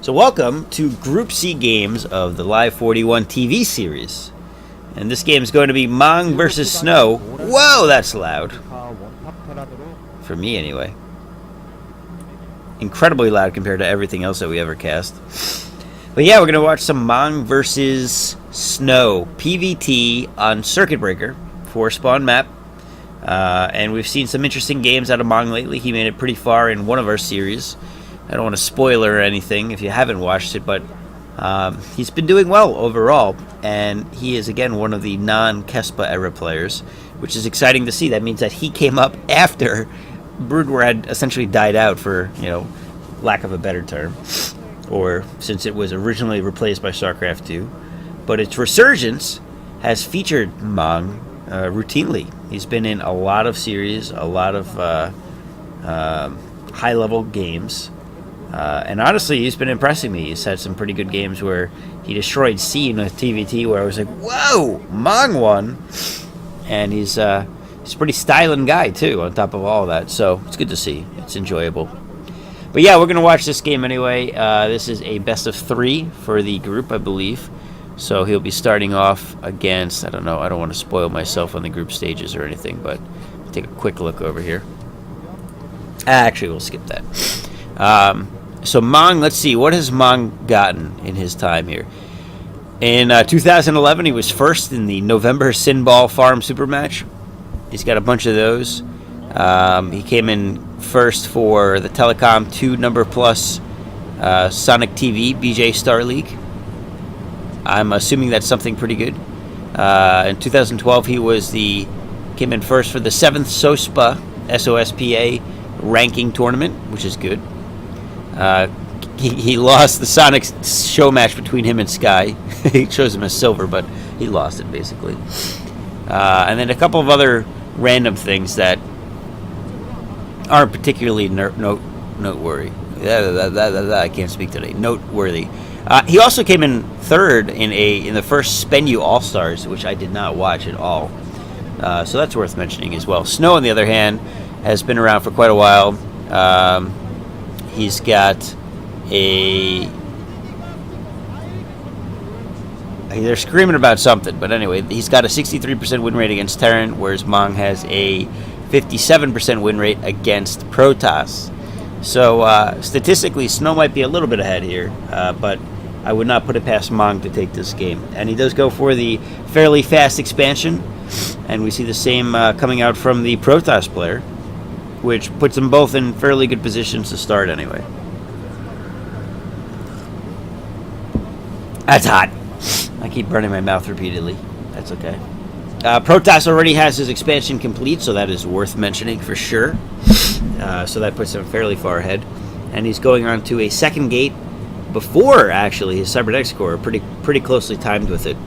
So welcome to Group C games of the Live 41 TV series. And this game is going to be Mong versus Snow. Whoa, that's loud. For me, anyway. Incredibly loud compared to everything else that we ever cast. But yeah, we're going to watch some Mong versus Snow PvT on Circuit Breaker, 4-spawn map. And we've seen some interesting games out of Mong lately. He made it pretty far in one of our series. I don't want to spoil or anything if you haven't watched it, but he's been doing well overall, and he is again one of the non-Kespa era players, which is exciting to see. That means that he came up after Brood War had essentially died out, for lack of a better term, or since it was originally replaced by StarCraft 2. But its resurgence has featured Mong routinely. He's been in a lot of series, a lot of high-level games. And honestly, he's been impressing me. He's had some pretty good games where he destroyed Scene with TVT, where I was like, whoa, Mong won. And he's a pretty styling guy, too, on top of all of that. So it's good to see. It's enjoyable. But yeah, we're going to watch this game anyway. This is a best of 3 for the group, I believe. So he'll be starting off against, I don't know, I don't want to spoil myself on the group stages or anything, but take a quick look over here. Actually, we'll skip that. So Mong, let's see, what has Mong gotten in his time here? In 2011, he was first in the November Sinball Farm Super Match. He's got a bunch of those. He came in first for the Telecom 2 number plus Sonic TV BJ Star League. I'm assuming that's something pretty good. In 2012, he came in first for the 7th SOSPA ranking tournament, which is good. He lost the Sonic show match between him and Sky. He chose him as silver, but he lost it, basically. And then a couple of other random things that aren't particularly noteworthy. I can't speak today. Noteworthy. He also came in third in the first Spenu All-Stars, which I did not watch at all. So that's worth mentioning as well. Snow, on the other hand, has been around for quite a while. He's got they're screaming about something, but anyway, he's got a 63% win rate against Terran, whereas Mong has a 57% win rate against Protoss. So statistically, Snow might be a little bit ahead here, but I would not put it past Mong to take this game. And he does go for the fairly fast expansion, and we see the same coming out from the Protoss player, which puts them both in fairly good positions to start anyway. That's hot. I keep burning my mouth repeatedly. That's okay. Protoss already has his expansion complete, so that is worth mentioning for sure. So that puts him fairly far ahead. And he's going on to a second gate before, actually, his Cybernetics Core, pretty closely timed with it.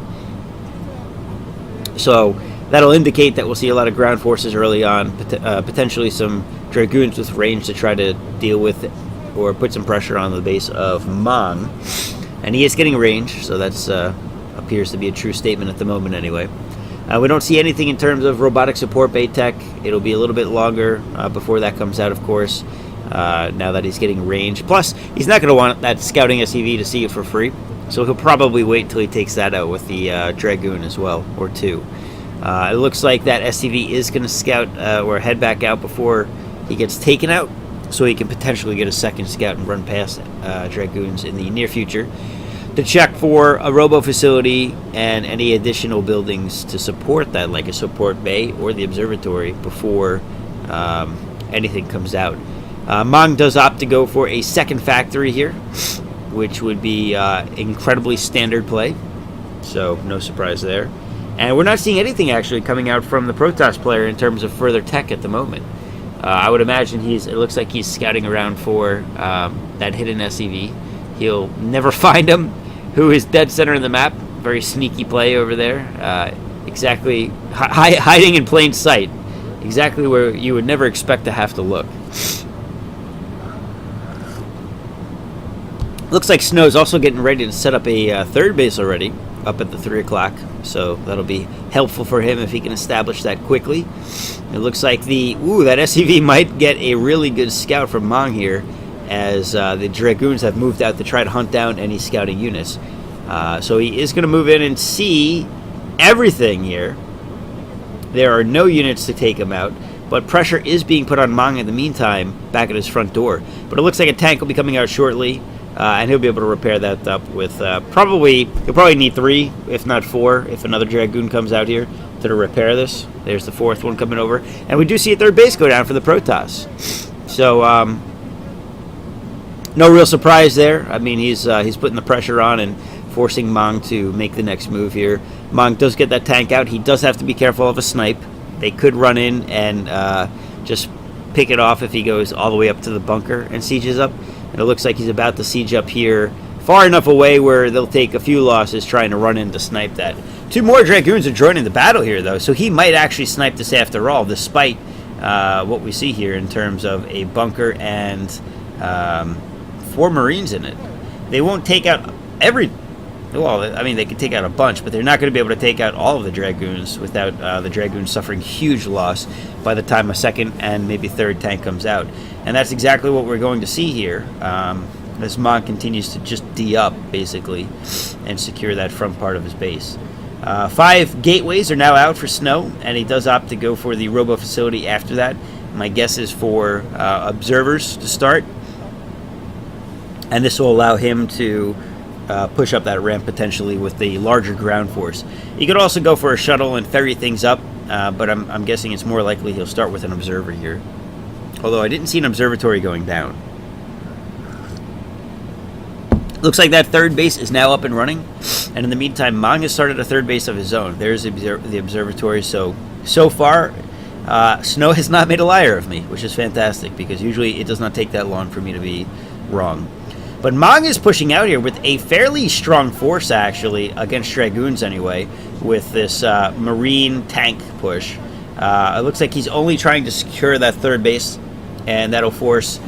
So that'll indicate that we'll see a lot of ground forces early on, potentially some Dragoons with range to try to deal with or put some pressure on the base of Mong. And he is getting range, so that's appears to be a true statement at the moment anyway. We don't see anything in terms of robotic support bait tech. It'll be a little bit longer before that comes out, of course, now that he's getting range. Plus, he's not going to want that scouting SCV to see it for free, so he'll probably wait until he takes that out with the Dragoon as well, or 2. It looks like that SCV is going to scout or head back out before he gets taken out, so he can potentially get a second scout and run past Dragoons in the near future to check for a robo facility and any additional buildings to support that, like a support bay or the observatory, before anything comes out. Mong does opt to go for a second factory here, which would be incredibly standard play, so no surprise there. And we're not seeing anything actually coming out from the Protoss player in terms of further tech at the moment. I would imagine it looks like he's scouting around for that hidden SCV. He'll never find him, who is dead center in the map. Very sneaky play over there. Exactly hiding in plain sight. Exactly where you would never expect to have to look. Looks like Snow's also getting ready to set up a third base already, up at the 3 o'clock. So that'll be helpful for him if he can establish that quickly. It looks like that SCV might get a really good scout from Mong here, as the Dragoons have moved out to try to hunt down any scouting units. So he is going to move in and see everything here. There are no units to take him out, but pressure is being put on Mong in the meantime back at his front door. But it looks like a tank will be coming out shortly, and he'll be able to repair that up with he'll probably need 3, if not 4, if another Dragoon comes out here to repair this. There's the 4th one coming over, and we do see a 3rd base go down for the Protoss. So no real surprise there. I mean, he's putting the pressure on and forcing Mong to make the next move here. Mong does get that tank out. He does have to be careful of a snipe. They could run in and just pick it off if he goes all the way up to the bunker and sieges up. And it looks like he's about to siege up here far enough away where they'll take a few losses trying to run in to snipe that. 2 more Dragoons are joining the battle here, though, so he might actually snipe this after all, despite what we see here in terms of a bunker and 4 Marines in it. They won't take out every... Well, I mean, they could take out a bunch, but they're not going to be able to take out all of the Dragoons without the Dragoons suffering huge loss by the time a 2nd and maybe 3rd tank comes out. And that's exactly what we're going to see here as Mong continues to just D-up, basically, and secure that front part of his base. 5 gateways are now out for Snow, and he does opt to go for the robo facility after that. My guess is for observers to start, and this will allow him to push up that ramp potentially with the larger ground force. He could also go for a shuttle and ferry things up, but I'm guessing it's more likely he'll start with an observer here. Although I didn't see an observatory going down. Looks like that 3rd base is now up and running, and in the meantime, Mong has started a 3rd base of his own. There's the observatory. So far, Snow has not made a liar of me, which is fantastic, because usually it does not take that long for me to be wrong. But Mong is pushing out here with a fairly strong force, actually, against Dragoons anyway, with this Marine tank push. It looks like he's only trying to secure that 3rd base, and that'll force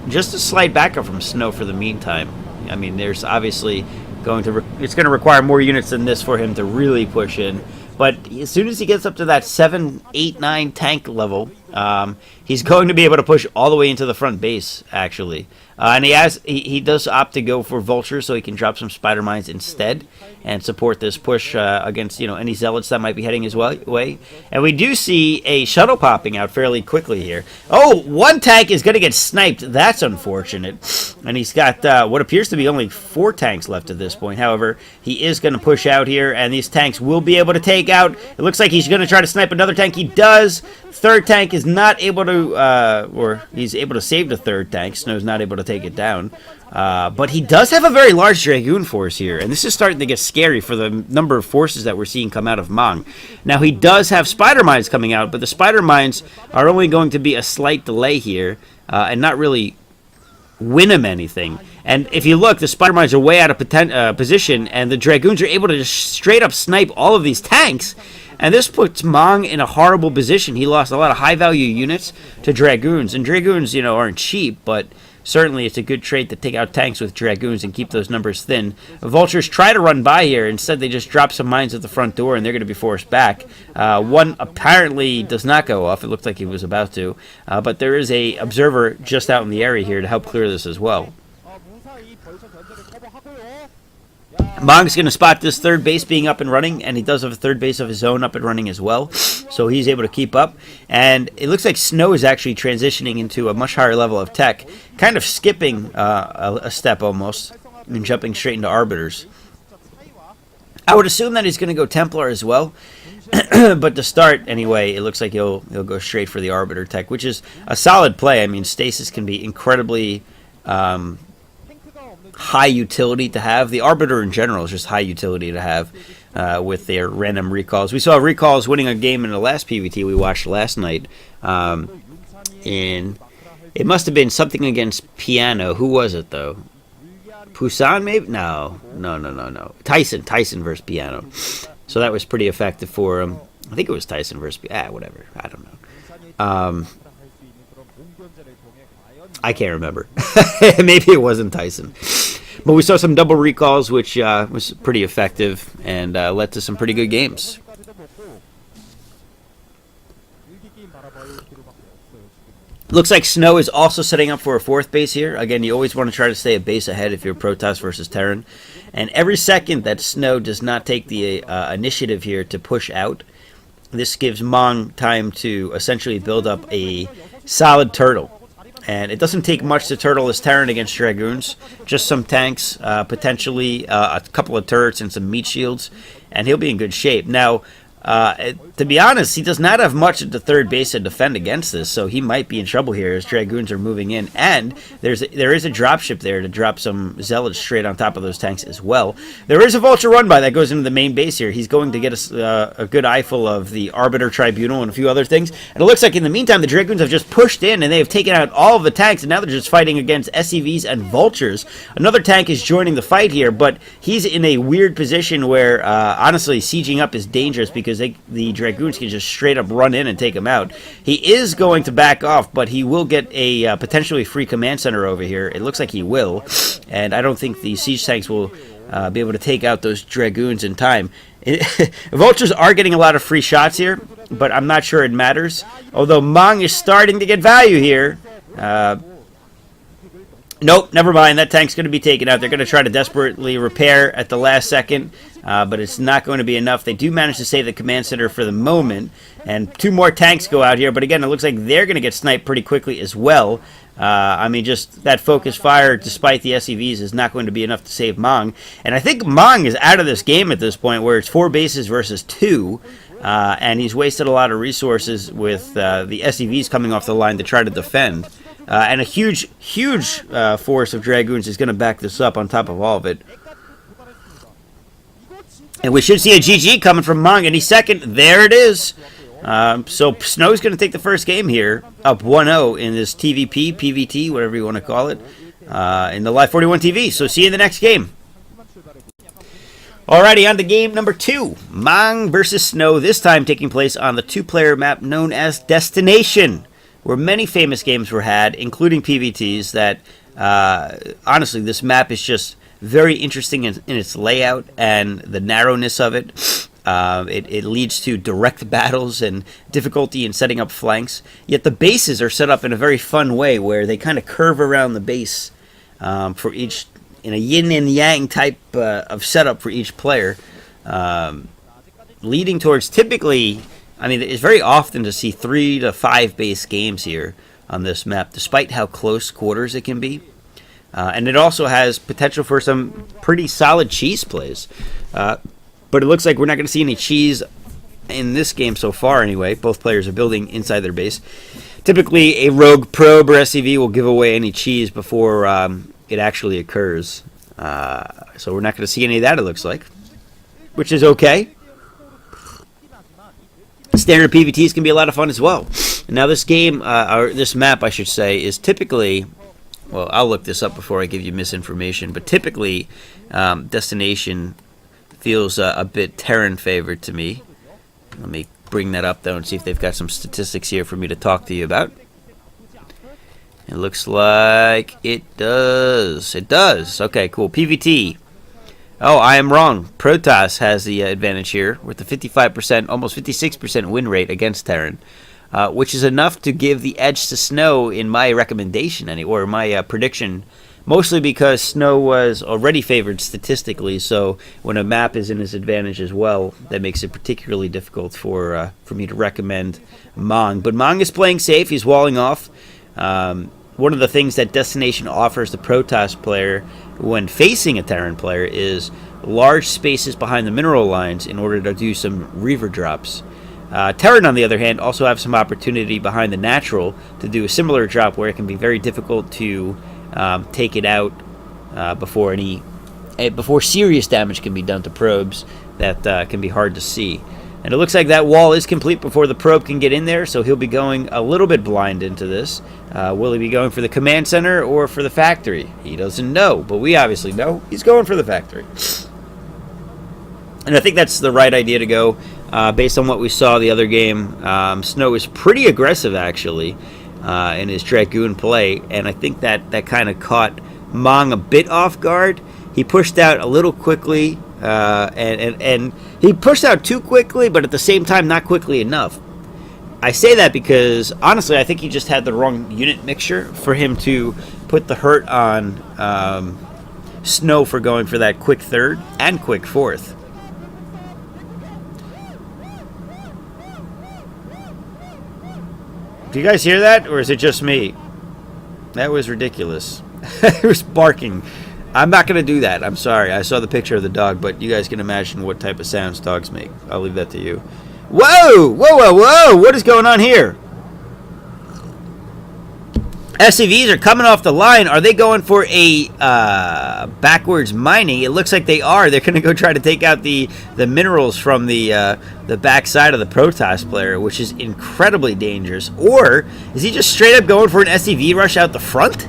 just a slight backup from Snow for the meantime. I mean, there's obviously it's going to require more units than this for him to really push in. But as soon as he gets up to that 7, 8, 9 tank level, he's going to be able to push all the way into the front base, actually. And he does opt to go for vultures so he can drop some spider mines instead and support this push against any zealots that might be heading his way. And we do see a shuttle popping out fairly quickly here. Oh, 1 tank is going to get sniped. That's unfortunate. And he's got what appears to be only 4 tanks left at this point. However, he is going to push out here, and these tanks will be able to take out. It looks like he's going to try to snipe another tank. He does. 3rd tank is not able to, or he's able to save the 3rd tank. Snow's not able to take it down. But he does have a very large Dragoon force here, and this is starting to get scary for the number of forces that we're seeing come out of Mong. Now, he does have spider mines coming out, but the spider mines are only going to be a slight delay here, and not really win him anything. And if you look, the spider mines are way out of position, and the Dragoons are able to just straight up snipe all of these tanks. And this puts Mong in a horrible position. He lost a lot of high-value units to Dragoons. And Dragoons, aren't cheap, but certainly it's a good trait to take out tanks with Dragoons and keep those numbers thin. Vultures try to run by here. Instead, they just drop some mines at the front door, and they're going to be forced back. One apparently does not go off. It looked like he was about to. But there is a observer just out in the area here to help clear this as well. Mong's going to spot this 3rd base being up and running, and he does have a 3rd base of his own up and running as well, so he's able to keep up. And it looks like Snow is actually transitioning into a much higher level of tech, kind of skipping a step almost, and jumping straight into Arbiters. I would assume that he's going to go Templar as well, but to start, anyway, it looks like he'll go straight for the Arbiter tech, which is a solid play. I mean, Stasis can be incredibly high utility to have. The Arbiter in general is just high utility to have with their random recalls. We saw recalls winning a game in the last PvT we watched last night, and it must have been something against Piano. Who was it, though? Poussin, maybe? No. Tyson versus Piano. So that was pretty effective for him. I think it was Tyson versus whatever. I don't know. I can't remember. Maybe it wasn't Tyson. But we saw some double recalls, which was pretty effective and led to some pretty good games. Looks like Snow is also setting up for a 4th base here. Again, you always want to try to stay a base ahead if you're Protoss versus Terran. And every second that Snow does not take the initiative here to push out, this gives Mong time to essentially build up a solid turtle. And it doesn't take much to turtle this Terran against Dragoons. Just some tanks, potentially a couple of turrets and some meat shields, and he'll be in good shape. Now, to be honest, he does not have much at the 3rd base to defend against this, so he might be in trouble here as Dragoons are moving in. And there is a dropship there to drop some Zealots straight on top of those tanks as well. There is a Vulture run-by that goes into the main base here. He's going to get a good eyeful of the Arbiter Tribunal and a few other things. And it looks like in the meantime, the Dragoons have just pushed in and they have taken out all of the tanks, and now they're just fighting against SCVs and Vultures. Another tank is joining the fight here, but he's in a weird position where, honestly, sieging up is dangerous because the Dragoons can just straight up run in and take him out. He is going to back off, but he will get a potentially free command center over here. It looks like he will, and I don't think the siege tanks will be able to take out those Dragoons in time. Vultures are getting a lot of free shots here, but I'm not sure it matters. Although Mong is starting to get value here. Nope, never mind. That tank's going to be taken out. They're going to try to desperately repair at the last second, but it's not going to be enough. They do manage to save the command center for the moment, and 2 more tanks go out here. But again, it looks like they're going to get sniped pretty quickly as well. I mean, just that focus fire, despite the SCVs, is not going to be enough to save Mong. And I think Mong is out of this game at this point, where it's 4 bases versus 2. And he's wasted a lot of resources with the SCVs coming off the line to try to defend. And a huge force of Dragoons is going to back this up on top of all of it. And we should see a GG coming from Mong any second. There it is. So Snow's going to take the first game here, up 1-0 in this TVP, PVT, whatever you want to call it, in the Live 41 TV. So see you in the next game. Alrighty, on to game number 2. Mong versus Snow, this time taking place on the 2-player map known as Destination, where many famous games were had, including PVTs, that, honestly, this map is just very interesting in its layout and the narrowness of it. It leads to direct battles and difficulty in setting up flanks. Yet the bases are set up in a very fun way, where they kind of curve around the base for each, in a yin and yang type of setup for each player, leading towards typically, I mean, it's very often to see 3 to 5 base games here on this map, despite how close quarters it can be. And it also has potential for some pretty solid cheese plays. But it looks like we're not going to see any cheese in this game so far anyway. Both players are building inside their base. Typically, a rogue probe or SCV will give away any cheese before it actually occurs. So we're not going to see any of that, it looks like, which is okay. Standard PVTs can be a lot of fun as well. Now this game, or this map I should say, is typically, well, I'll look this up before I give you misinformation, but typically Destination feels a bit Terran favored to me. Let me bring that up though and see if they've got some statistics here for me to talk to you about. It looks like it does. It does. Okay, cool. PVT. Oh, I am wrong. Protoss has the advantage here with the 55%, almost 56% win rate against Terran, which is enough to give the edge to Snow in my recommendation, or my prediction, mostly because Snow was already favored statistically, so when a map is in his advantage as well, that makes it particularly difficult for me to recommend Mong. But Mong is playing safe. He's walling off. One of the things that Destination offers the Protoss player when facing a Terran player is large spaces behind the mineral lines in order to do some Reaver drops. Terran, on the other hand, also have some opportunity behind the natural to do a similar drop where it can be very difficult to take it out before serious damage can be done to probes that can be hard to see. And it looks like that wall is complete before the probe can get in there, so he'll be going a little bit blind into this. Will he be going for the command center or for the factory? He doesn't know, but we obviously know he's going for the factory. And I think that's the right idea to go, based on what we saw the other game. Snow is pretty aggressive, actually, in his Dragoon play, and I think that kind of caught Mong a bit off guard. He pushed out a little quickly, and he pushed out too quickly, but at the same time not quickly enough. I say that because, honestly, I think he just had the wrong unit mixture for him to put the hurt on Snow for going for that quick third and quick fourth. Do you guys hear that, or is it just me? That was ridiculous. It was barking. I'm not going to do that. I'm sorry. I saw the picture of the dog, but you guys can imagine what type of sounds dogs make. I'll leave that to you. Whoa! Whoa, whoa, whoa! What is going on here? SCVs are coming off the line. Are they going for a backwards mining? It looks like they are. They're going to go try to take out the minerals from the back side of the Protoss player, which is incredibly dangerous. Or is he just straight up going for an SCV rush out the front?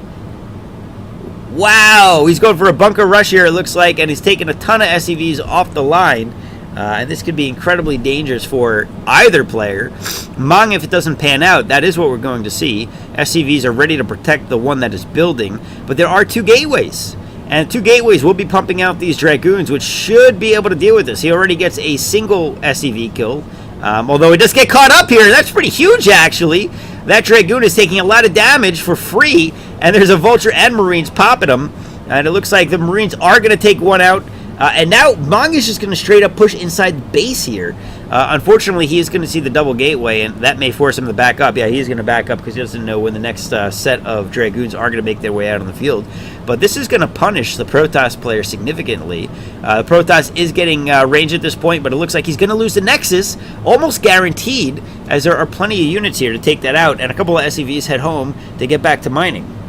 Wow, he's going for a bunker rush here, it looks like, and he's taking a ton of SCVs off the line. And this could be incredibly dangerous for either player. Mong, if it doesn't pan out, that is what we're going to see. SCVs are ready to protect the one that is building, but there are 2 gateways. And 2 gateways will be pumping out these Dragoons, which should be able to deal with this. He already gets a single SCV kill, although he does get caught up here. That's pretty huge, actually. That Dragoon is taking a lot of damage for free, and there's a Vulture and Marines popping him. And it looks like the Marines are going to take one out. And now Mong is just going to straight up push inside the base here. Unfortunately, he is going to see the double gateway, and that may force him to back up. Yeah, he's going to back up because he doesn't know when the next set of Dragoons are going to make their way out on the field. But this is going to punish the Protoss player significantly. Protoss is getting range at this point, but it looks like he's going to lose the Nexus, almost guaranteed, as there are plenty of units here to take that out, and a couple of SCVs head home to get back to mining.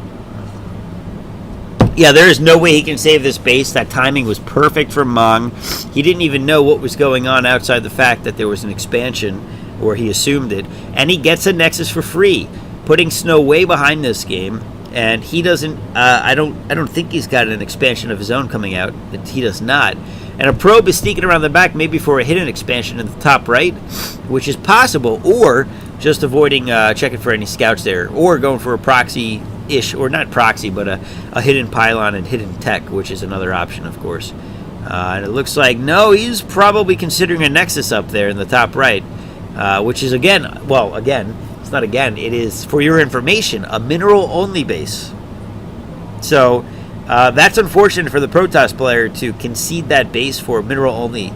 Yeah, there is no way he can save this base. That timing was perfect for Mong. He didn't even know what was going on outside the fact that there was an expansion, or he assumed it. And he gets a Nexus for free, putting Snow way behind this game. And he doesn't. I don't think he's got an expansion of his own coming out. He does not. And a probe is sneaking around the back, maybe for a hidden expansion in the top right, which is possible, or just avoiding checking for any scouts there, or going for a proxy-ish, or not proxy, but a hidden pylon and hidden tech, which is another option, of course. And it looks like, no, he's probably considering a Nexus up there in the top right, which is, again, it's not again, it is, for your information, a mineral-only base. So that's unfortunate for the Protoss player to concede that base for mineral-only,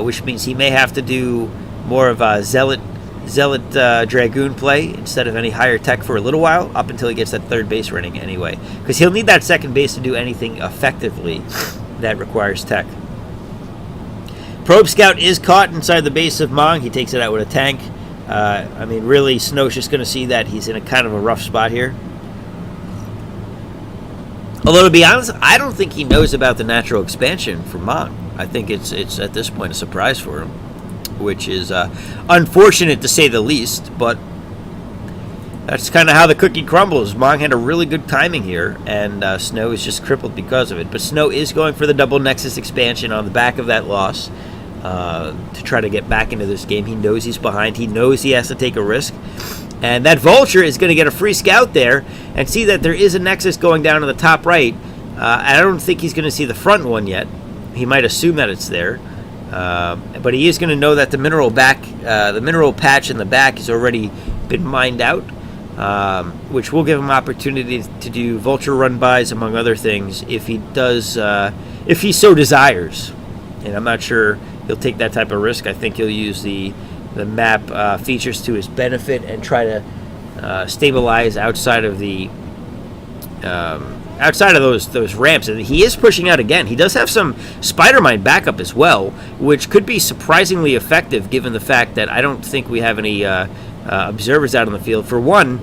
which means he may have to do more of a Zealot Dragoon play instead of any higher tech for a little while, up until he gets that third base running anyway, because he'll need that second base to do anything effectively that requires tech. Probe Scout is caught inside the base of Mong. He takes it out with a tank. I mean, really, Snow's just going to see that he's in a kind of a rough spot here. Although, to be honest, I don't think he knows about the natural expansion for Mong. I think it's at this point a surprise for him, which is unfortunate to say the least, but that's kind of how the cookie crumbles. Mong had a really good timing here, and Snow is just crippled because of it. But Snow is going for the double Nexus expansion on the back of that loss to try to get back into this game. He knows he's behind. He knows he has to take a risk. And that Vulture is going to get a free scout there and see that there is a Nexus going down to the top right. I don't think he's going to see the front one yet. He might assume that it's there. But he is going to know that the mineral patch in the back has already been mined out, which will give him opportunity to do Vulture run-bys, among other things, if he does, if he so desires. And I'm not sure he'll take that type of risk. I think he'll use the map features to his benefit and try to stabilize outside of the those ramps. And he is pushing out again. He does have some spider mine backup as well, which could be surprisingly effective given the fact that I don't think we have any observers out on the field. For one,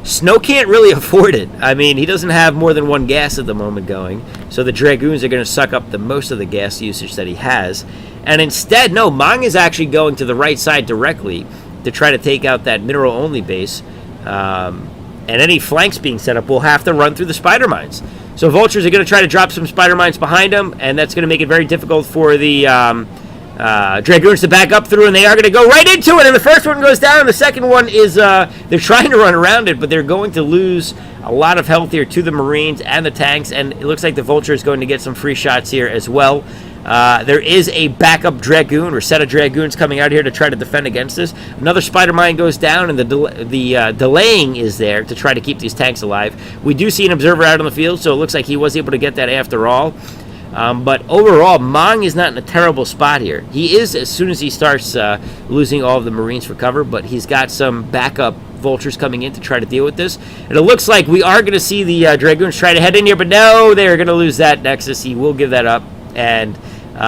Snow can't really afford it. I mean, he doesn't have more than one gas at the moment going, so the Dragoons are going to suck up the most of the gas usage that he has. And instead, no, Mong is actually going to the right side directly to try to take out that mineral-only base. And any flanks being set up will have to run through the spider mines. So Vultures are going to try to drop some spider mines behind them, and that's going to make it very difficult for the Dragoons to back up through, and they are going to go right into it. And the first one goes down, and the second one is they're trying to run around it, but they're going to lose a lot of health here to the Marines and the tanks, and it looks like the Vulture is going to get some free shots here as well. There is a backup Dragoon or set of Dragoons coming out here to try to defend against this. Another Spider Mine goes down, and the delaying is there to try to keep these tanks alive. We do see an observer out on the field, so it looks like he was able to get that after all. But overall, Mong is not in a terrible spot here. He is as soon as he starts losing all of the Marines for cover, but he's got some backup vultures coming in to try to deal with this. And it looks like we are going to see the Dragoons try to head in here, but no, they're going to lose that Nexus. He will give that up, and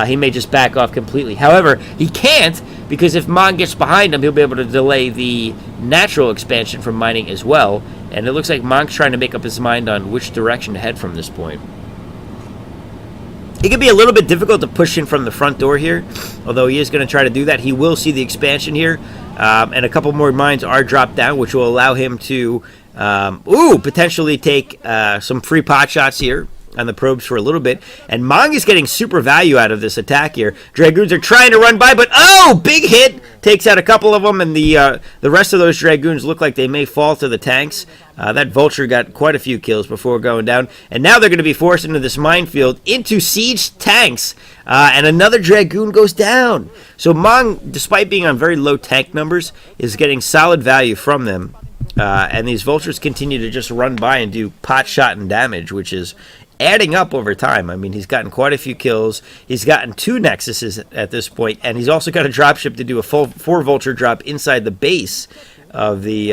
he may just back off completely. However, he can't, because if Mong gets behind him, he'll be able to delay the natural expansion from mining as well. And it looks like Mong's trying to make up his mind on which direction to head from this point. It could be a little bit difficult to push in from the front door here, although he is going to try to do that. He will see the expansion here, and a couple more mines are dropped down, which will allow him to potentially take some free pot shots here on the probes for a little bit. And Mong is getting super value out of this attack here. Dragoons are trying to run by, but big hit! Takes out a couple of them, and the rest of those Dragoons look like they may fall to the tanks. That Vulture got quite a few kills before going down. And now they're going to be forced into this minefield, into siege tanks. And another Dragoon goes down. So Mong, despite being on very low tank numbers, is getting solid value from them. And these Vultures continue to just run by and do pot shot and damage, which is adding up over time. I mean, he's gotten quite a few kills. He's gotten 2 Nexuses at this point, and he's also got a dropship to do a full 4 Vulture drop inside the base of the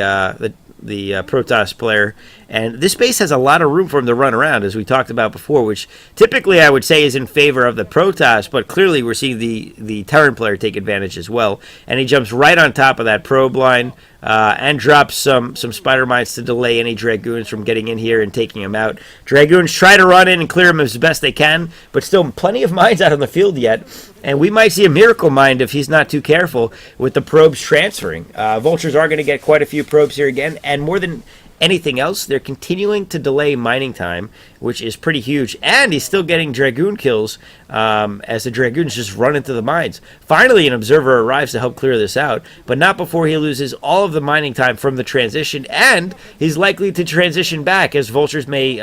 Protoss player. And this base has a lot of room for him to run around, as we talked about before, which typically I would say is in favor of the Protoss, but clearly we're seeing the Terran player take advantage as well. And he jumps right on top of that probe line and drops some Spider Mines to delay any Dragoons from getting in here and taking him out. Dragoons try to run in and clear him as best they can, but still plenty of mines out on the field yet. And we might see a miracle mine if he's not too careful with the probes transferring. Vultures are going to get quite a few probes here again, and more than anything else, they're continuing to delay mining time, which is pretty huge. And he's still getting Dragoon kills as the Dragoons just run into the mines. Finally, an observer arrives to help clear this out, but not before he loses all of the mining time from the transition, and he's likely to transition back, as Vultures may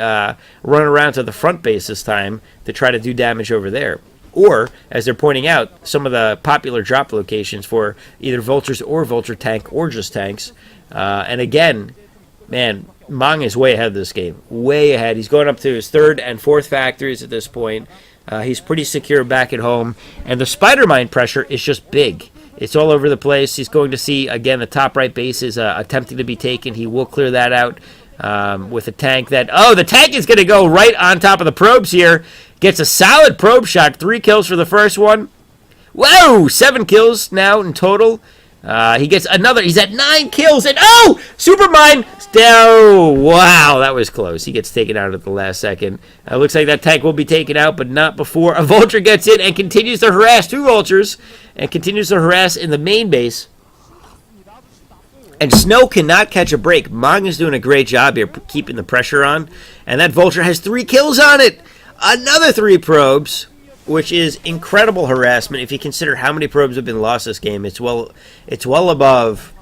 run around to the front base this time to try to do damage over there. Or, as they're pointing out, some of the popular drop locations for either Vultures or Vulture tank or just tanks. And again, man, Mong is way ahead of this game. Way ahead. He's going up to his 3rd and 4th factories at this point. He's pretty secure back at home. And the Spider Mine pressure is just big. It's all over the place. He's going to see, again, the top right base is attempting to be taken. He will clear that out with a tank that... Oh, the tank is going to go right on top of the probes here. Gets a solid probe shot. 3 kills for the first one. Whoa! 7 kills now in total. He gets another. He's at 9 kills. And Supermine. Oh, wow. That was close. He gets taken out at the last second. Looks like that tank will be taken out, but not before a Vulture gets in and continues to harass 2 Vultures. And continues to harass in the main base. And Snow cannot catch a break. Mong is doing a great job here keeping the pressure on. And that Vulture has 3 kills on it. Another 3 probes, which is incredible harassment if you consider how many probes have been lost this game. It's well above.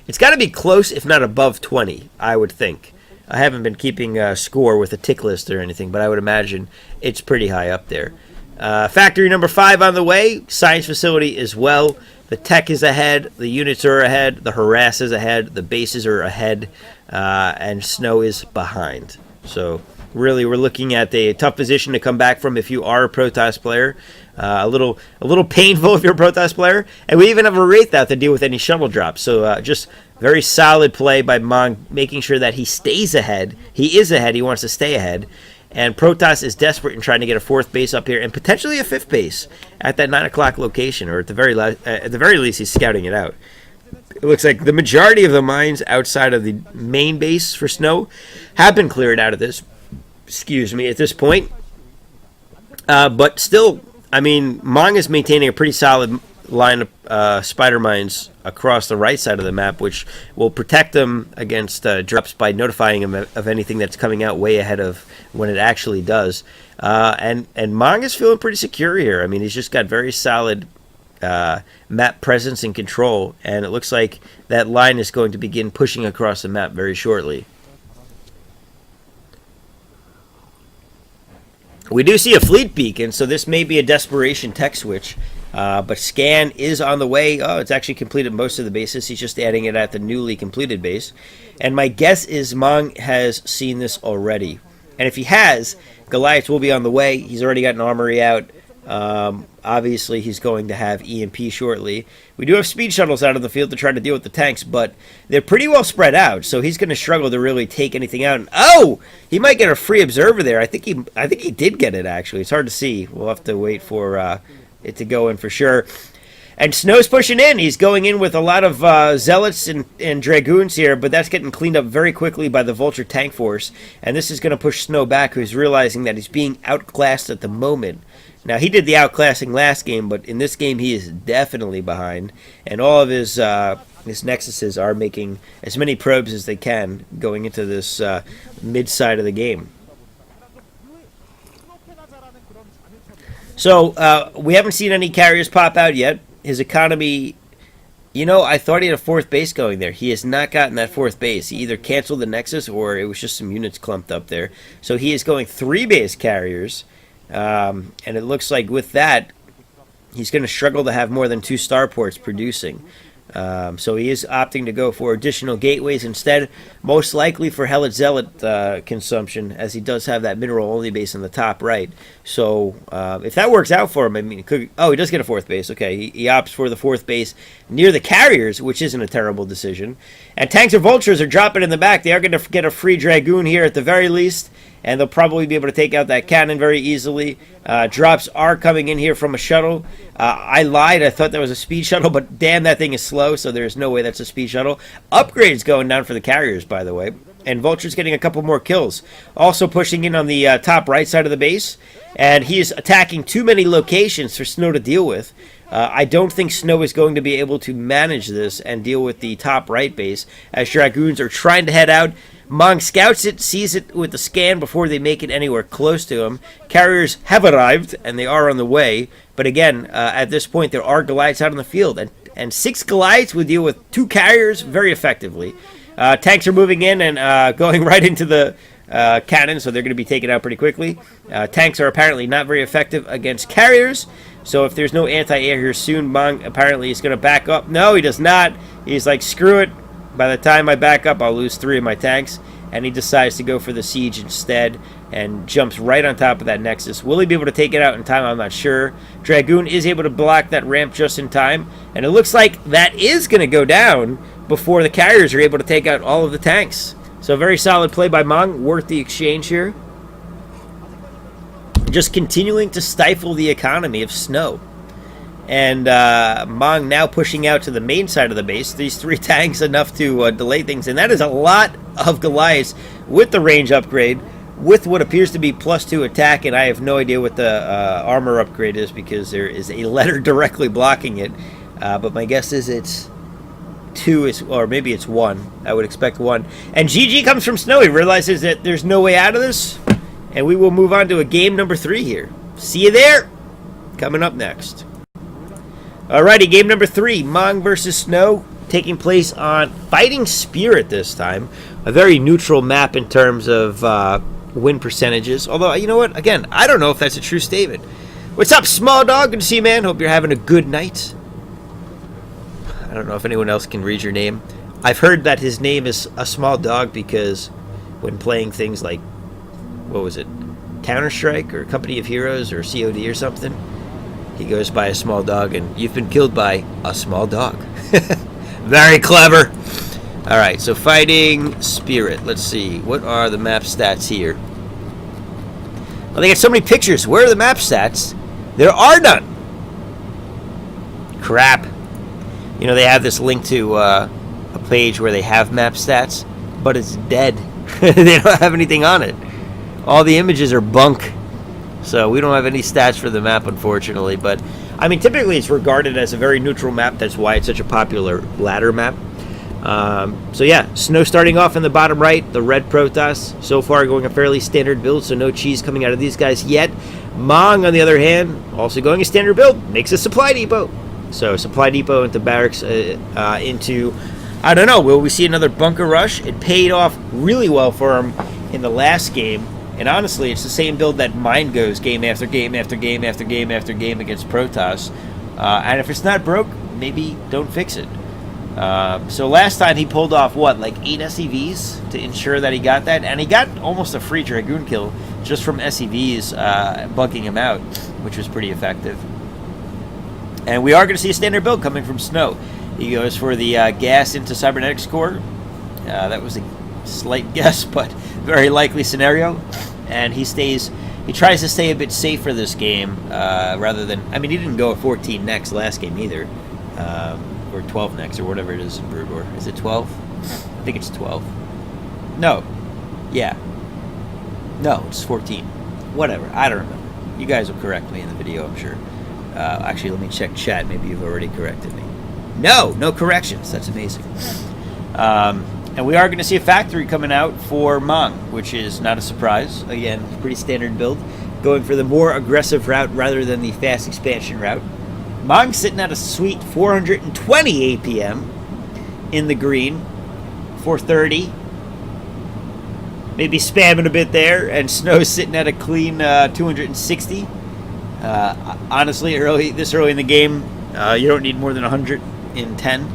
It's got to be close, if not above 20, I would think. I haven't been keeping score with a tick list or anything, but I would imagine it's pretty high up there. Factory number 5 on the way. Science facility as well. The tech is ahead. The units are ahead. The harass is ahead. The bases are ahead. And Snow is behind. So really, we're looking at a tough position to come back from if you are a Protoss player. A little painful if you're a Protoss player. And we even have a Wraith out to deal with any shuttle drops. So just very solid play by Mong, making sure that he stays ahead. He is ahead. He wants to stay ahead. And Protoss is desperate in trying to get a 4th base up here and potentially a 5th base at that 9 o'clock location. Or at the very least, he's scouting it out. It looks like the majority of the mines outside of the main base for Snow have been cleared out of this. At this point. But still, I mean, Mong is maintaining a pretty solid line of Spider Mines across the right side of the map, which will protect them against drops by notifying them of anything that's coming out way ahead of when it actually does. And Mong is feeling pretty secure here. I mean, he's just got very solid map presence and control, and it looks like that line is going to begin pushing across the map very shortly. We do see a fleet beacon, so this may be a desperation tech switch. But scan is on the way. Oh, it's actually completed most of the bases. He's just adding it at the newly completed base. And my guess is Mong has seen this already. And if he has, Goliath will be on the way. He's already got an armory out. Obviously, he's going to have EMP shortly. We do have speed shuttles out on the field to try to deal with the tanks, but they're pretty well spread out, so he's going to struggle to really take anything out. And, oh, he might get a free observer there. I think he did get it, actually. It's hard to see. We'll have to wait for it to go in for sure. And Snow's pushing in. He's going in with a lot of zealots and dragoons here, but that's getting cleaned up very quickly by the Vulture tank force. And this is going to push Snow back, who's realizing that he's being outclassed at the moment. Now, he did the outclassing last game, but in this game he is definitely behind. And all of his Nexuses are making as many probes as they can going into this mid-side of the game. So, we haven't seen any carriers pop out yet. His economy, I thought he had a fourth base going there. He has not gotten that fourth base. He either canceled the Nexus or it was just some units clumped up there. So he is going 3 base carriers. And it looks like with that, he's going to struggle to have more than 2 starports producing. So he is opting to go for additional gateways instead, most likely for Helot Zealot consumption, as he does have that mineral-only base in the top right. So if that works out for him, I mean, he does get a fourth base. Okay, he opts for the fourth base near the carriers, which isn't a terrible decision. And tanks or vultures are dropping in the back. They are going to get a free dragoon here at the very least. And they'll probably be able to take out that cannon very easily. Drops are coming in here from a shuttle. I lied. I thought that was a speed shuttle, but damn, that thing is slow, so there's no way that's a speed shuttle. Upgrades going down for the carriers, by the way. And Vulture's getting a couple more kills. Also pushing in on the top right side of the base. And he is attacking too many locations for Snow to deal with. I don't think Snow is going to be able to manage this and deal with the top right base, as Dragoons are trying to head out. Mong scouts it, sees it with the scan before they make it anywhere close to him. Carriers have arrived, and they are on the way. But again, at this point, there are Goliaths out in the field. And 6 Goliaths would deal with 2 carriers very effectively. Tanks are moving in and going right into the cannon, so they're going to be taken out pretty quickly. Tanks are apparently not very effective against carriers. So if there's no anti-air here soon, Mong apparently is going to back up. No, he does not. He's like, screw it. By the time I back up, I'll lose 3 of my tanks. And he decides to go for the siege instead and jumps right on top of that Nexus. Will he be able to take it out in time? I'm not sure. Dragoon is able to block that ramp just in time. And it looks like that is going to go down before the carriers are able to take out all of the tanks. So very solid play by Mong. Worth the exchange here. Just continuing to stifle the economy of Snow. And Mong now pushing out to the main side of the base. These 3 tanks enough to delay things. And that is a lot of Goliaths with the range upgrade, with what appears to be +2 attack. And I have no idea what the armor upgrade is because there is a letter directly blocking it. But my guess is it's 2, or maybe it's 1. I would expect 1. And GG comes from Snow. He realizes that there's no way out of this. And we will move on to a game number 3 here. See you there. Coming up next. Alrighty, game number 3, Mong versus Snow, taking place on Fighting Spirit this time. A very neutral map in terms of win percentages. Although, you know what? Again, I don't know if that's a true statement. What's up, Small Dog? Good to see you, man. Hope you're having a good night. I don't know if anyone else can read your name. I've heard that his name is a Small Dog because when playing things like, what was it, Counter-Strike or Company of Heroes or COD or something, he goes by a small dog, and you've been killed by a small dog. Very clever. All right, so Fighting Spirit. Let's see. What are the map stats here? Well, they got so many pictures. Where are the map stats? There are none. Crap. You know, they have this link to a page where they have map stats, but it's dead. They don't have anything on it. All the images are bunk. So we don't have any stats for the map, unfortunately. But, I mean, typically it's regarded as a very neutral map. That's why it's such a popular ladder map. So, yeah, Snow starting off in the bottom right. The red Protoss. So far going a fairly standard build, so no cheese coming out of these guys yet. Mong, on the other hand, also going a standard build. Makes a supply depot. So, supply depot into barracks into... I don't know. Will we see another bunker rush? It paid off really well for him in the last game. And honestly, it's the same build that mine goes game after game after game after game after game against Protoss. And if it's not broke, maybe don't fix it. So last time he pulled off, what, like 8 SEVs to ensure that he got that? And he got almost a free Dragoon kill just from SEVs bugging him out, which was pretty effective. And we are going to see a standard build coming from Snow. He goes for the gas into Cybernetics Core. That was a slight guess, but very likely scenario. And he tries to stay a bit safer this game, rather than, I mean, he didn't go at 14 next last game either. Or 12 next, or whatever it is in Brood War. Is it 12? I think it's 12. No. Yeah. No, it's 14. Whatever. I don't remember. You guys will correct me in the video, I'm sure. Actually, let me check chat. Maybe you've already corrected me. No corrections. That's amazing. And we are going to see a factory coming out for Mong, which is not a surprise. Again, pretty standard build. Going for the more aggressive route rather than the fast expansion route. Mong's sitting at a sweet 420 APM in the green. 430. Maybe spamming a bit there. And Snow's sitting at a clean 260. Honestly, this early in the game, you don't need more than 110,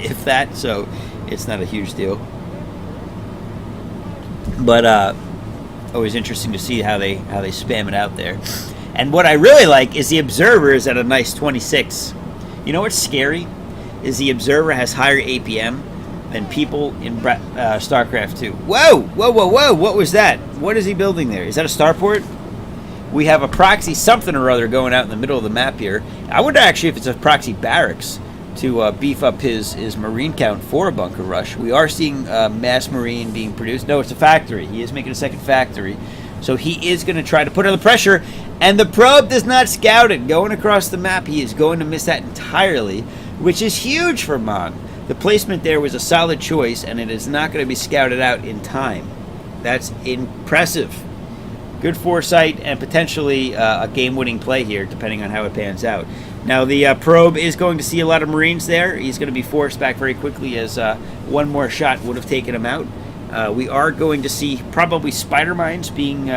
if that. So it's not a huge deal. But always interesting to see how they spam it out there. And what I really like is the Observer is at a nice 26. You know what's scary? Is the Observer has higher APM than people in StarCraft 2. Whoa! What was that? What is he building there? Is that a starport? We have a proxy something or other going out in the middle of the map here. I wonder actually if it's a proxy barracks to beef up his Marine count for a bunker rush. We are seeing mass Marine being produced. No, it's a factory. He is making a second factory. So he is going to try to put on the pressure, and the probe does not scout it. Going across the map, he is going to miss that entirely, which is huge for Mong. The placement there was a solid choice, and it is not going to be scouted out in time. That's impressive. Good foresight and potentially a game-winning play here, depending on how it pans out. Now, the probe is going to see a lot of Marines there. He's going to be forced back very quickly, as one more shot would have taken him out. We are going to see probably spider mines being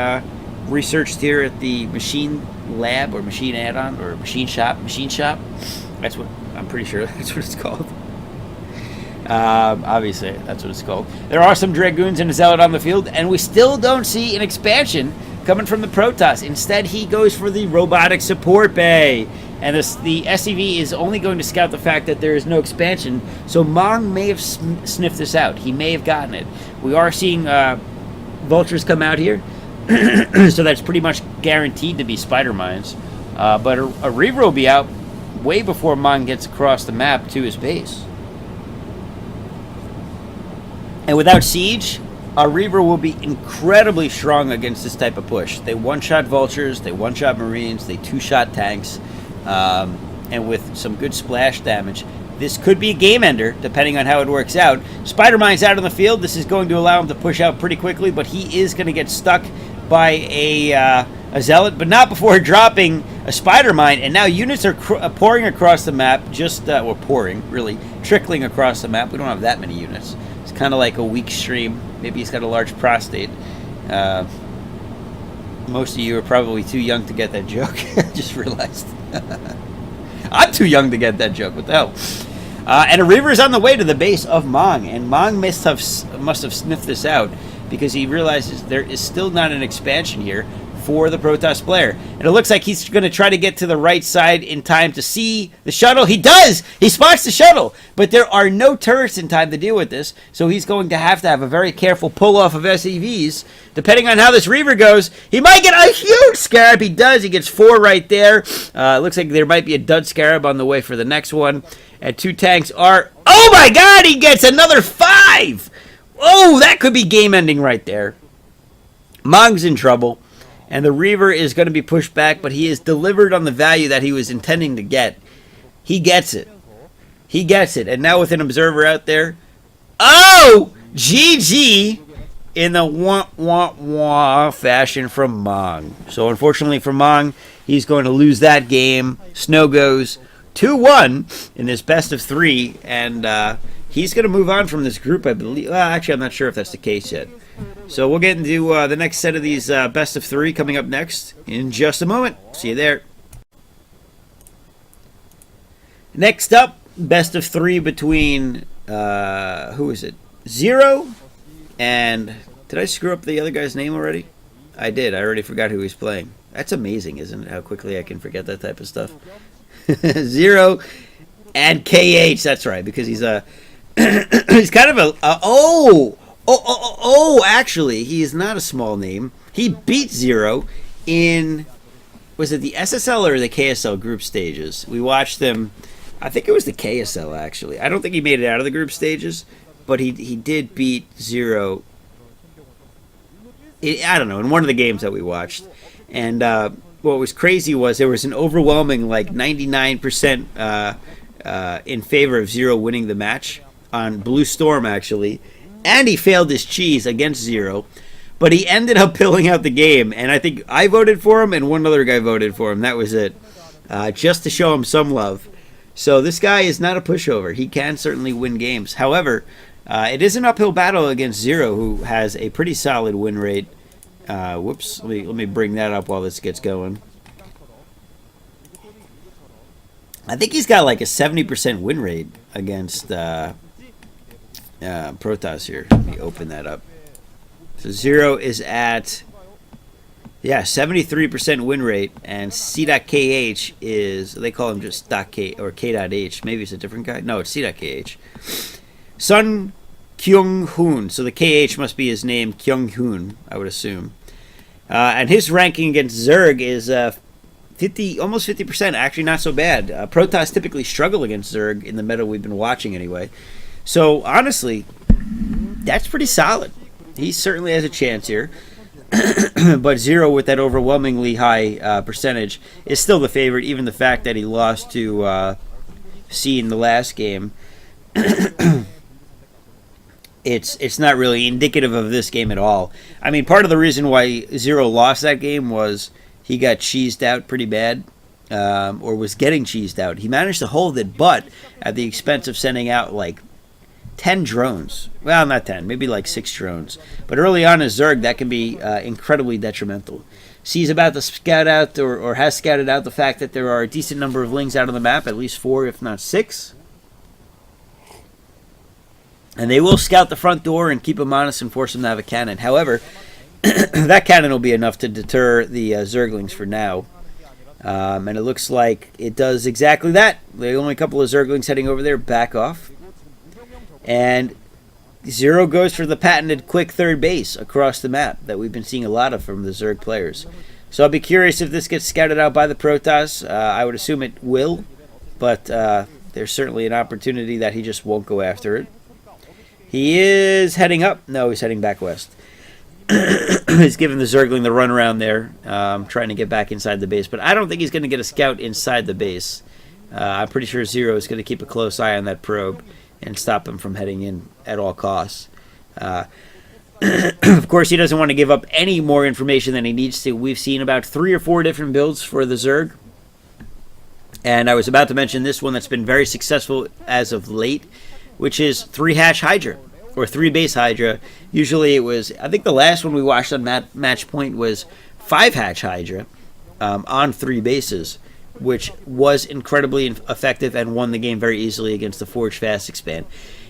researched here at the machine lab or machine add-on or machine shop. That's what I'm pretty sure that's what it's called. Obviously, that's what it's called. There are some Dragoons and a Zealot on the field, and we still don't see an expansion coming from the Protoss. Instead, he goes for the robotic support bay. And the SCV is only going to scout the fact that there is no expansion, so Mong may have sniffed this out. He may have gotten it. We are seeing vultures come out here, so that's pretty much guaranteed to be spider mines. But a Reaver will be out way before Mong gets across the map to his base. And without siege, a Reaver will be incredibly strong against this type of push. They one-shot vultures, they one-shot Marines, they two-shot tanks. And with some good splash damage, this could be a game ender, depending on how it works out. Spider Mine's out on the field. This is going to allow him to push out pretty quickly, but he is going to get stuck by a Zealot, but not before dropping a Spider Mine. And now units are pouring across the map, or pouring, really, trickling across the map. We don't have that many units. It's kind of like a weak stream. Maybe he's got a large prostate. Most of you are probably too young to get that joke. I just realized. I'm too young to get that joke. What the hell? And a Reaver is on the way to the base of Mong, and Mong must have sniffed this out because he realizes there is still not an expansion here for the Protoss player. And it looks like he's going to try to get to the right side in time to see the shuttle. He does! He spots the shuttle! But there are no turrets in time to deal with this, so he's going to have a very careful pull-off of SEVs. Depending on how this Reaver goes, he might get a huge Scarab. He does. He gets 4 right there. It looks like there might be a dud Scarab on the way for the next one. And 2 tanks are... Oh my god! He gets another 5! Oh, that could be game-ending right there. Mong's in trouble. And the Reaver is going to be pushed back, but he is delivered on the value that he was intending to get. He gets it. He gets it. And now with an Observer out there. Oh! GG! In the wah-wah-wah fashion from Mong. So unfortunately for Mong, he's going to lose that game. Snow goes 2-1 in this best of 3. And he's going to move on from this group, I believe. Well, actually, I'm not sure if that's the case yet. So we'll get into the next set of these best of 3 coming up next in just a moment. See you there. Next up, best of 3 between, who is it? Zero and, did I screw up the other guy's name already? I did. I already forgot who he's playing. That's amazing, isn't it? How quickly I can forget that type of stuff. Zero and KH. That's right, because he's a he's kind of actually, he is not a small name. He beat Zero in, was it the SSL or the KSL group stages? We watched them. I think it was the KSL, actually. I don't think he made it out of the group stages, but he did beat Zero. I don't know, in one of the games that we watched. And what was crazy was there was an overwhelming, like 99% in favor of Zero winning the match on Blue Storm, actually. And he failed his cheese against Zero. But he ended up pulling out the game. And I think I voted for him and one other guy voted for him. That was it. Just to show him some love. So this guy is not a pushover. He can certainly win games. However, it is an uphill battle against Zero, who has a pretty solid win rate. Whoops, let me bring that up while this gets going. I think he's got like a 70% win rate against Protoss here. Let me open that up. So Zero is at, 73% win rate, and C.KH is, they call him just .K or K.H. Maybe it's a different guy. No, it's C.KH. Sun Kyung-hoon. So the KH must be his name, Kyung-hoon, I would assume. And his ranking against Zerg is almost 50%. Actually, not so bad. Protoss typically struggle against Zerg in the meta we've been watching anyway. So honestly, that's pretty solid. He certainly has a chance here. But Zero, with that overwhelmingly high percentage, is still the favorite. Even the fact that he lost to C in the last game. It's not really indicative of this game at all. I mean, part of the reason why Zero lost that game was he got cheesed out pretty bad, or was getting cheesed out. He managed to hold it, but at the expense of sending out like 10 drones. Well, not 10, maybe like 6 drones. But early on as Zerg, that can be incredibly detrimental. C's about to scout out, or has scouted out, the fact that there are a decent number of lings out on the map, at least 4, if not 6. And they will scout the front door and keep him honest and force him to have a cannon. However, that cannon will be enough to deter the Zerglings for now. And it looks like it does exactly that. The only couple of Zerglings heading over there back off. And Zero goes for the patented quick third base across the map that we've been seeing a lot of from the Zerg players. So I'll be curious if this gets scouted out by the Protoss. I would assume it will. But there's certainly an opportunity that he just won't go after it. He is heading up. No, he's heading back west. He's giving the Zergling the run around there, trying to get back inside the base. But I don't think he's going to get a scout inside the base. I'm pretty sure Zero is going to keep a close eye on that probe and stop him from heading in at all costs. Of course, he doesn't want to give up any more information than he needs to. We've seen about 3 or 4 different builds for the Zerg. And I was about to mention this one that's been very successful as of late, which is 3-hatch Hydra, or 3-base Hydra. Usually it was, I think the last one we watched on Match Point was 5-hatch Hydra on 3 bases, which was incredibly effective and won the game very easily against the Forge Fast expand.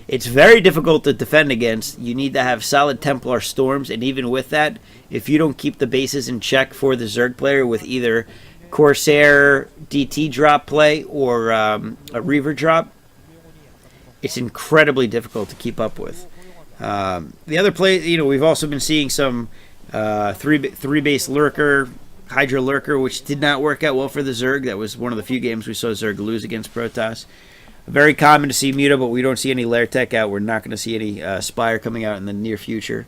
It's very difficult to defend against. You need to have solid Templar Storms, and even with that, if you don't keep the bases in check for the Zerg player with either Corsair DT drop play or a Reaver drop, it's incredibly difficult to keep up with. The other play, we've also been seeing some 3-base Lurker, Hydra Lurker, which did not work out well for the Zerg. That was one of the few games we saw Zerg lose against Protoss. Very common to see Muta, but we don't see any Lair Tech out. We're not going to see any Spire coming out in the near future.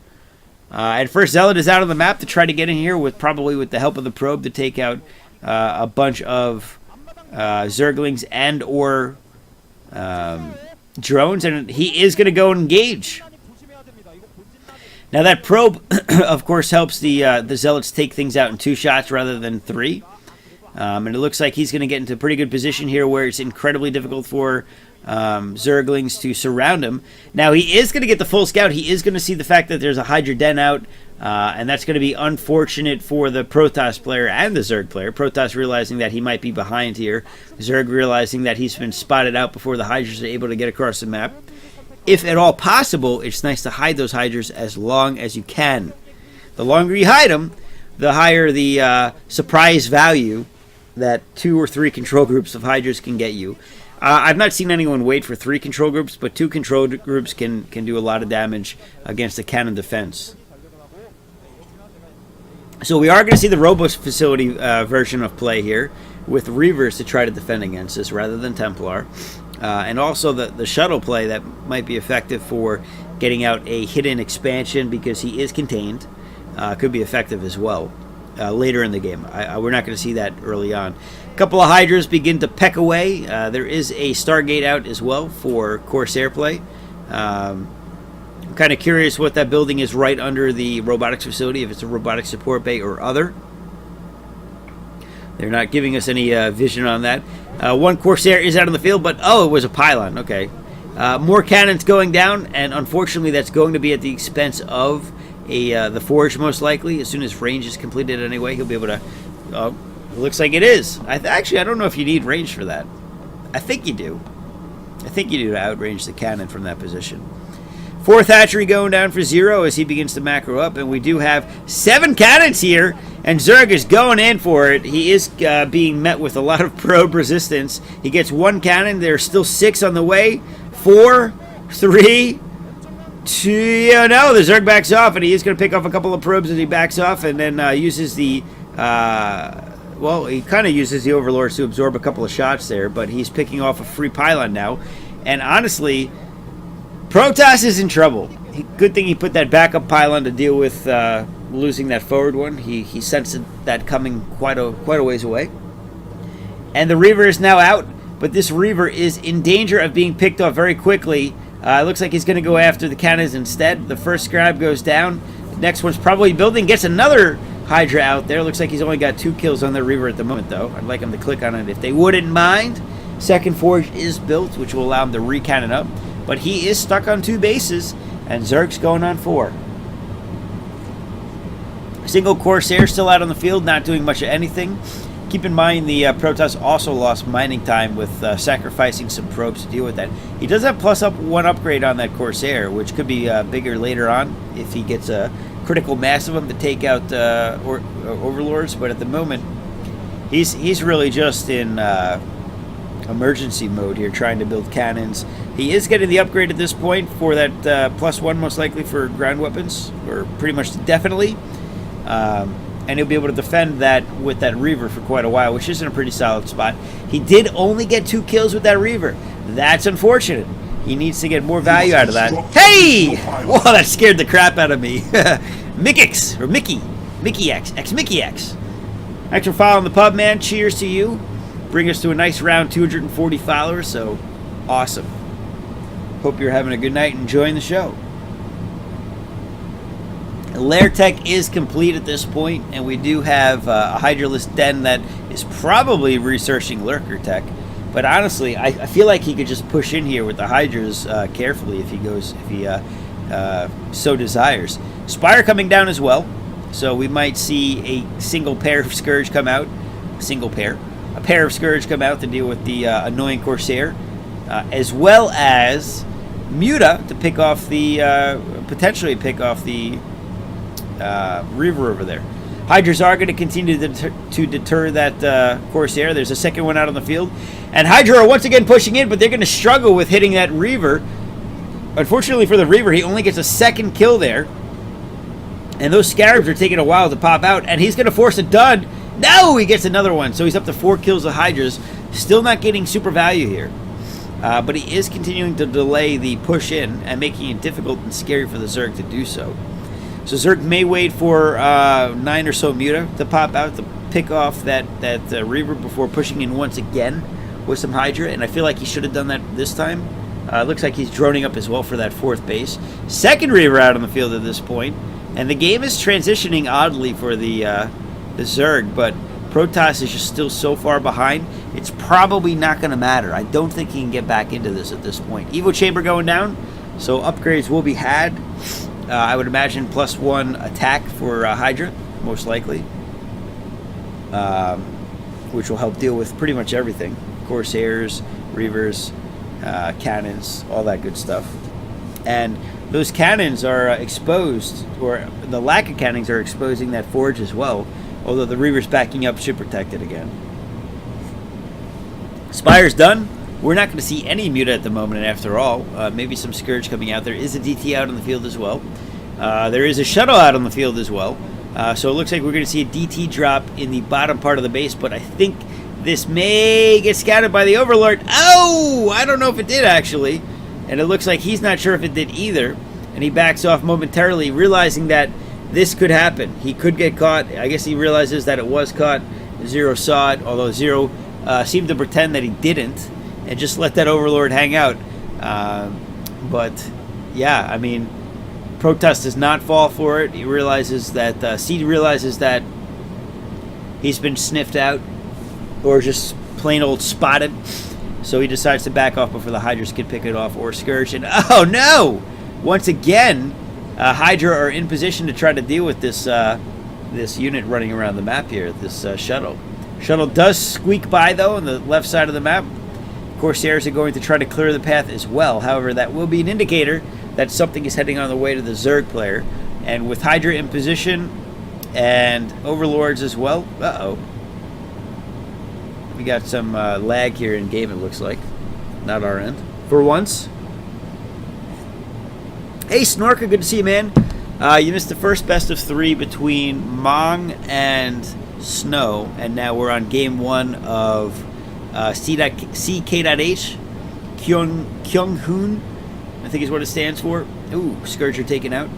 And first, Zealot is out on the map to try to get in here, probably with the help of the probe, to take out a bunch of Zerglings and or drones, and he is going to go and engage. Now that probe, of course, helps the Zealots take things out in 2 shots rather than 3. And it looks like he's going to get into a pretty good position here where it's incredibly difficult for Zerglings to surround him. Now, he is going to get the full scout. He is going to see the fact that there's a Hydra Den out, and that's going to be unfortunate for the Protoss player and the Zerg player. Protoss realizing that he might be behind here. Zerg realizing that he's been spotted out before the Hydras are able to get across the map. If at all possible, it's nice to hide those Hydras as long as you can. The longer you hide them, the higher the surprise value that 2 or 3 control groups of Hydras can get you. I've not seen anyone wait for 3 control groups, but 2 control groups can do a lot of damage against the cannon defense. So we are going to see the Robo facility version of play here, with Reavers to try to defend against this rather than Templar. And also the shuttle play that might be effective for getting out a hidden expansion because he is contained. Could be effective as well later in the game. We're not going to see that early on. A couple of Hydras begin to peck away. There is a Stargate out as well for Corsair play. I'm kind of curious what that building is right under the robotics facility, if it's a robotics support bay or other. They're not giving us any vision on that. One Corsair is out on the field, but it was a pylon. Okay. More cannons going down, and unfortunately that's going to be at the expense of the Forge, most likely. As soon as range is completed anyway, he'll be able to... looks like it is. Actually, I don't know if you need range for that. I think you do. I think you do to outrange the cannon from that position. 4th hatchery going down for 0 as he begins to macro up, and we do have 7 cannons here, and Zerg is going in for it. He is being met with a lot of probe resistance. He gets 1 cannon. There's still 6 on the way. 4, 3, 2... no, the Zerg backs off, and he is going to pick off a couple of probes as he backs off, and then uses the... well, he kind of uses the Overlords to absorb a couple of shots there, but he's picking off a free pylon now. And honestly, Protoss is in trouble. Good thing he put that backup pylon to deal with losing that forward one. He sensed that coming quite a ways away. And the Reaver is now out, but this Reaver is in danger of being picked off very quickly. It looks like he's going to go after the cannons instead. The first scribe goes down. The next one's probably building, gets another Hydra out there. Looks like he's only got 2 kills on the Reaver at the moment, though. I'd like him to click on it if they wouldn't mind. Second Forge is built, which will allow him to recannon up. But he is stuck on 2 bases, and Zerg's going on 4. Single Corsair still out on the field, not doing much of anything. Keep in mind the Protoss also lost mining time with sacrificing some probes to deal with that. He does have +1 upgrade on that Corsair, which could be bigger later on if he gets a critical mass of them to take out Overlords. But at the moment, he's really just in emergency mode here, trying to build cannons. He is getting the upgrade at this point for that +1, most likely for ground weapons, or pretty much definitely. And he'll be able to defend that with that Reaver for quite a while, which is in a pretty solid spot. He did only get 2 kills with that Reaver. That's unfortunate. He needs to get more value out of that. Hey! Whoa, that scared the crap out of me. Mickix, or Mickey. Mickey X. Mickey X. Thanks for following the pub, man. Cheers to you. Bring us to a nice round 240 followers, so awesome. Hope you're having a good night and enjoying the show. Lair Tech is complete at this point, and we do have a Hydralist Den that is probably researching Lurker Tech. But honestly, I feel like he could just push in here with the Hydras carefully if he so desires. Spire coming down as well, so we might see a single pair of Scourge come out. A pair of Scourge come out to deal with the annoying Corsair, as well as Muta to pick off the potentially pick off the Reaver over there. Hydras are going to continue to deter that Corsair. There's a second one out on the field. And Hydra are once again pushing in, but they're going to struggle with hitting that Reaver. Unfortunately for the Reaver, he only gets a 2nd kill there. And those Scarabs are taking a while to pop out. And he's going to force a dud. No, he gets another one. So he's up to 4 kills of Hydras. Still not getting super value here. But he is continuing to delay the push in and making it difficult and scary for the Zerg to do so. So Zerg may wait for 9 or so Muta to pop out to pick off that Reaver before pushing in once again with some Hydra, and I feel like he should have done that this time. Looks like he's droning up as well for that 4th base. 2nd Reaver out on the field at this point, and the game is transitioning oddly for the Zerg, but Protoss is just still so far behind. It's probably not going to matter. I don't think he can get back into this at this point. Evo Chamber going down, so upgrades will be had. I would imagine +1 attack for Hydra, most likely, which will help deal with pretty much everything. Corsairs, Reavers, cannons, all that good stuff. And those cannons are exposed, or the lack of cannons are exposing that forge as well, although the Reavers backing up should protect it again. Spire's done. We're not going to see any Muta at the moment, after all. Maybe some Scourge coming out. There is a DT out on the field as well. There is a Shuttle out on the field as well. So it looks like we're going to see a DT drop in the bottom part of the base, but I think this may get scouted by the Overlord. Oh! I don't know if it did, actually. And it looks like he's not sure if it did either. And he backs off momentarily, realizing that this could happen. He could get caught. I guess he realizes that it was caught. Zero saw it, although Zero seemed to pretend that he didn't and just let that Overlord hang out. But, yeah, I mean, Protoss does not fall for it. He realizes that, Seed realizes that he's been sniffed out or just plain old spotted. So he decides to back off before the Hydras can pick it off or Scourge. And, oh, no! Once again, Hydra are in position to try to deal with this this unit running around the map here, this shuttle. Shuttle does squeak by, though, on the left side of the map. Corsairs are going to try to clear the path as well. However, that will be an indicator that something is heading on the way to the Zerg player. And with Hydra in position and Overlords as well, uh-oh. We got some lag here in game, it looks like. Not our end. For once. Hey, Snorker, good to see you, man. You missed the first best of 3 between Mong and Snow, and now we're on game 1 of CK.H. Kyung-hoon, I think is what it stands for. Ooh, Scourger taken out.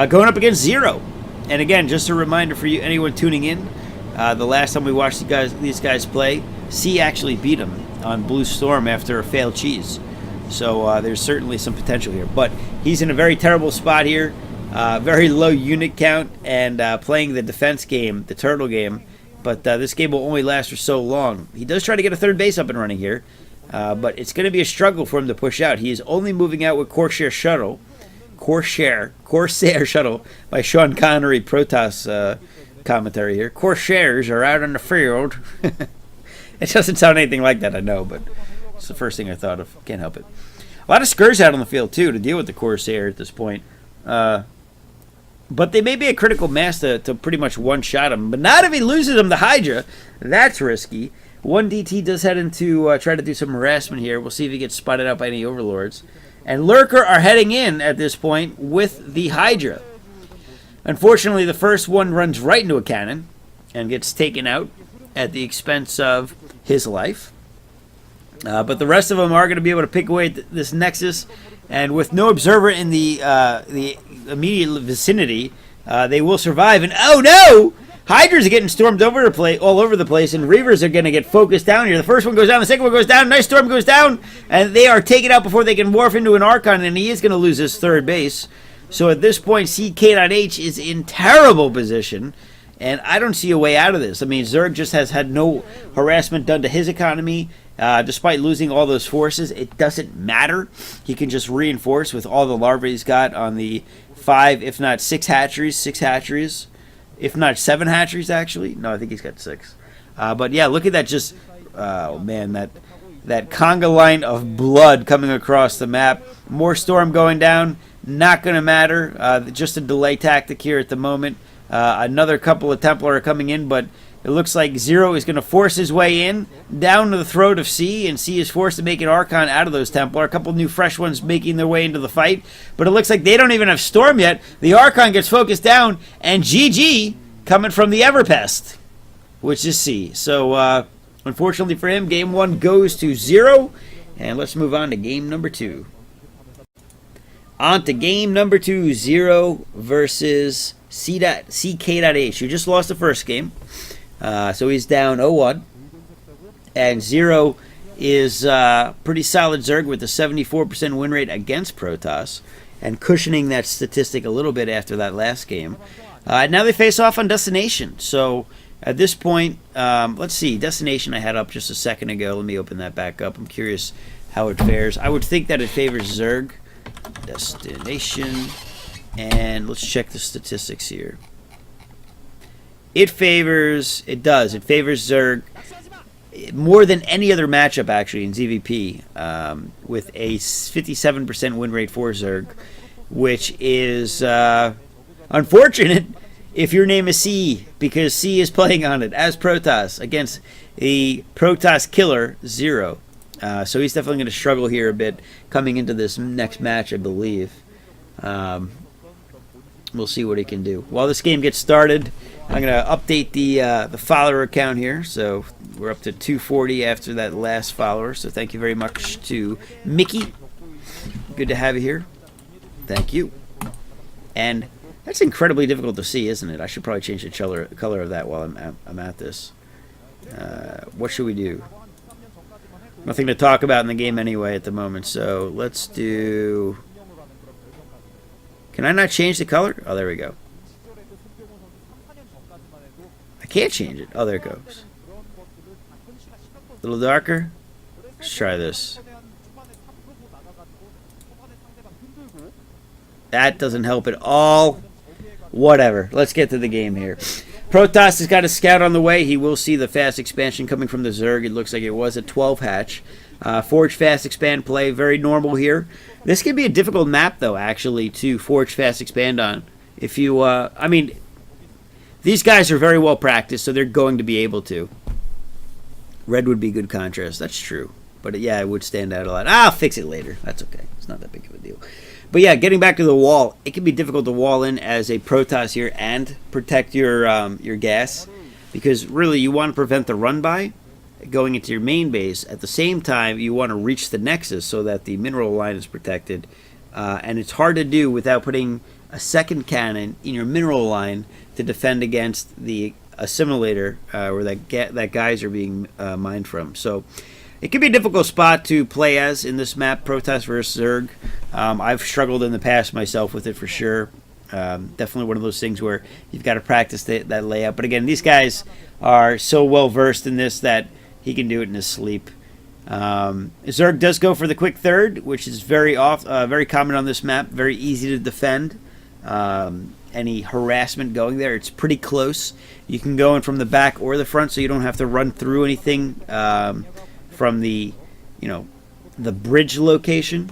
Going up against Zero. And again, just a reminder for you, anyone tuning in, the last time we watched these guys play, C actually beat him on Blue Storm after a failed cheese. So there's certainly some potential here. But he's in a very terrible spot here. Very low unit count and playing the defense game, the turtle game. But this game will only last for so long. He does try to get a third base up and running here. But it's going to be a struggle for him to push out. He is only moving out with Corsair Shuttle. Corsair Shuttle by Sean Connery, Protoss commentary here. Corsairs are out on the field. It doesn't sound anything like that, I know, but it's the first thing I thought of. Can't help it. A lot of Scourge out on the field, too, to deal with the Corsair at this point. But they may be a critical mass to pretty much one-shot him. But not if he loses him to Hydra. That's risky. One DT does head into try to do some harassment here. We'll see if he gets spotted out by any Overlords. And Lurker are heading in at this point with the Hydra. Unfortunately, the first one runs right into a cannon and gets taken out at the expense of his life. But the rest of them are going to be able to pick away at this Nexus. And with no observer in the immediate vicinity, they will survive. And oh no! Hydras are getting stormed all over the place, and Reavers are going to get focused down here. The first one goes down, the second one goes down, nice storm goes down, and they are taken out before they can morph into an Archon, and he is going to lose his third base. So at this point, CK.H is in terrible position, and I don't see a way out of this. I mean, Zerg just has had no harassment done to his economy. Despite losing all those forces, it doesn't matter. He can just reinforce with all the larvae he's got on the 5, if not 6 hatcheries. If not 7 hatcheries, actually. No, I think he's got 6. But yeah, look at that just... Oh, man, that conga line of blood coming across the map. More storm going down. Not going to matter. Just a delay tactic here at the moment. Another couple of Templar are coming in, but it looks like Zero is going to force his way in, down to the throat of C, and C is forced to make an Archon out of those Templar. A couple new fresh ones making their way into the fight, but it looks like they don't even have Storm yet. The Archon gets focused down, and GG coming from the Everpest, which is C. So, unfortunately for him, game 1 goes to 0, and let's move on to game number 2. On to game number 2, 0 versus CK.H, who just lost the first game. So he's down 0-1. And 0 is pretty solid Zerg with a 74% win rate against Protoss, and cushioning that statistic a little bit after that last game. Now they face off on Destination. So At this point, let's see. Destination I had up just a second ago. Let me open that back up. I'm curious how it fares. I would think that it favors Zerg. Destination. And let's check the statistics here. It favors Zerg more than any other matchup, actually, in ZVP, with a 57% win rate for Zerg, which is unfortunate if your name is C, because C is playing on it as Protoss against the Protoss killer, 0. So he's definitely going to struggle here a bit coming into this next match, I believe. We'll see what he can do. While this game gets started, I'm going to update the follower account here. So we're up to 240 after that last follower. So thank you very much to Mickey. Good to have you here. Thank you. And that's incredibly difficult to see, isn't it? I should probably change the color of that while I'm at this. What should we do? Nothing to talk about in the game anyway at the moment. So let's do... Can I not change the color? Oh, there we go. I can't change it. Oh, there it goes. A little darker. Let's try this. That doesn't help at all. Whatever. Let's get to the game here. Protoss has got a scout on the way. He will see the fast expansion coming from the Zerg. It looks like it was a 12 hatch. Forge fast expand play. Very normal here. This could be a difficult map, though, actually, to forge fast expand on. If you, I mean, these guys are very well practiced, so they're going to be able to. Red would be good contrast. That's true. But, yeah, it would stand out a lot. I'll fix it later. That's okay. It's not that big of a deal. But, yeah, getting back to the wall, it can be difficult to wall in as a Protoss here and protect your gas. Because, really, you want to prevent the run-by going into your main base. At the same time, you want to reach the nexus so that the mineral line is protected. And it's hard to do without putting a second cannon in your mineral line to defend against the assimilator where that guys are being mined from. So it can be a difficult spot to play as in this map, Protoss versus Zerg. I've struggled in the past myself with it for sure. Definitely one of those things where you've got to practice that layout. But again, these guys are so well versed in this that he can do it in his sleep. Zerg does go for the quick third, which is very common on this map. Very easy to defend. Any harassment going there, it's pretty close. You can go in from the back or the front, so you don't have to run through anything from the bridge location.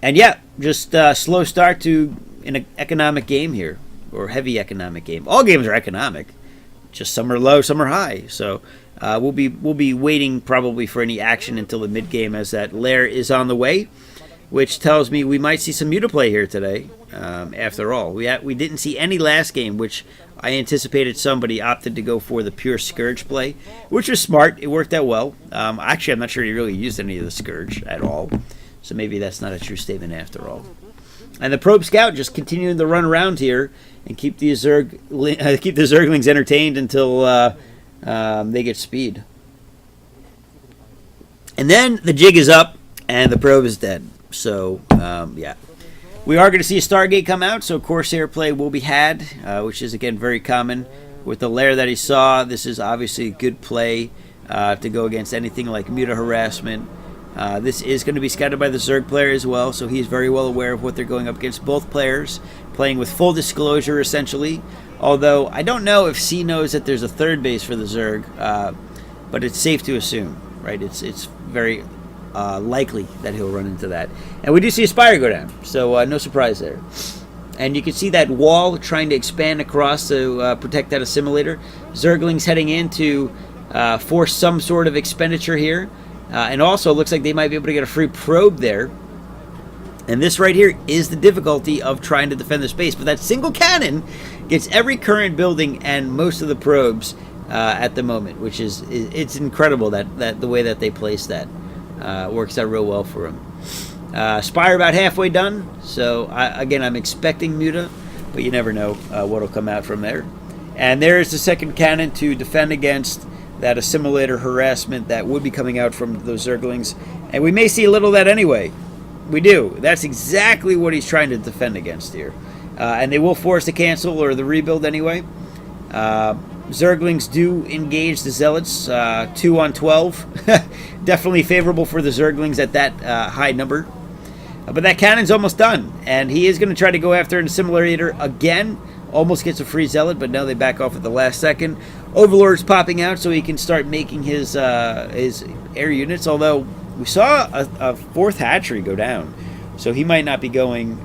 And yeah, just slow start to an economic game here, or heavy economic game. All games are economic. Just some are low, some are high. So we'll be waiting probably for any action until the mid game as that lair is on the way, which tells me we might see some muta play here today. After all, we didn't see any last game, which I anticipated somebody opted to go for the pure Scourge play, which was smart. It worked out well. Actually, I'm not sure he really used any of the Scourge at all, so maybe that's not a true statement after all. And the Probe Scout just continuing to run around here and keep the Zerglings entertained until they get speed. And then the jig is up and the probe is dead. So, yeah. We are going to see a Stargate come out, so Corsair play will be had, which is, again, very common. With the lair that he saw, this is obviously a good play to go against anything like muta harassment. This is going to be scouted by the Zerg player as well, so he's very well aware of what they're going up against. Both players playing with full disclosure, essentially. Although, I don't know if C knows that there's a third base for the Zerg, but it's safe to assume, right? It's very likely that he'll run into that. And we do see a Spire go down, so no surprise there. And you can see that wall trying to expand across to protect that assimilator. Zerglings heading in to force some sort of expenditure here. And also, it looks like they might be able to get a free probe there. And this right here is the difficulty of trying to defend the space. But that single cannon gets every current building and most of the probes at the moment, which is it's incredible that the way that they place that works out real well for them. Spire about halfway done. So, again, I'm expecting muta, but you never know what'll come out from there. And there's the second cannon to defend against that assimilator harassment that would be coming out from those Zerglings. And we may see a little of that anyway. We do. That's exactly what he's trying to defend against here. And they will force the cancel or the rebuild anyway. Zerglings do engage the Zealots 2 on 12. Definitely favorable for the Zerglings at that high number. But that cannon's almost done, and he is going to try to go after an Assimilator again. Almost gets a free Zealot, but now they back off at the last second. Overlord's popping out so he can start making his air units, although we saw a fourth hatchery go down. So he might not be going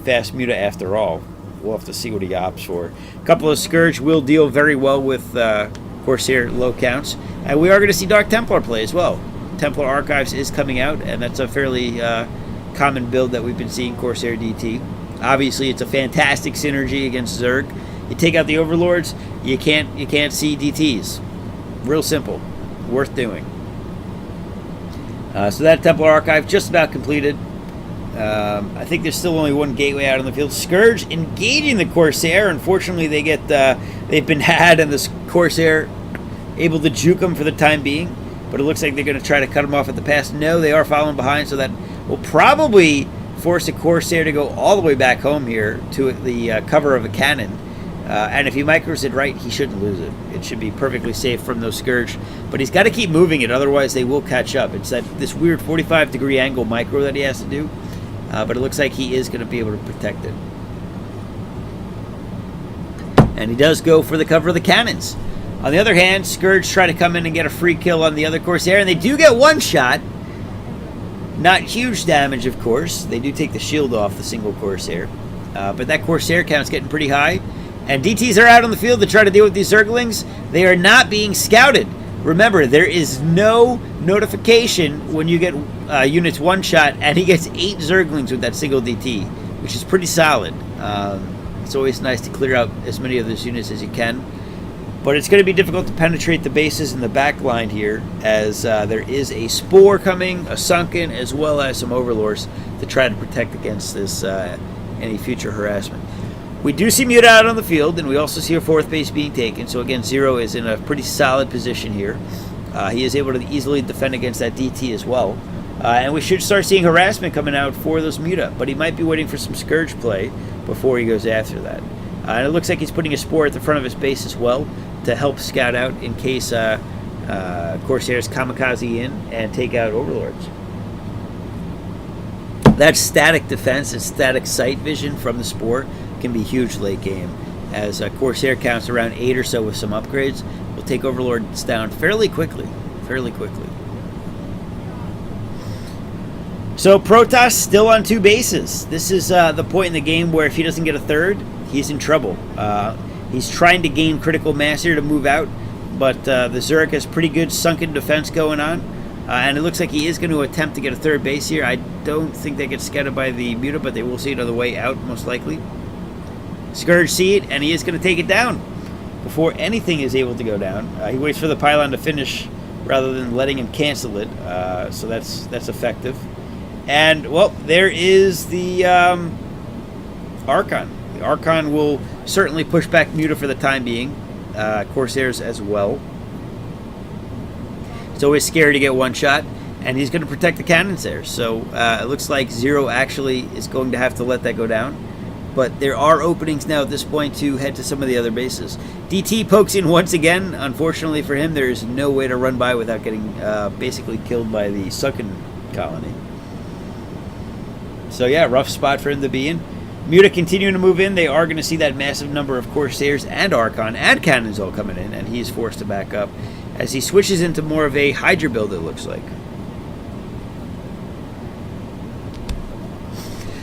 fast Muta after all. We'll have to see what he opts for. A couple of Scourge will deal very well with Corsair low counts. And we are going to see Dark Templar play as well. Templar Archives is coming out, and that's a fairly common build that we've been seeing Corsair DT. Obviously, it's a fantastic synergy against Zerg. You take out the Overlords, you can't see DTs. Real simple. Worth doing. So that Templar Archive just about completed. I think there's still only one gateway out on the field. Scourge engaging the Corsair. Unfortunately, they've been had, and the Corsair able to juke them for the time being. But it looks like they're going to try to cut them off at the pass. No, they are following behind, so that will probably force a Corsair to go all the way back home here to the cover of a cannon. And if he micros it right, he shouldn't lose it. It should be perfectly safe from those Scourge. But he's got to keep moving it, otherwise they will catch up. It's this weird 45-degree angle micro that he has to do. But it looks like he is going to be able to protect it. And he does go for the cover of the cannons. On the other hand, Scourge try to come in and get a free kill on the other Corsair, and they do get one shot. Not huge damage, of course. They do take the shield off the single Corsair. But that Corsair count's getting pretty high. And DTs are out on the field to try to deal with these Zerglings. They are not being scouted. Remember, there is no notification when you get units one shot, and he gets 8 Zerglings with that single DT, which is pretty solid. It's always nice to clear out as many of those units as you can. But it's going to be difficult to penetrate the bases in the back line here, as there is a Spore coming, a Sunken, as well as some Overlords to try to protect against this any future harassment. We do see Muta out on the field, and we also see a 4th base being taken. So again, Zero is in a pretty solid position here. He is able to easily defend against that DT as well. And we should start seeing harassment coming out for those Muta, but he might be waiting for some Scourge play before he goes after that. And it looks like he's putting a Spore at the front of his base as well to help scout out in case Corsairs kamikaze in and take out Overlords. That static defense and static sight vision from the Spore can be huge late game, as Corsair counts around 8 or so with some upgrades will take Overlords down fairly quickly. So Protoss still on 2 bases. This is the point in the game where if he doesn't get a third, he's in trouble. He's trying to gain critical mass here to move out, but the Zerg has pretty good sunken defense going on, and it looks like he is going to attempt to get a third base here. I don't think they get scattered by the Muta, but they will see it on the way out, most likely. Scourge see it, and he is going to take it down before anything is able to go down. He waits for the pylon to finish rather than letting him cancel it, so that's effective. And, well, there is the Archon. The Archon will certainly push back Muta for the time being. Corsairs as well. It's always scary to get one shot, and he's going to protect the cannons there. So it looks like Zero actually is going to have to let that go down. But there are openings now at this point to head to some of the other bases. DT pokes in once again. Unfortunately for him, there is no way to run by without getting basically killed by the Sunken colony. So yeah, rough spot for him to be in. Muta continuing to move in. They are going to see that massive number of Corsairs and Archon and Cannons all coming in, and he's forced to back up as he switches into more of a Hydra build, it looks like.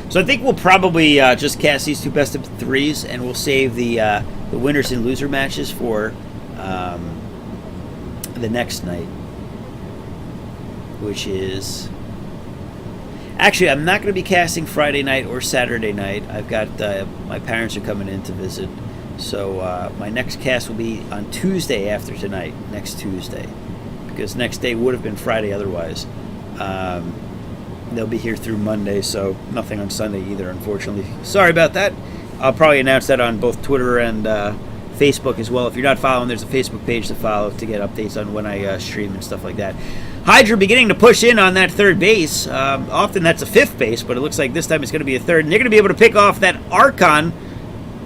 So I think we'll probably just cast these 2 best of 3s, and we'll save the winners and loser matches for the next night, which is... Actually, I'm not going to be casting Friday night or Saturday night. I've got my parents are coming in to visit, so my next cast will be on Tuesday after tonight, next Tuesday, because next day would have been Friday otherwise. They'll be here through Monday, so nothing on Sunday either, unfortunately. Sorry about that. I'll probably announce that on both Twitter and Facebook as well. If you're not following, there's a Facebook page to follow to get updates on when I stream and stuff like that. Hydra beginning to push in on that 3rd base. Often that's a 5th base, but it looks like this time it's going to be a 3rd. And they're going to be able to pick off that Archon.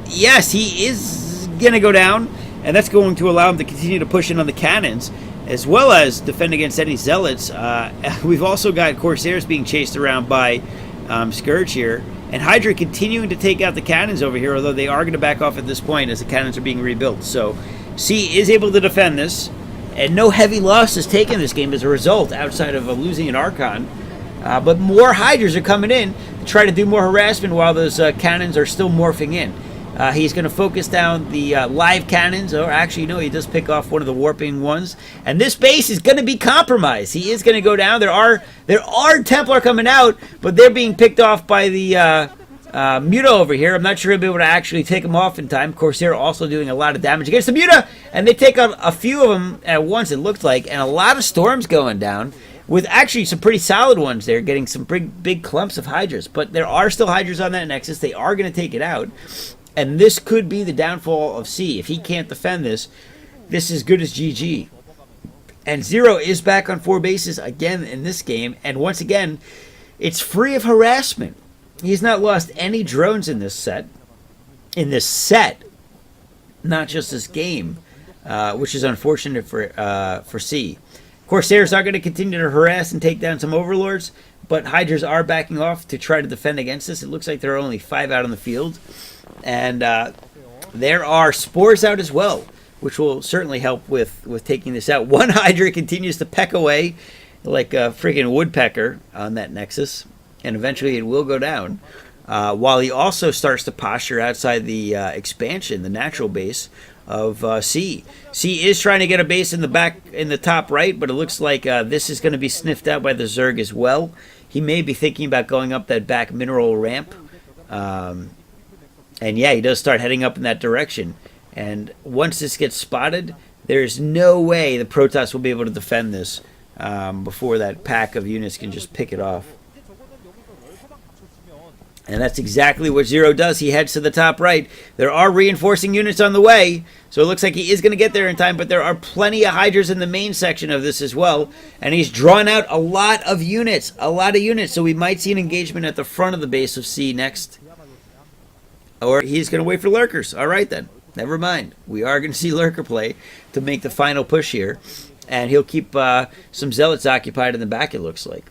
Yes, he is going to go down, and that's going to allow him to continue to push in on the cannons, as well as defend against any zealots. We've also got Corsairs being chased around by Scourge here, and Hydra continuing to take out the cannons over here, although they are going to back off at this point as the cannons are being rebuilt. So C is able to defend this, and no heavy losses taken this game as a result, outside of losing an Archon. But more Hydras are coming in to try to do more harassment while those cannons are still morphing in. He's going to focus down the live cannons, or actually, no, he does pick off one of the warping ones. And this base is going to be compromised. He is going to go down. There are Templar coming out, but they're being picked off by the Muta over here. I'm not sure he'll be able to actually take them off in time. Corsair also doing a lot of damage against the Muta, and they take out a few of them at once, it looked like, and a lot of storms going down, with actually some pretty solid ones there, getting some big clumps of Hydras. But there are still Hydras on that Nexus. They are going to take it out. And this could be the downfall of C. If he can't defend this, this is good as GG. And Zero is back on 4 bases again in this game. And once again, it's free of harassment. He's not lost any drones in this set. Not just this game, which is unfortunate for C. Corsairs are going to continue to harass and take down some Overlords, but Hydras are backing off to try to defend against this. It looks like there are only 5 out on the field. And there are Spores out as well, which will certainly help with taking this out. One Hydra continues to peck away like a freaking woodpecker on that Nexus, and eventually it will go down, while he also starts to posture outside the expansion, the natural base of C. C is trying to get a base in the top right, but it looks like this is going to be sniffed out by the Zerg as well. He may be thinking about going up that back mineral ramp. And yeah, he does start heading up in that direction. And once this gets spotted, there's no way the Protoss will be able to defend this before that pack of units can just pick it off. And that's exactly what Zero does. He heads to the top right. There are reinforcing units on the way, so it looks like he is going to get there in time, but there are plenty of Hydras in the main section of this as well. And he's drawn out a lot of units, so we might see an engagement at the front of the base of C next. Or he's going to wait for Lurkers. All right, then. Never mind. We are going to see Lurker play to make the final push here. And he'll keep some Zealots occupied in the back, it looks like.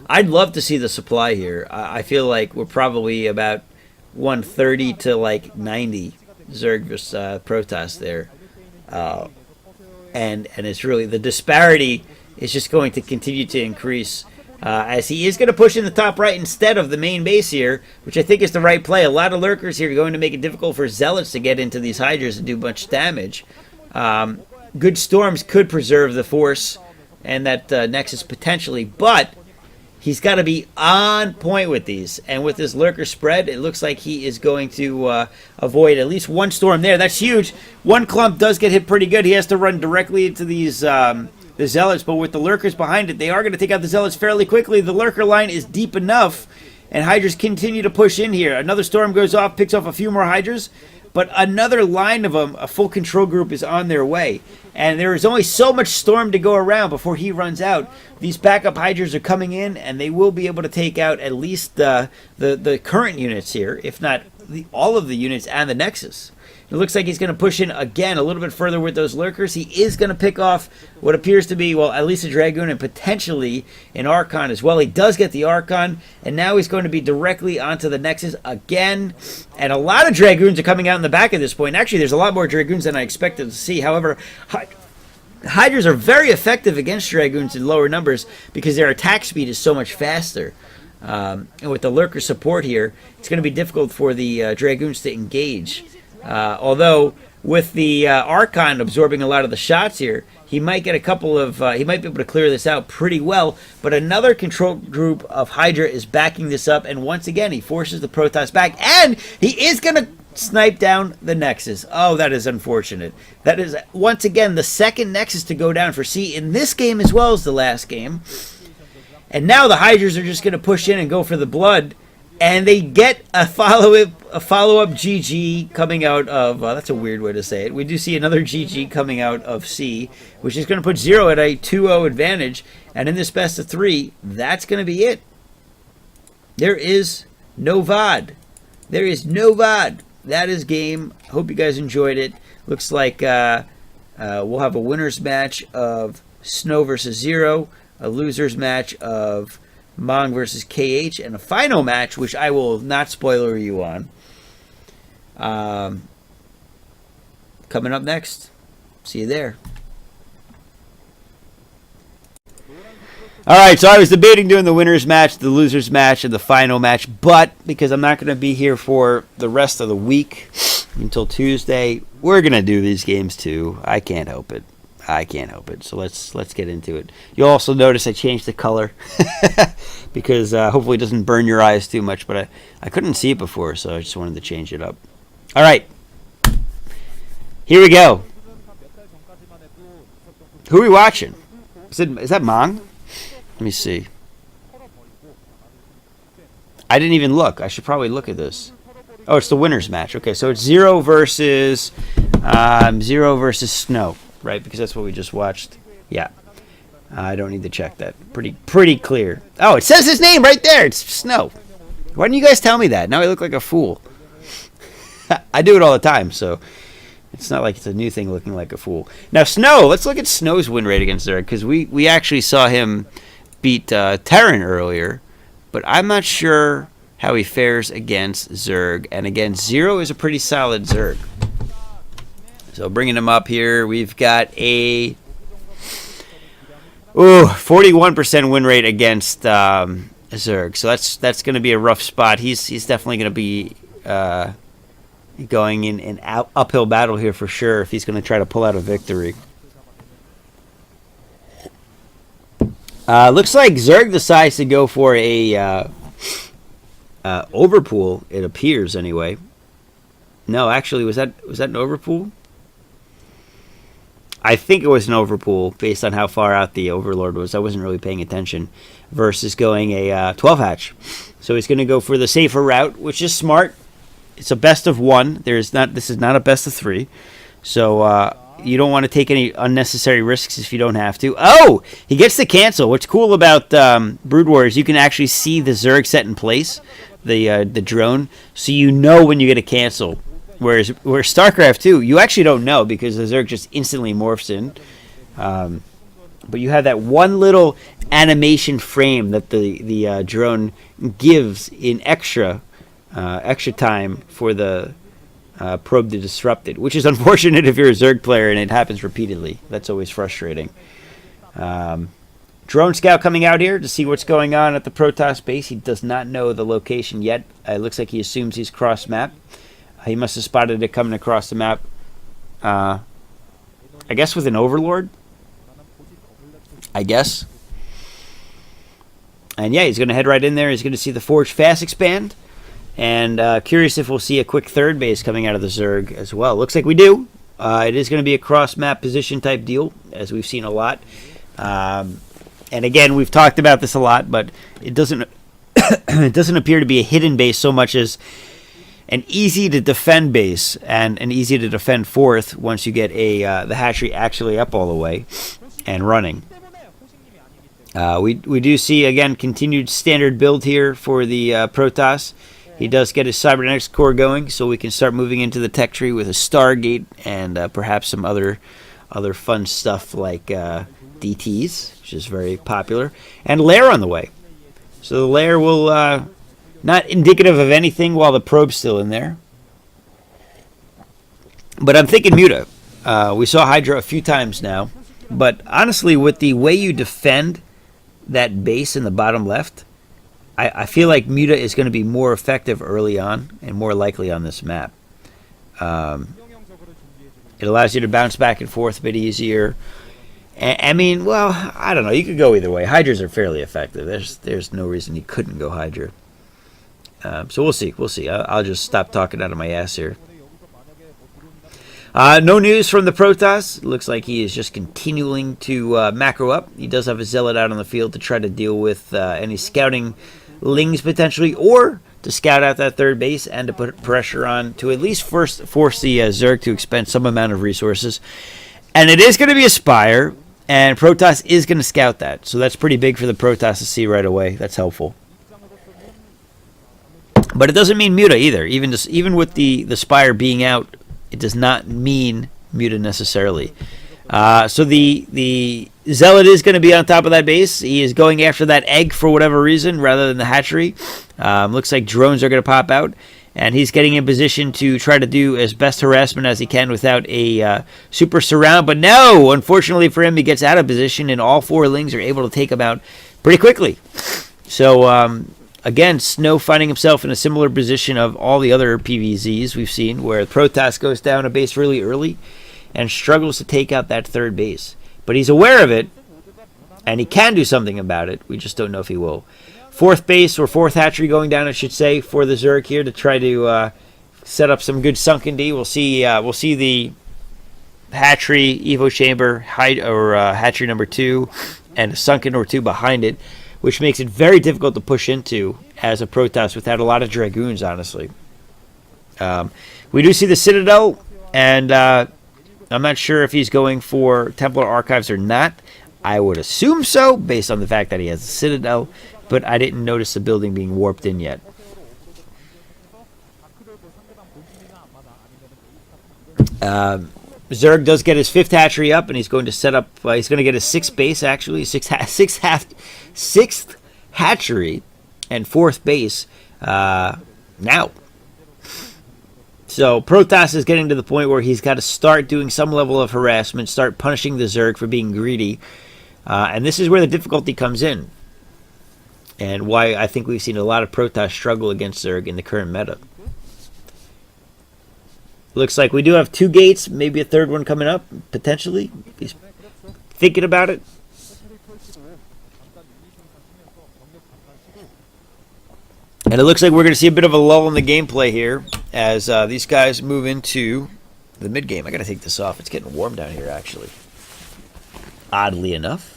I'd love to see the supply here. I feel like we're probably about 130 to like 90 Zerg versus Protoss there. And it's really, the disparity is just going to continue to increase. As he is going to push in the top right instead of the main base here, which I think is the right play. A lot of Lurkers here are going to make it difficult for Zealots to get into these Hydras and do much damage. Good storms could preserve the force and that Nexus potentially, but he's got to be on point with these. And with this Lurker spread, it looks like he is going to avoid at least one storm there. That's huge. One clump does get hit pretty good. He has to run directly into these the Zealots, but with the Lurkers behind it, they are going to take out the Zealots fairly quickly. The Lurker line is deep enough, and Hydras continue to push in here. Another storm goes off, picks off a few more Hydras, but another line of them, a full control group, is on their way. And there is only so much storm to go around before he runs out. These backup Hydras are coming in, and they will be able to take out at least the current units here, if not all of the units and the Nexus. It looks like he's going to push in again a little bit further with those Lurkers. He is going to pick off what appears to be, well, at least a Dragoon and potentially an Archon as well. He does get the Archon, and now he's going to be directly onto the Nexus again. And a lot of Dragoons are coming out in the back at this point. Actually, there's a lot more Dragoons than I expected to see. However, Hydras are very effective against Dragoons in lower numbers because their attack speed is so much faster. And with the Lurker support here, it's going to be difficult for the Dragoons to engage. Although with the Archon absorbing a lot of the shots here, he might get a couple of, he might be able to clear this out pretty well. But another control group of Hydra is backing this up, and once again he forces the Protoss back, and he is going to snipe down the Nexus. Oh, that is unfortunate. That is once again the second Nexus to go down for C in this game as well as the last game. And now the Hydras are just going to push in and go for the blood. And they get a follow-up GG coming out of, that's a weird way to say it. We do see another GG coming out of C, which is going to put Zero at a 2-0 advantage. And in this best of 3, that's going to be it. There is no VOD. There is no VOD that is game. Hope you guys enjoyed it. Looks like we'll have a winner's match of Snow versus Zero, a loser's match of Mong versus KH, and a final match, which I will not spoiler you on. Coming up next. See you there. Alright, so I was debating doing the winner's match, the loser's match, and the final match, but because I'm not going to be here for the rest of the week until Tuesday, we're going to do these games too. I can't help it. So let's get into it. You'll also notice I changed the color because hopefully it doesn't burn your eyes too much, but I couldn't see it before, so I just wanted to change it up. Alright, here we go. Who are we watching? Is that Mong? Let me see. I didn't even look. I should probably look at this. Oh, it's the winner's match. Okay, so it's Zero versus Snow, right? Because that's what we just watched. Yeah. I don't need to check that. Pretty clear. Oh, it says his name right there. It's Snow. Why didn't you guys tell me that? Now I look like a fool. I do it all the time, so it's not like it's a new thing looking like a fool. Now, Snow, let's look at Snow's win rate against Zerg, because we actually saw him beat Terran earlier, but I'm not sure how he fares against Zerg. And again, Zero is a pretty solid Zerg. So bringing him up here, we've got a 41% win rate against Zerg. So that's going to be a rough spot. He's definitely going to be going in an uphill battle here for sure if he's going to try to pull out a victory. Looks like Zerg decides to go for a overpool. It appears anyway. No, actually, was that an overpool? I think it was an overpool based on how far out the Overlord was. I wasn't really paying attention. Versus going a 12 hatch. So he's going to go for the safer route, which is smart. It's a best of one. This is not a best of three. So you don't want to take any unnecessary risks if you don't have to. Oh, he gets to cancel. What's cool about Brood War is you can actually see the Zerg set in place, the drone, so you know when you get a cancel. Whereas StarCraft 2, you actually don't know because the Zerg just instantly morphs in. But you have that one little animation frame that the drone gives in extra time for the probe to disrupt it, which is unfortunate if you're a Zerg player and it happens repeatedly. That's always frustrating. Drone Scout coming out here to see what's going on at the Protoss base. He does not know the location yet. It looks like he assumes he's cross-map. He must have spotted it coming across the map. I guess with an Overlord? I guess. And yeah, he's going to head right in there. He's going to see the Forge fast expand. And curious if we'll see a quick third base coming out of the Zerg as well. Looks like we do. It is going to be a cross-map position type deal, as we've seen a lot. And again, we've talked about this a lot, but it doesn't it doesn't appear to be a hidden base so much as an easy to defend base and an easy to defend fourth once you get the hatchery actually up all the way and running. We do see again continued standard build here for the Protoss. He does get his cybernetics core going, so we can start moving into the tech tree with a Stargate and perhaps some other fun stuff like DTs, which is very popular, and Lair on the way. So the Lair will not indicative of anything while the probe's still in there. But I'm thinking Muta. We saw Hydra a few times now, but honestly, with the way you defend that base in the bottom left, I feel like Muta is going to be more effective early on and more likely on this map. It allows you to bounce back and forth a bit easier. I mean, well, I don't know. You could go either way. Hydras are fairly effective. There's no reason you couldn't go Hydra. So we'll see. We'll see. I'll just stop talking out of my ass here. No news from the Protoss. Looks like he is just continuing to macro up. He does have a Zealot out on the field to try to deal with any scouting lings potentially, or to scout out that third base and to put pressure on to at least first force the Zerg to expend some amount of resources. And it is going to be a Spire, and Protoss is going to scout that. So that's pretty big for the Protoss to see right away. That's helpful. But it doesn't mean Muta either. Even with the Spire being out, it does not mean Muta necessarily. So the Zealot is going to be on top of that base. He is going after that egg for whatever reason rather than the hatchery. Looks like drones are going to pop out. And he's getting in position to try to do as best harassment as he can without a super surround. But no, unfortunately for him, he gets out of position, and all 4 Lings are able to take him out pretty quickly. So, again, Snow finding himself in a similar position of all the other PVZs we've seen, where Protoss goes down a base really early and struggles to take out that 3rd base. But he's aware of it, and he can do something about it. We just don't know if he will. 4th base, or 4th hatchery going down, I should say, for the Zerg here to try to set up some good sunken D. We'll see the hatchery, Evo chamber, hatchery number 2, and a sunken or 2 behind it, which makes it very difficult to push into as a Protoss without a lot of Dragoons, honestly. We do see the Citadel, and I'm not sure if he's going for Templar Archives or not. I would assume so, based on the fact that he has a Citadel, but I didn't notice the building being warped in yet. Zerg does get his 5th hatchery up, and he's going to set up. He's going to get his 6th base, actually, 6th hatchery and 4th base now. So Protoss is getting to the point where he's got to start doing some level of harassment, start punishing the Zerg for being greedy, and this is where the difficulty comes in. And why I think we've seen a lot of Protoss struggle against Zerg in the current meta. Looks like we do have 2 gates, maybe a 3rd one coming up, potentially. He's thinking about it. And it looks like we're going to see a bit of a lull in the gameplay here as these guys move into the mid-game. I got to take this off. It's getting warm down here, actually. Oddly enough.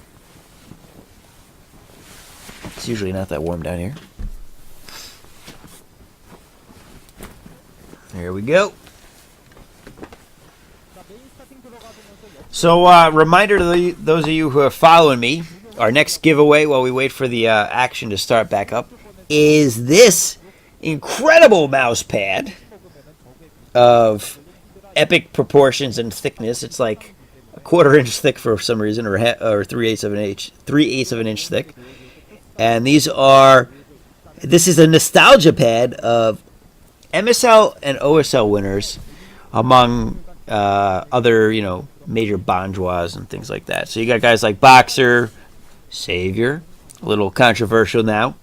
It's usually not that warm down here. There we go. So, reminder to those of you who are following me, our next giveaway while we wait for the action to start back up is this incredible mouse pad of epic proportions and thickness. It's like a 1/4 inch thick for some reason, or 3/8 of an inch thick. And this is a nostalgia pad of MSL and OSL winners among other, major Bonjois and things like that. So you got guys like Boxer, Savior, a little controversial now,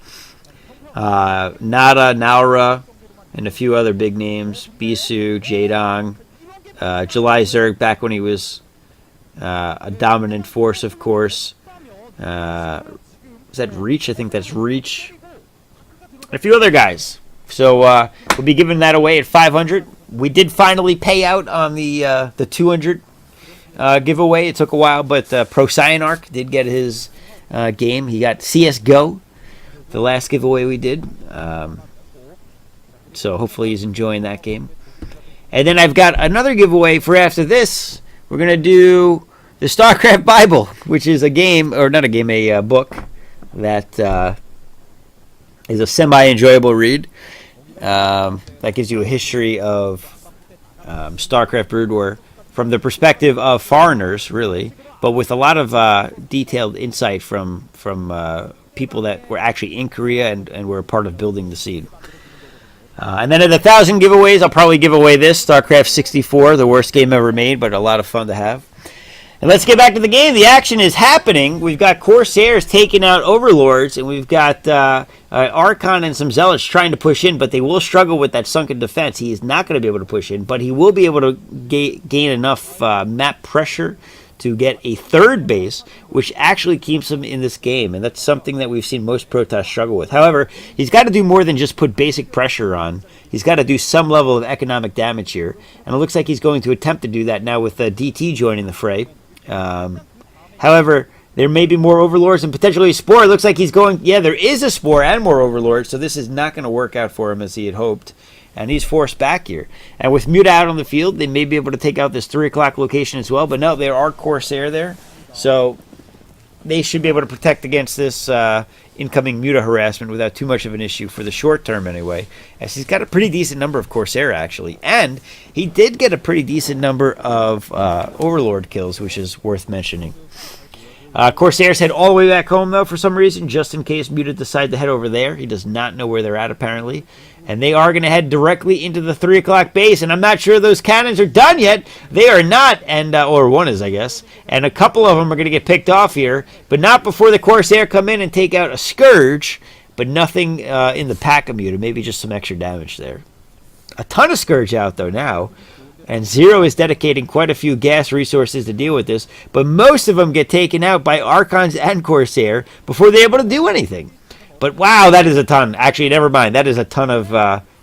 Nada, Naura, and a few other big names, Bisu, Jadong, July Zerg back when he was a dominant force, of course. Is that Reach? I think that's Reach. And a few other guys. So we'll be giving that away at 500. We did finally pay out on the 200 giveaway. It took a while, but Pro Cyanarch did get his game. He got CSGO, the last giveaway we did. So hopefully he's enjoying that game. And then I've got another giveaway for after this. We're going to do the StarCraft Bible, which is a game, or not a game, a book that is a semi-enjoyable read. That gives you a history of StarCraft Brood War from the perspective of foreigners, really, but with a lot of detailed insight from people that were actually in Korea and were a part of building the seed. And then at 1,000 giveaways, I'll probably give away this, StarCraft 64, the worst game ever made, but a lot of fun to have. And let's get back to the game. The action is happening. We've got Corsairs taking out Overlords, and we've got Archon and some Zealots trying to push in, but they will struggle with that sunken defense. He is not going to be able to push in, but he will be able to gain enough map pressure to get a 3rd base, which actually keeps him in this game, and that's something that we've seen most Protoss struggle with. However, he's got to do more than just put basic pressure on. He's got to do some level of economic damage here, and it looks like he's going to attempt to do that now with DT joining the fray. However, there may be more Overlords and potentially a Spore. It looks like he's going, yeah, there is a Spore and more Overlords, so this is not going to work out for him as he had hoped. And he's forced back here. And with Muta out on the field, they may be able to take out this 3 o'clock location as well. But no, there are Corsair there. So they should be able to protect against this incoming Muta harassment without too much of an issue for the short term anyway, as he's got a pretty decent number of Corsair actually, and he did get a pretty decent number of Overlord kills, which is worth mentioning. Corsairs head all the way back home, though, for some reason, just in case Muta decide to head over there. He does not know where they're at, apparently. And they are going to head directly into the 3 o'clock base, and I'm not sure those cannons are done yet. They are not, and or one is, I guess. And a couple of them are going to get picked off here, but not before the Corsair come in and take out a Scourge, but nothing in the pack of Muta, maybe just some extra damage there. A ton of Scourge out, though, now. And Zero is dedicating quite a few gas resources to deal with this, but most of them get taken out by Archons and Corsair before they're able to do anything. But wow, that is a ton. Actually, never mind. That is a ton of,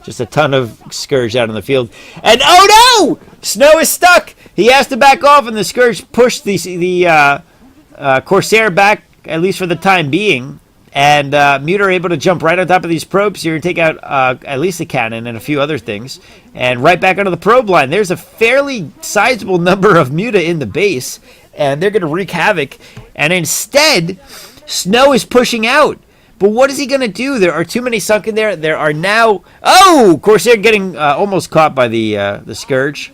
just a ton of Scourge out on the field. And oh no! Snow is stuck! He has to back off, and the Scourge pushed the Corsair back, at least for the time being. And Muta are able to jump right on top of these probes here and take out at least a cannon and a few other things. And right back onto the probe line. There's a fairly sizable number of Muta in the base. And they're going to wreak havoc. And instead, Snow is pushing out. But what is he going to do? There are too many sunk in there. There are now... Oh! Corsair getting almost caught by the Scourge.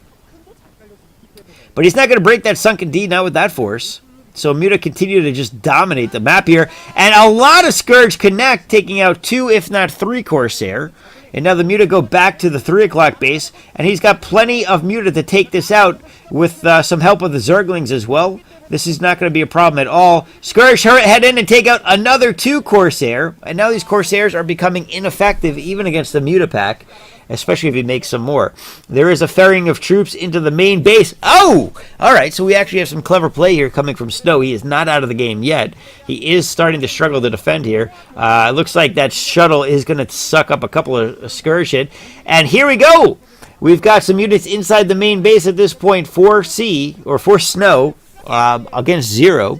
But he's not going to break that sunken D, not with that force. So Muta continue to just dominate the map here. And a lot of Scourge connect, taking out 2, if not 3 Corsair. And now the Muta go back to the 3 o'clock base. And he's got plenty of Muta to take this out with some help of the Zerglings as well. This is not going to be a problem at all. Scourge head in and take out another 2 Corsair. And now these Corsairs are becoming ineffective even against the Muta pack. Especially if he makes some more. There is a ferrying of troops into the main base. Oh! Alright, so we actually have some clever play here coming from Snow. He is not out of the game yet. He is starting to struggle to defend here. It looks like that shuttle is going to suck up a couple of Scourge hit. And here we go! We've got some units inside the main base at this point for Snow against Zero.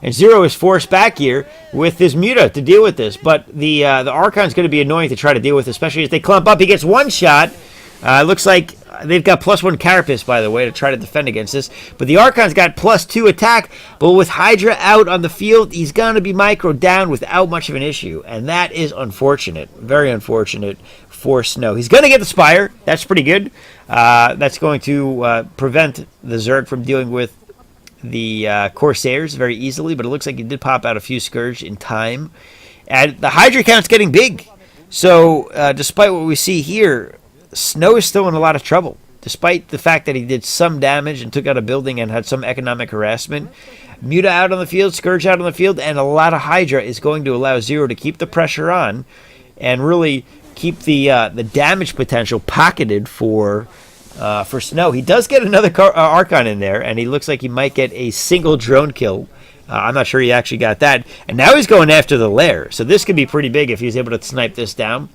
And Zero is forced back here with his Muta to deal with this. But the Archon's going to be annoying to try to deal with, especially as they clump up. He gets one shot. It looks like they've got +1 Carapace, by the way, to try to defend against this. But the Archon's got +2 attack. But with Hydra out on the field, he's going to be microed down without much of an issue. And that is unfortunate. Very unfortunate for Snow. He's going to get the Spire. That's pretty good. That's going to prevent the Zerg from dealing with the Corsairs very easily, but it looks like he did pop out a few Scourge in time. And the Hydra count's getting big. So, despite what we see here, Snow is still in a lot of trouble. Despite the fact that he did some damage and took out a building and had some economic harassment, Muta out on the field, Scourge out on the field, and a lot of Hydra is going to allow Zero to keep the pressure on and really keep the damage potential pocketed for Snow. He does get another Archon in there, and he looks like he might get a single drone kill. I'm not sure he actually got that. And now he's going after the lair, so this could be pretty big if he's able to snipe this down.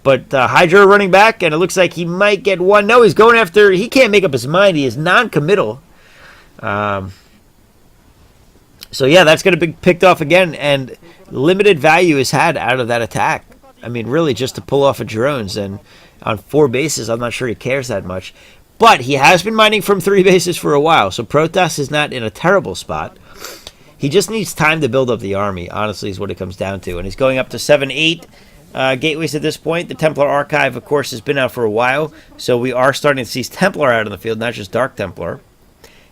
But Hydra running back, and it looks like he might get one. No, he's going after... He can't make up his mind. He is non-committal. So yeah, that's going to be picked off again, and limited value is had out of that attack. I mean, really, just to pull off a drones, and on 4 bases, I'm not sure he cares that much. But he has been mining from 3 bases for a while, so Protoss is not in a terrible spot. He just needs time to build up the army, honestly, is what it comes down to. And he's going up to 7-8 gateways at this point. The Templar Archive, of course, has been out for a while, so we are starting to see Templar out on the field, not just Dark Templar.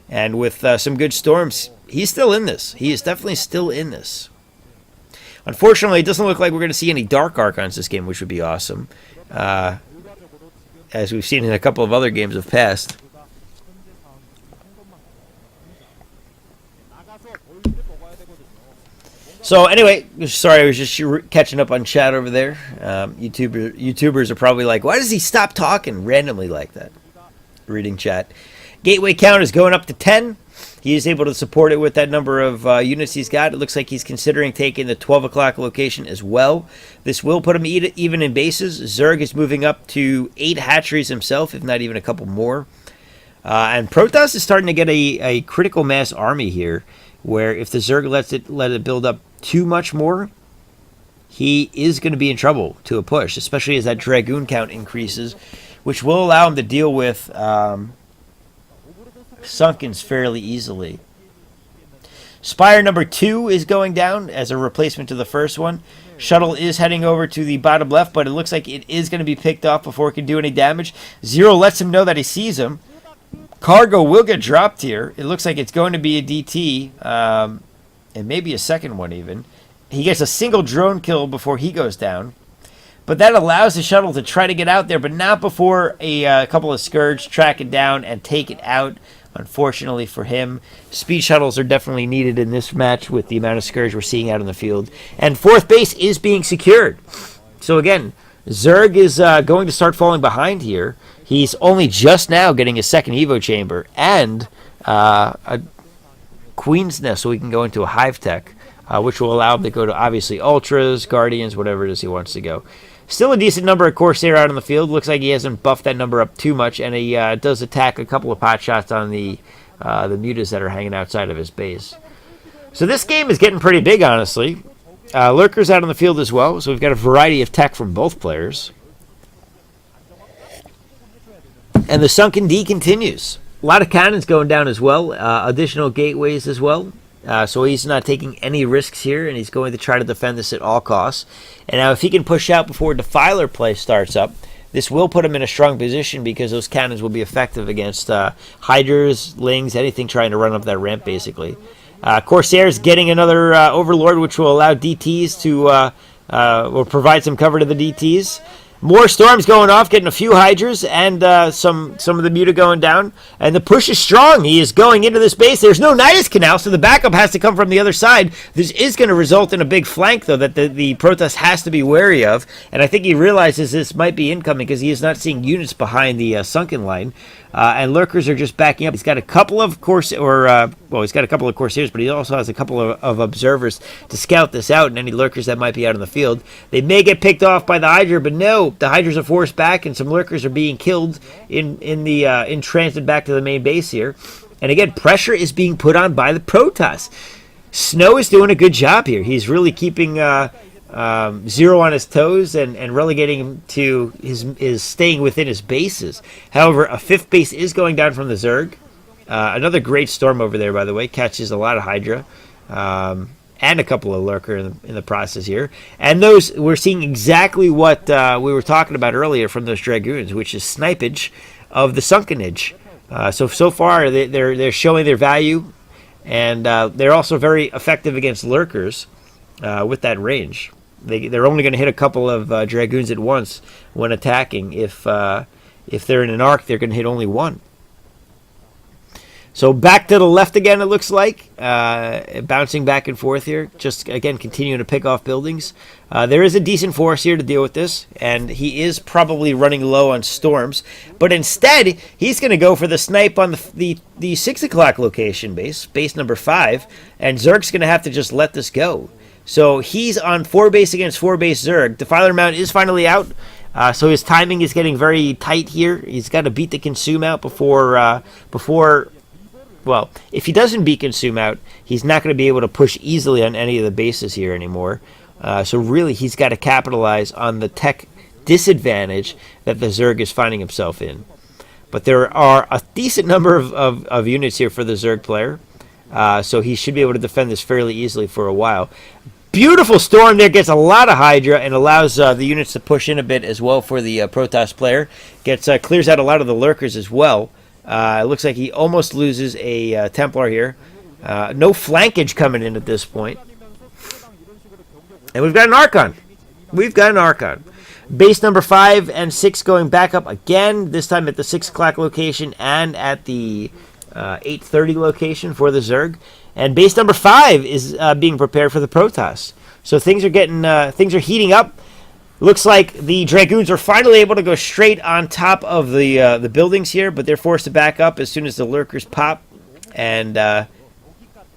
And with some good storms, he's still in this. He is definitely still in this. Unfortunately, it doesn't look like we're going to see any Dark Archons this game, which would be awesome. As we've seen in a couple of other games of past. So anyway, sorry, I was just catching up on chat over there. YouTubers are probably like, why does he stop talking randomly like that? Reading chat. Gateway count is going up to 10. He is able to support it with that number of units he's got. It looks like he's considering taking the 12 o'clock location as well. This will put him even in bases. Zerg is moving up to 8 hatcheries himself, if not even a couple more. And Protoss is starting to get a critical mass army here, where if the Zerg let it build up too much more, he is going to be in trouble to a push, especially as that Dragoon count increases, which will allow him to deal with Sunkens fairly easily. Spire number 2 is going down as a replacement to the first one. Shuttle is heading over to the bottom left, but it looks like it is going to be picked off before it can do any damage. Zero lets him know that he sees him. Cargo will get dropped here. It looks like it's going to be a DT, and maybe a second one even. He gets a single drone kill before he goes down. But that allows the shuttle to try to get out there, but not before a couple of Scourge track it down and take it out. Unfortunately for him, speed shuttles are definitely needed in this match with the amount of Scourge we're seeing out in the field. And fourth base is being secured. So again, Zerg is going to start falling behind here. He's only just now getting a second Evo chamber and a Queen's Nest so he can go into a Hive Tech, which will allow him to go to obviously Ultras, Guardians, whatever it is he wants to go. Still a decent number of Corsair out on the field. Looks like he hasn't buffed that number up too much, and he does attack a couple of pot shots on the mutas that are hanging outside of his base. So this game is getting pretty big, honestly. Lurkers out on the field as well, so we've got a variety of tech from both players. And the Sunken D continues. A lot of cannons going down as well, additional gateways as well. So he's not taking any risks here, and he's going to try to defend this at all costs. And now if he can push out before Defiler play starts up, this will put him in a strong position because those cannons will be effective against Hydras, Lings, anything trying to run up that ramp, basically. Corsair's getting another Overlord, which will allow DTs to will provide some cover to the DTs. More storms going off, getting a few Hydras and some of the Muta going down. And the push is strong. He is going into this base. There's no Nidus Canal, so the backup has to come from the other side. This is going to result in a big flank, though, that the Protoss has to be wary of. And I think he realizes this might be incoming because he is not seeing units behind the Sunken line. And Lurkers are just backing up. He's got a couple of he's got a couple of Corsairs, but he also has a couple of observers to scout this out and any Lurkers that might be out in the field. They may get picked off by the Hydra, but no, the Hydras are forced back, and some Lurkers are being killed in transit back to the main base here. And again, pressure is being put on by the Protoss. Snow is doing a good job here. He's really keeping Zero on his toes and relegating him to his staying within his bases. However, a fifth base is going down from the Zerg. Another great storm over there, by the way. Catches a lot of Hydra. And a couple of Lurker in the process here. And those, we're seeing exactly what we were talking about earlier from those Dragoons, which is snipage of the Sunkenage. So far, they're showing their value. And they're also very effective against Lurkers with that range. They're only going to hit a couple of Dragoons at once when attacking. If they're in an arc, they're going to hit only one. So back to the left again, it looks like. Bouncing back and forth here. Just, again, continuing to pick off buildings. There is a decent force here to deal with this. And he is probably running low on storms. But instead, he's going to go for the snipe on the 6 o'clock location base number 5. And Zerg's going to have to just let this go. So he's on 4 base against 4 base Zerg. Defiler Mount is finally out. So his timing is getting very tight here. He's got to beat the Consume out before well, if he doesn't beat Consume out, he's not going to be able to push easily on any of the bases here anymore. So really, he's got to capitalize on the tech disadvantage that the Zerg is finding himself in. But there are a decent number of units here for the Zerg player. So he should be able to defend this fairly easily for a while. Beautiful storm there, gets a lot of Hydra and allows the units to push in a bit as well for the Protoss player. Clears out a lot of the Lurkers as well. It looks like he almost loses a Templar here. No flankage coming in at this point. And we've got an Archon. Base number 5 and 6 going back up again, this time at the 6 o'clock location and at the 8:30 location for the Zerg. And base number 5 is being prepared for the Protoss. So things are heating up. Looks like the Dragoons are finally able to go straight on top of the buildings here, but they're forced to back up as soon as the Lurkers pop. And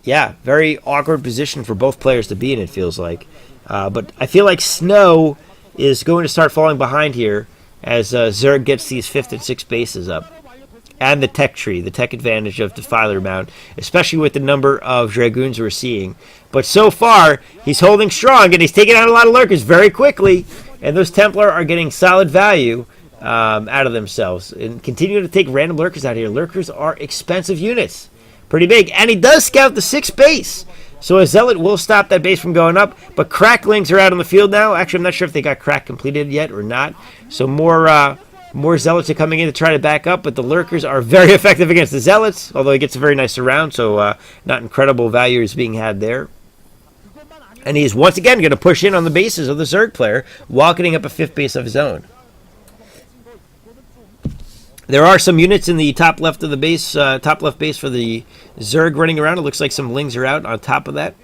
very awkward position for both players to be in, it feels like. But I feel like Snow is going to start falling behind here as Zerg gets these 5th and 6th bases up. And the tech tree, the tech advantage of Defiler Mount, especially with the number of Dragoons we're seeing. But so far, he's holding strong, and he's taking out a lot of Lurkers very quickly. And those Templar are getting solid value out of themselves. And continuing to take random Lurkers out here. Lurkers are expensive units. Pretty big. And he does scout the 6th base. So a Zealot will stop that base from going up. But Cracklings are out on the field now. Actually, I'm not sure if they got Crack completed yet or not. So more Zealots are coming in to try to back up. But the Lurkers are very effective against the Zealots. Although he gets a very nice surround. So not incredible value is being had there. And he's once again going to push in on the bases of the Zerg player while getting up a 5th base of his own. There are some units in the top left of the base, top left base for the Zerg running around. It looks like some Lings are out on top of that.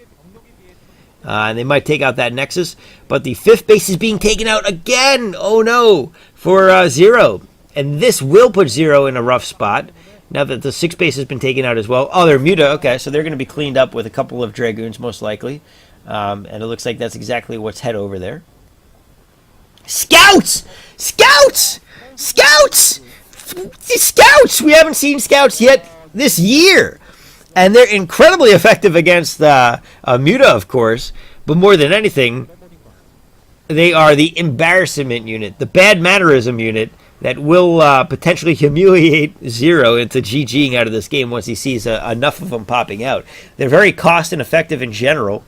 And they might take out that Nexus. But the 5th base is being taken out again. Oh no, for 0. And this will put 0 in a rough spot. Now that the 6th base has been taken out as well. Oh, they're Muta. Okay, so they're going to be cleaned up with a couple of Dragoons most likely. And it looks like that's exactly what's head over there. Scouts! Scouts! Scouts! Scouts! We haven't seen Scouts yet this year. And they're incredibly effective against Muta, of course. But more than anything, they are the embarrassment unit, the bad mannerism unit that will potentially humiliate Zero into GGing out of this game once he sees enough of them popping out. They're very cost and effective in general,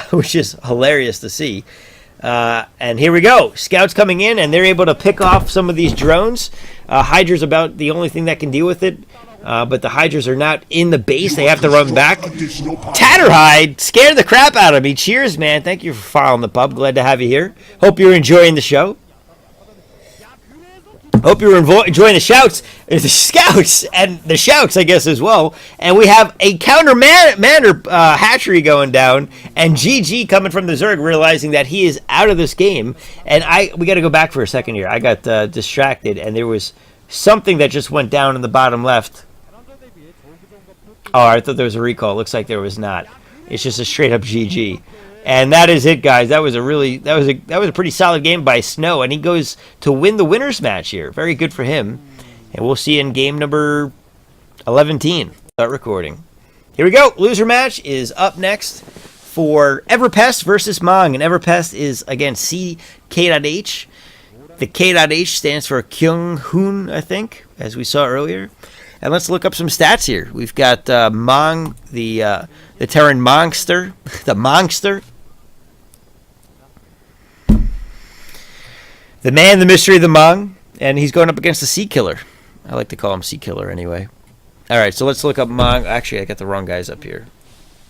which is hilarious to see. And here we go. Scouts coming in, and they're able to pick off some of these drones. Hydra's about the only thing that can deal with it. But the Hydras are not in the base. They have to run back. Tatterhide scared the crap out of me. Cheers, man. Thank you for following the pub. Glad to have you here. Hope you're enjoying the show. Hope you're enjoying the shouts. The scouts and the shouts, I guess, as well. And we have a counter manner hatchery going down. And GG coming from the Zerg, realizing that he is out of this game. And we got to go back for a second here. I got distracted, and there was something that just went down in the bottom left. Oh, I thought there was a recall. Looks like there was not. It's just a straight up GG. And that is it, guys. That was a pretty solid game by Snow, and he goes to win the winners match here. Very good for him. And we'll see you in game number 11. Start recording. Here we go. Loser match is up next for Everpest versus Mong, and Everpest is against CK.H. The K.H stands for Kyung Hoon, I think, as we saw earlier. And let's look up some stats here. We've got Mong, the Terran Mongster, the Mongster. The man, the mystery, the Mong. And he's going up against the Sea Killer. I like to call him Sea Killer anyway. All right, so let's look up Mong. Actually, I got the wrong guys up here,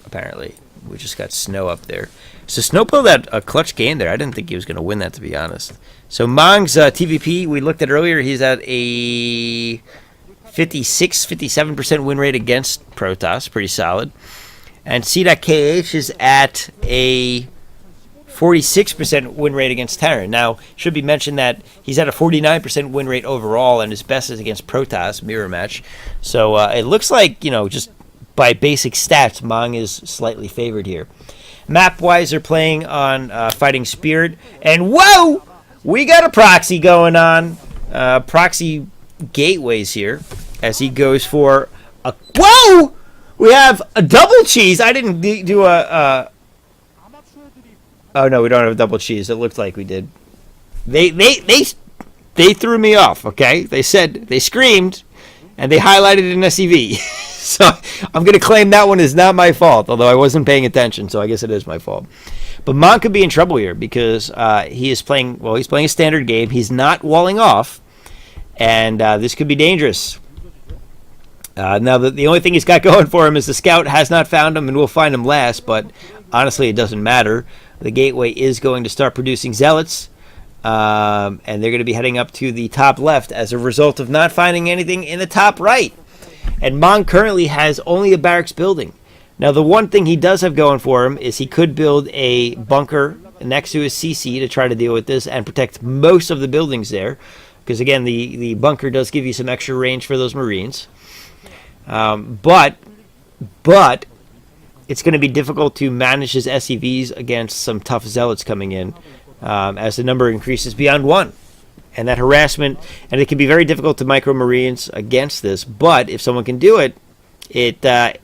apparently. We just got Snow up there. So Snow pulled out a clutch game there. I didn't think he was going to win that, to be honest. So Mong's TVP, we looked at earlier, he's at a 57% win rate against Protoss. Pretty solid. And C.KH is at a 46% win rate against Terran. Now, should be mentioned that he's at a 49% win rate overall, and his best is against Protoss, mirror match. So it looks like, just by basic stats, Mong is slightly favored here. Map-wise, they're playing on Fighting Spirit. And whoa! We got a proxy going on. Proxy gateways here as he goes for a... Whoa! We have a double cheese. I didn't do a... Oh, no, we don't have a double cheese. It looked like we did. They threw me off, okay? They screamed, and they highlighted an SEV. So I'm going to claim that one is not my fault, although I wasn't paying attention, so I guess it is my fault. But Mong could be in trouble here because he's playing a standard game. He's not walling off, and this could be dangerous. Now, the only thing he's got going for him is the scout has not found him, and we'll find him last, but honestly, it doesn't matter. The gateway is going to start producing zealots, and they're going to be heading up to the top left as a result of not finding anything in the top right. And Mong currently has only a barracks building. Now, the one thing he does have going for him is he could build a bunker next to his CC to try to deal with this and protect most of the buildings there. Because, again, the bunker does give you some extra range for those Marines. But it's going to be difficult to manage his SEVs against some tough zealots coming in as the number increases beyond 1. And that harassment, and it can be very difficult to micro Marines against this, but if someone can do it, I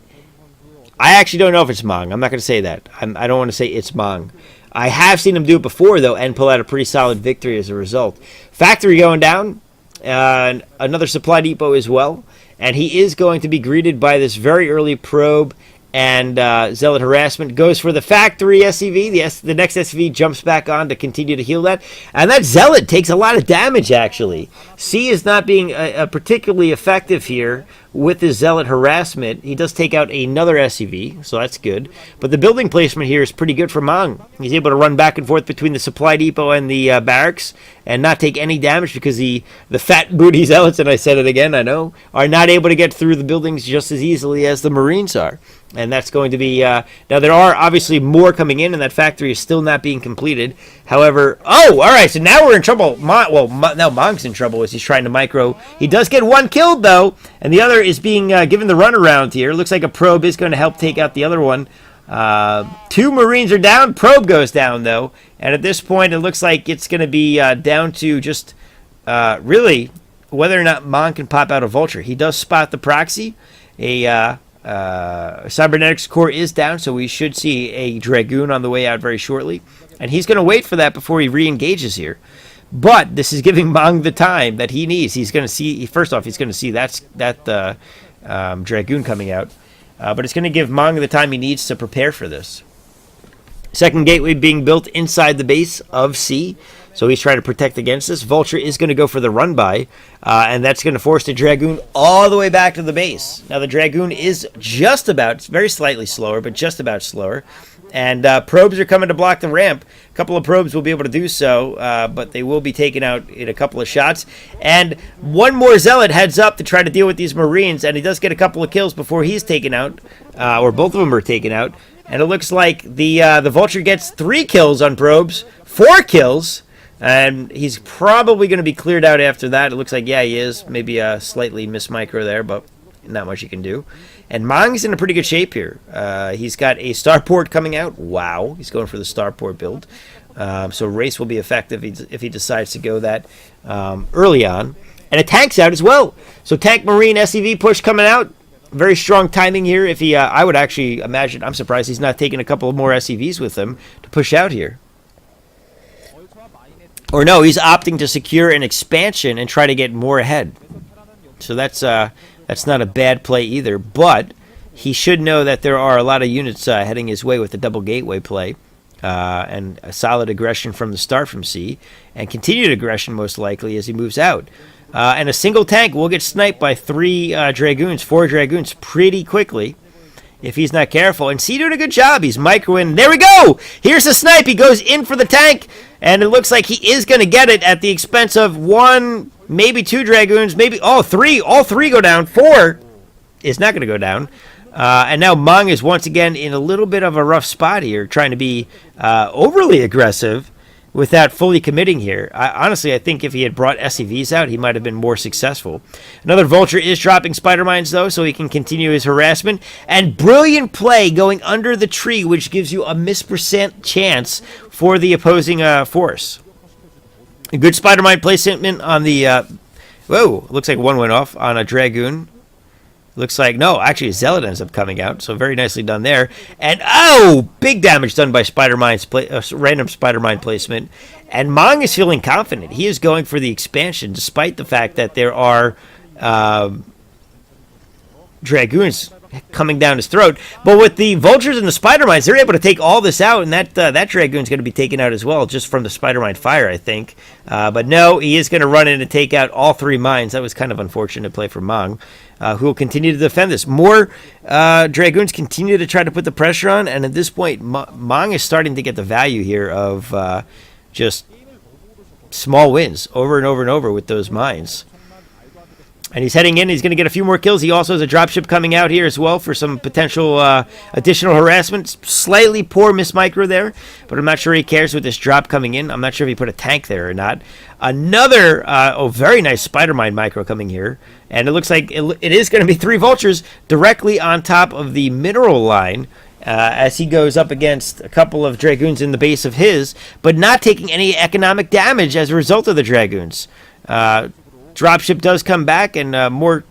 actually don't know if it's Mong. I'm not going to say that. I don't want to say it's Mong. I have seen him do it before, though, and pull out a pretty solid victory as a result. Factory going down, another supply depot as well, and he is going to be greeted by this very early probe, and Zealot Harassment goes for the factory SCV. The next SCV jumps back on to continue to heal that. And that Zealot takes a lot of damage, actually. C is not being particularly effective here with his Zealot Harassment. He does take out another SCV, so that's good. But the building placement here is pretty good for Mong. He's able to run back and forth between the supply depot and the barracks and not take any damage because the fat booty Zealots, and I said it again, I know, are not able to get through the buildings just as easily as the Marines are. And that's going to be... now, there are obviously more coming in, and that factory is still not being completed. However... Oh, all right, so now we're in trouble. Now Mong's in trouble as he's trying to micro. He does get one killed, though, and the other is being given the runaround here. Looks like a probe is going to help take out the other one. 2 Marines are down. Probe goes down, though. And at this point, it looks like it's going to be down to just really whether or not Mong can pop out a Vulture. He does spot the proxy. Cybernetics core is down, so we should see a Dragoon on the way out very shortly. And he's going to wait for that before he re-engages here. But this is giving Mong the time that he needs. He's going to see, first off, he's going to see that Dragoon coming out. But it's going to give Mong the time he needs to prepare for this. Second gateway being built inside the base of C. So he's trying to protect against this. Vulture is going to go for the run-by, and that's going to force the Dragoon all the way back to the base. Now, the Dragoon is just about, it's very slightly slower, but just about slower. And probes are coming to block the ramp. A couple of probes will be able to do so, but they will be taken out in a couple of shots. And one more Zealot heads up to try to deal with these Marines, and he does get a couple of kills before he's taken out, or both of them are taken out. And it looks like the Vulture gets 3 kills on probes, 4 kills, and he's probably going to be cleared out after that. It looks like, yeah, he is. Maybe a slightly missed micro there, but not much you can do. And Mong's in a pretty good shape here. He's got a starport coming out. Wow, he's going for the starport build. So race will be effective if he decides to go that early on. And a tank's out as well. So tank Marine SCV push coming out. Very strong timing here. If he, I would actually imagine, I'm surprised he's not taking a couple of more SCVs with him to push out here. Or no, he's opting to secure an expansion and try to get more ahead. So that's not a bad play either. But he should know that there are a lot of units heading his way with the double gateway play. And a solid aggression from the start from C. And continued aggression most likely as he moves out. And a single tank will get sniped by 4 Dragoons pretty quickly. If he's not careful. And C doing a good job. He's microing. There we go! Here's the snipe. He goes in for the tank. And it looks like he is going to get it at the expense of 1, maybe 2 Dragoons. Maybe, 3. All 3 go down. 4 is not going to go down. And now Mong is once again in a little bit of a rough spot here. Trying to be overly aggressive without fully committing here. Honestly, I think if he had brought SCVs out, he might have been more successful. Another Vulture is dropping Spider Mines, though, so he can continue his harassment. And brilliant play going under the tree, which gives you a mispercent chance for the opposing force. A good Spider Mine placement on the... whoa, looks like one went off on a Dragoon. Looks like, no, actually a Zealot ends up coming out, so very nicely done there. And, oh, big damage done by random Spider Mine placement. And Mong is feeling confident. He is going for the expansion, despite the fact that there are Dragoons coming down his throat. But with the Vultures and the Spider Mines, they're able to take all this out, and that Dragoon's going to be taken out as well, just from the Spider Mine fire, I think. But no, he is going to run in and take out all 3 mines. That was kind of unfortunate play for Mong. Who will continue to defend this. More Dragoons continue to try to put the pressure on, and at this point, Mong is starting to get the value here of just small wins over and over and over with those mines. And he's heading in. He's going to get a few more kills. He also has a dropship coming out here as well for some potential additional harassment. Slightly poor miss micro there, but I'm not sure he cares with this drop coming in. I'm not sure if he put a tank there or not. Another, very nice Spider Mine micro coming here. And it looks like it is going to be 3 Vultures directly on top of the mineral line as he goes up against a couple of Dragoons in the base of his, but not taking any economic damage as a result of the Dragoons. Dropship does come back, and more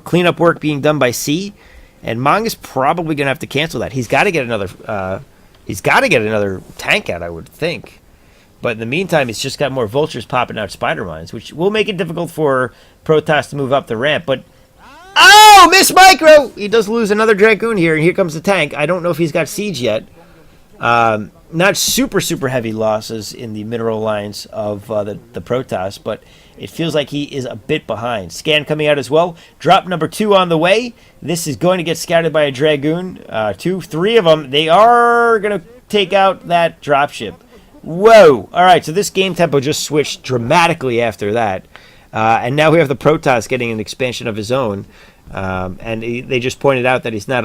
cleanup work being done by C. And Mong is probably going to have to cancel that. He's got to get another. Tank out, I would think. But in the meantime, he's just got more Vultures popping out Spider Mines, which will make it difficult for Protoss to move up the ramp. But Oh, miss micro! He does lose another Dragoon here, and here comes the tank. I don't know if he's got siege yet. Not super heavy losses in the mineral lines of the Protoss, but it feels like he is a bit behind. Scan coming out as well. Drop number 2 on the way. This is going to get scouted by a Dragoon. 2, 3 of them. They are going to take out that dropship. Whoa! All right, so this game tempo just switched dramatically after that. And now we have the Protoss getting an expansion of his own. And they just pointed out that he's not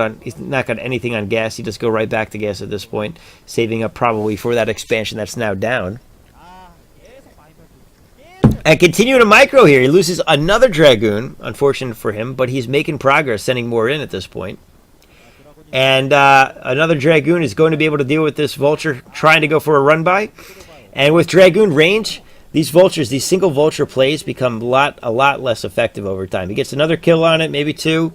got anything on gas. He just go right back to gas at this point, saving up probably for that expansion that's now down. And continuing to micro here, he loses another Dragoon, unfortunate for him, but he's making progress, sending more in at this point. And another Dragoon is going to be able to deal with this Vulture trying to go for a run by. And with Dragoon range, these Vultures, these single Vulture plays become a lot less effective over time. He gets another kill on it, maybe 2.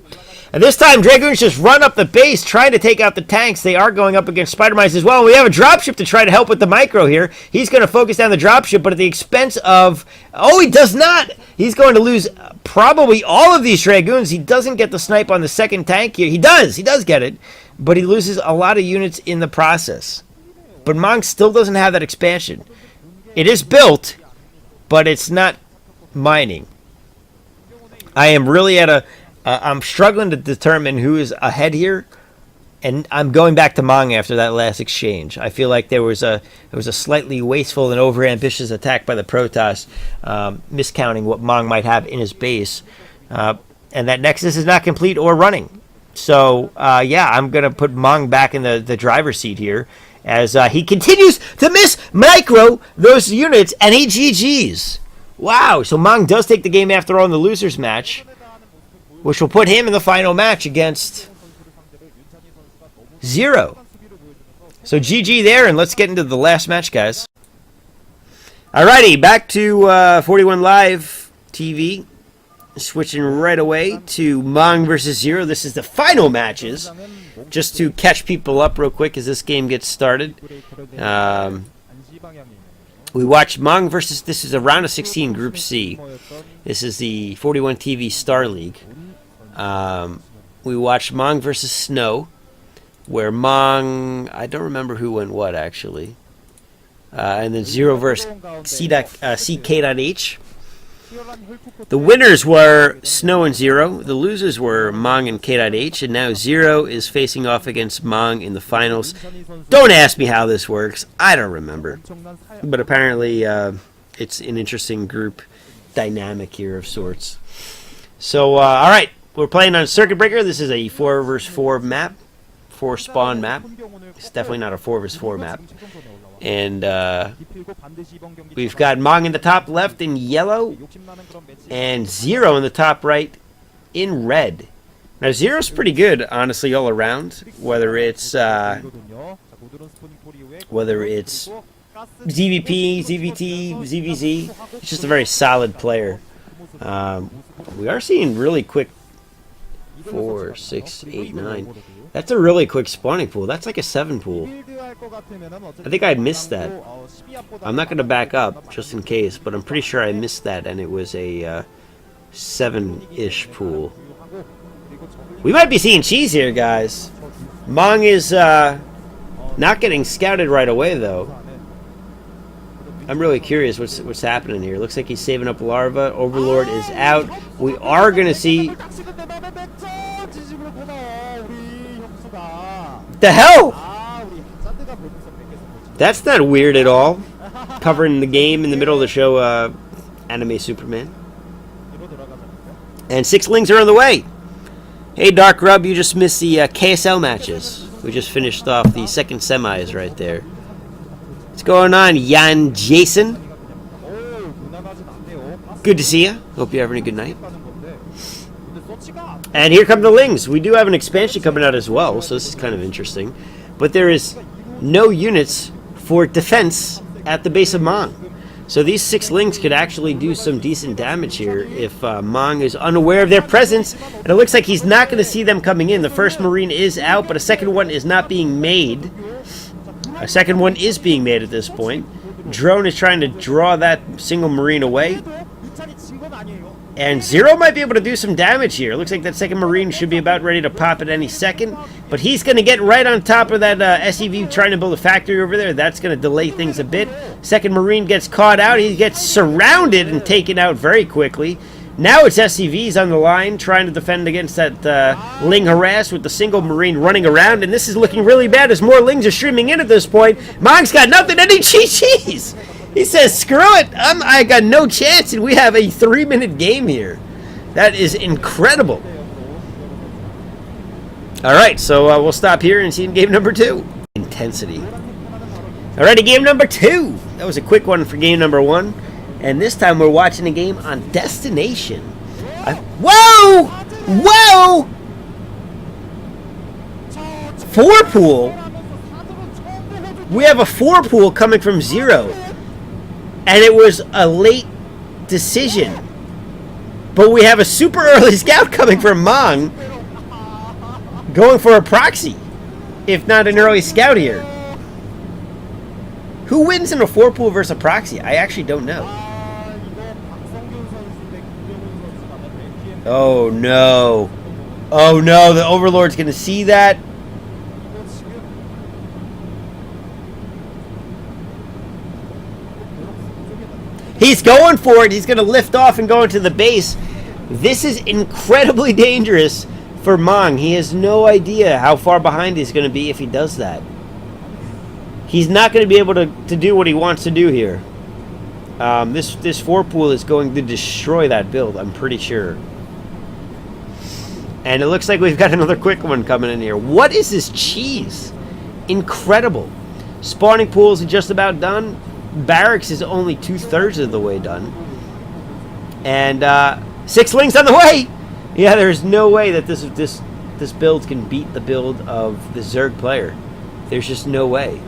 And this time, Dragoons just run up the base trying to take out the tanks. They are going up against Spider Mines as well. We have a dropship to try to help with the micro here. He's going to focus down the dropship, but at the expense of... Oh, he does not! He's going to lose probably all of these Dragoons. He doesn't get the snipe on the second tank here. He does get it. But he loses a lot of units in the process. But Mong still doesn't have that expansion. It is built, but it's not mining. I am really at a... I'm struggling to determine who is ahead here, and I'm going back to Mong after that last exchange. I feel like there was a slightly wasteful and overambitious attack by the Protoss, miscounting what Mong might have in his base, and that Nexus is not complete or running. So, yeah, I'm going to put Mong back in the driver's seat here, as he continues to miss micro those units, and he GG's. Wow, so Mong does take the game after all in the losers match, which will put him in the final match against Zero. So GG there, and let's get into the last match, guys. Alrighty, back to 41 Live TV. Switching right away to Mong versus Zero. This is the final matches. Just to catch people up real quick as this game gets started. We watched Mong versus... This is a round of 16 Group C. This is the 41 TV Star League. We watched Mong versus Snow, where Mong... I don't remember who went what, actually. And then Zero versus CK.H. The winners were Snow and Zero. The losers were Mong and K.H. And now Zero is facing off against Mong in the finals. Don't ask me how this works. I don't remember. But apparently it's an interesting group dynamic here of sorts. So, alright. We're playing on Circuit Breaker. This is a 4 versus 4 map. 4 spawn map. It's definitely not a 4 versus 4 map. And we've got Mong in the top left in yellow, and Zero in the top right in red. Now Zero's pretty good, honestly, all around. Whether it's ZVP, ZVT, ZVZ, it's just a very solid player. We are seeing really quick 4, 6, 8, 9. That's a really quick spawning pool. That's like a 7 pool. I think I missed that. I'm not going to back up just in case, but I'm pretty sure I missed that, and it was a 7-ish pool. We might be seeing cheese here, guys. Mong is not getting scouted right away, though. I'm really curious what's happening here. Looks like he's saving up larva. Overlord is out. We are going to see... The hell? That's not weird at all. Covering the game in the middle of the show, Anime Superman. And 6 lings are on the way. Hey, Dark Rub, you just missed the KSL matches. We just finished off the second semis right there. What's going on, Jan Jason? Good to see you. Hope you're having a good night. And here come the lings. We do have an expansion coming out as well, so this is kind of interesting. But there is no units for defense at the base of Mong. So these 6 lings could actually do some decent damage here if Mong is unaware of their presence. And it looks like he's not going to see them coming in. The first Marine is out, but a second one is not being made. A second one is being made at this point. Drone is trying to draw that single Marine away. And Zero might be able to do some damage here. Looks like that second Marine should be about ready to pop at any second. But he's going to get right on top of that SEV trying to build a factory over there. That's going to delay things a bit. Second Marine gets caught out. He gets surrounded and taken out very quickly. Now it's SCVs on the line trying to defend against that Ling harass with the single Marine running around. And this is looking really bad as more Lings are streaming in at this point. Mong's got nothing, and he GG's. He says, screw it, I got no chance, and we have a 3-minute game here. That is incredible. All right, so we'll stop here and see in game number 2. Intensity. Alrighty, game number 2. That was a quick one for game number 1. And this time we're watching a game on Destination. Whoa! Whoa! 4-pool? We have a 4-pool coming from Zero. And it was a late decision. But we have a super early scout coming from Mong. Going for a proxy. If not an early scout here. Who wins in a 4-pool versus a proxy? I actually don't know. Oh no. Oh no, the Overlord's gonna see that. He's going for it. He's going to lift off and go into the base. This is incredibly dangerous for Mong. He has no idea how far behind he's going to be if he does that. He's not going to be able to do what he wants to do here. This 4-pool is going to destroy that build, I'm pretty sure. And it looks like we've got another quick one coming in here. What is this cheese? Incredible. Spawning pools are just about done. Barracks is only 2/3 of the way done. And 6 Lings on the way! Yeah, there's no way that this build can beat the build of the Zerg player. There's just no way.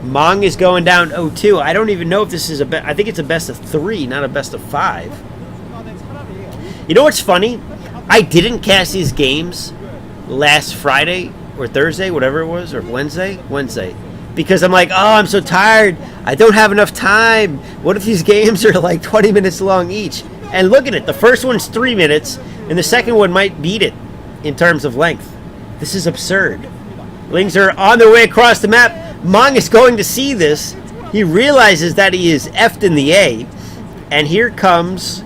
Mong is going down 0-2. I don't even know if this is I think it's a best of 3, not a best of 5. You know what's funny? I didn't cast these games last Friday or Thursday, whatever it was, or Wednesday. Because I'm like, oh, I'm so tired. I don't have enough time. What if these games are like 20 minutes long each? And look at it. The first one's 3 minutes, and the second one might beat it in terms of length. This is absurd. Lings are on their way across the map. Mong is going to see this. He realizes that he is effed in the A. And here comes...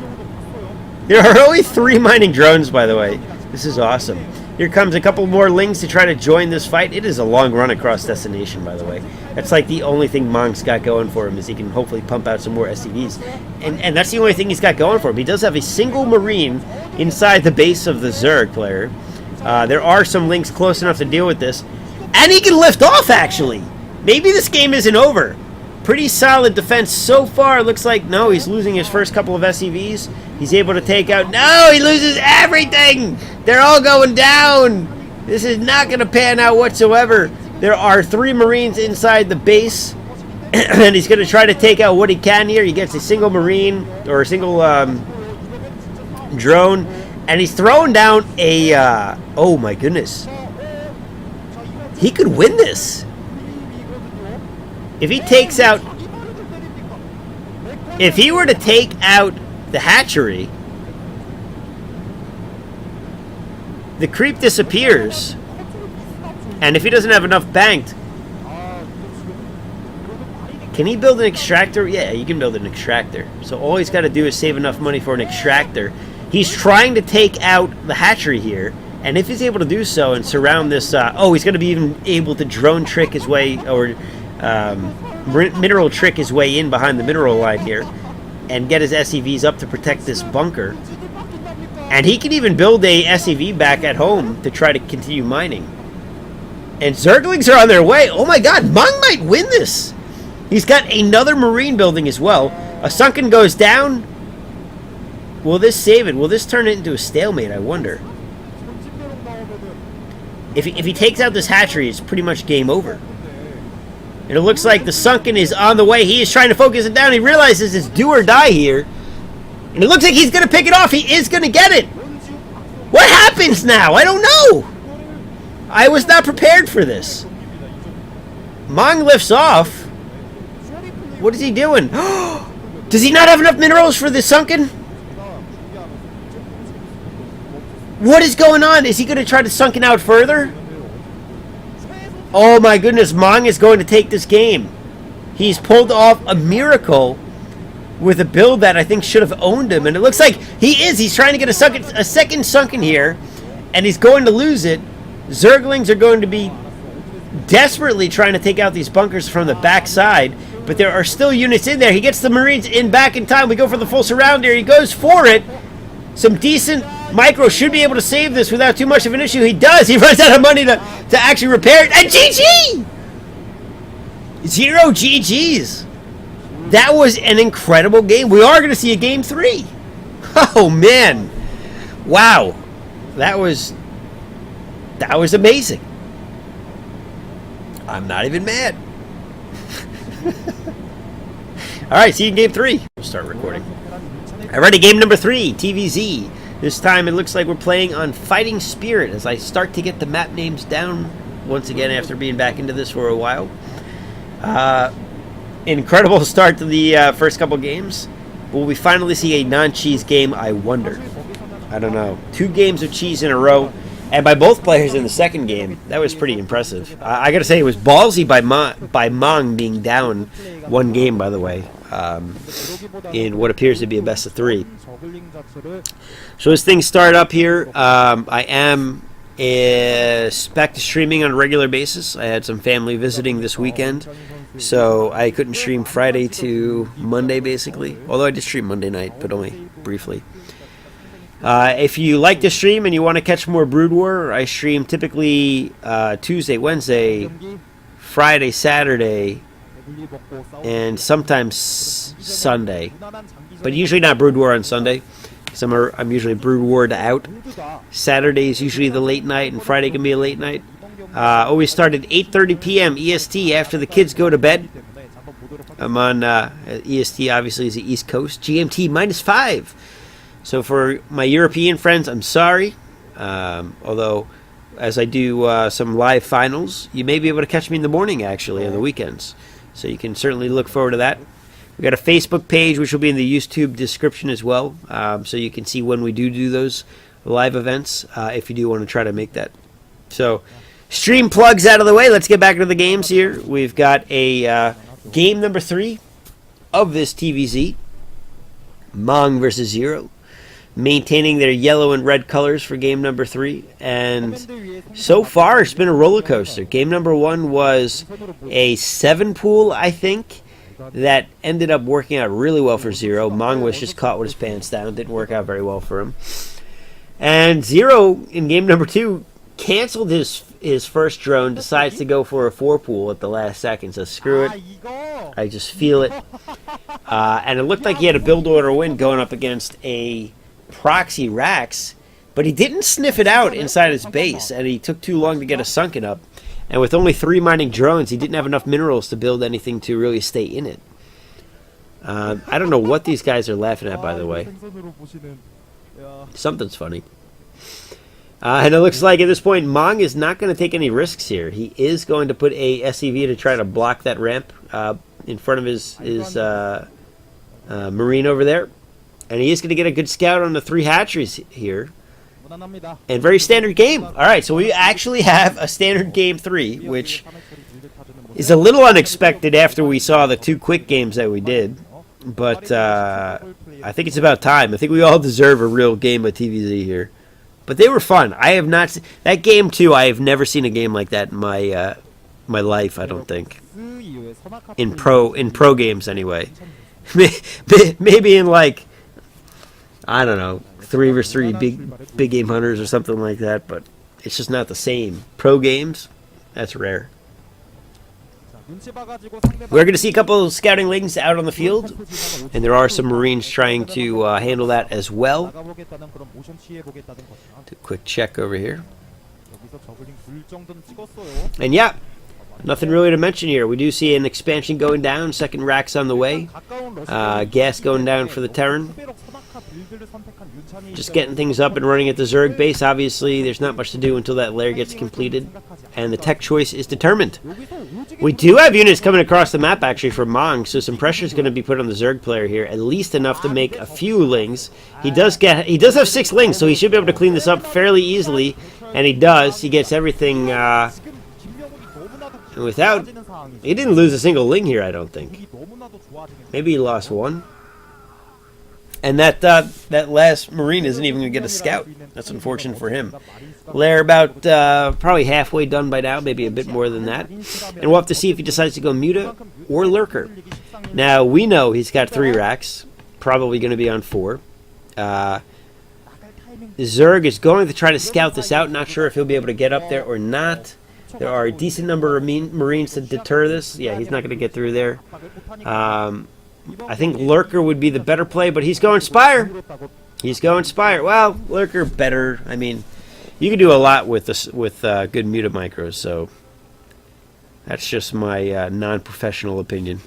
There are only 3 mining drones, by the way. This is awesome. Here comes a couple more Lings to try to join this fight. It is a long run across Destination, by the way. That's like the only thing Mong's got going for him, is he can hopefully pump out some more SCVs. And that's the only thing he's got going for him. He does have a single Marine inside the base of the Zerg player. There are some Lings close enough to deal with this. And he can lift off, actually. Maybe this game isn't over. Pretty solid defense so far. Looks like, no, he's losing his first couple of SCVs. He's able to take out... No, he loses everything! They're all going down! This is not going to pan out whatsoever. There are 3 Marines inside the base. And he's going to try to take out what he can here. He gets a single Marine, or a single drone. And he's throwing down a... oh my goodness. He could win this. If he takes out... If he were to take out the hatchery, the creep disappears. And if he doesn't have enough banked... Can he build an extractor? Yeah, you can build an extractor. So all he's got to do is save enough money for an extractor. He's trying to take out the hatchery here. And if he's able to do so and surround this... oh, he's going to be even able to drone trick his way... Or mineral trick his way in behind the mineral line here. And get his SCVs up to protect this bunker. And he can even build a SCV back at home to try to continue mining. And Zerglings are on their way. Oh my god, Mong might win this. He's got another Marine building as well. A Sunken goes down. Will this save it? Will this turn it into a stalemate, I wonder? If he takes out this hatchery, it's pretty much game over. And it looks like the Sunken is on the way. He is trying to focus it down. He realizes it's do or die here. And it looks like he's going to pick it off. He is going to get it. What happens now? I don't know. I was not prepared for this. Mong lifts off. What is he doing? Does he not have enough minerals for the Sunken? What is going on? Is he going to try to sunken out further? Oh my goodness, Mong is going to take this game. He's pulled off a miracle with a build that I think should have owned him. And it looks like he is. He's trying to get a second sunken here. And he's going to lose it. Zerglings are going to be desperately trying to take out these bunkers from the backside. But there are still units in there. He gets the Marines in back in time. We go for the full surround here. He goes for it. Some decent micro should be able to save this without too much of an issue. He does. He runs out of money to actually repair it. And GG! 0 GGs. That was an incredible game. We are going to see a game 3. Oh, man. Wow. That was amazing. I'm not even mad. All right, see you in game 3. We'll start recording. Alrighty, game number 3, TVZ. This time it looks like we're playing on Fighting Spirit as I start to get the map names down once again after being back into this for a while. Incredible start to the first couple games. Will we finally see a non-cheese game? I wonder. I don't know. 2 games of cheese in a row, and by both players in the second game. That was pretty impressive. I got to say, it was ballsy by Mong being down 1 game, by the way, in what appears to be a best of 3. So as things start up here, I am back to streaming on a regular basis. I had some family visiting this weekend, so I couldn't stream Friday to Monday, basically. Although I did stream Monday night, but only briefly. If you like to stream and you want to catch more Brood War, I stream typically Tuesday, Wednesday, Friday, Saturday, and sometimes Sunday. But usually not Brood War on Sunday, because I'm usually Brood War'd out. Saturday is usually the late night, and Friday can be a late night. Always start at 8:30 p.m. EST after the kids go to bed. I'm on EST, obviously, is the East Coast. GMT -5. So for my European friends, I'm sorry. Although, as I do some live finals, you may be able to catch me in the morning, actually, on the weekends. So you can certainly look forward to that. We've got a Facebook page, which will be in the YouTube description as well. So you can see when we do those live events, if you do want to try to make that. So, stream plugs out of the way. Let's get back into the games here. We've got a game number 3 of this TVZ. Mong versus 0. Maintaining their yellow and red colors for game number 3, and so far it's been a roller coaster. Game number 1 was a 7 pool, I think, that ended up working out really well for 0. Mong was just caught with his pants down, didn't work out very well for him. And 0 in game number 2 canceled his first drone, decides to go for a 4 pool at the last second. So screw it, I just feel it. And it looked like he had a build order win going up against a proxy Rax, but he didn't sniff it out inside his base, and he took too long to get a sunken up. And with only 3 mining drones, he didn't have enough minerals to build anything to really stay in it. I don't know what these guys are laughing at, by the way. Something's funny. And it looks like at this point, Mong is not going to take any risks here. He is going to put a SCV to try to block that ramp in front of his Marine over there. And he is going to get a good scout on the 3 hatcheries here. And very standard game. Alright, so we actually have a standard game 3, which is a little unexpected after we saw the 2 quick games that we did. But I think it's about time. I think we all deserve a real game of TVZ here. But they were fun. I have not that game 2. I have never seen a game like that in my my life, I don't think. In pro games anyway. Maybe in like, I don't know, 3 vs 3 big game hunters or something like that, but it's just not the same. Pro games, that's rare. We're going to see a couple of scouting lings out on the field, and there are some Marines trying to handle that as well. Do a quick check over here. And yeah, nothing really to mention here. We do see an expansion going down, second rack's on the way. Gas going down for the Terran. Just getting things up and running at the Zerg base. Obviously, there's not much to do until that lair gets completed, and the tech choice is determined. We do have units coming across the map, actually, from Mong, so some pressure is going to be put on the Zerg player here, at least enough to make a few lings. He does have 6 lings, so he should be able to clean this up fairly easily, and he does. He gets everything without... He didn't lose a single ling here, I don't think. Maybe he lost 1. And that last Marine isn't even going to get a scout. That's unfortunate for him. They're about probably halfway done by now, maybe a bit more than that. And we'll have to see if he decides to go Muta or Lurker. Now, we know he's got 3 racks, probably going to be on 4. Zerg is going to try to scout this out. Not sure if he'll be able to get up there or not. There are a decent number of Marines to deter this. Yeah, he's not going to get through there. I think Lurker would be the better play, but he's going Spire. He's going Spire. Well, Lurker better. I mean, you can do a lot with this with good Muta micros, so that's just my non-professional opinion.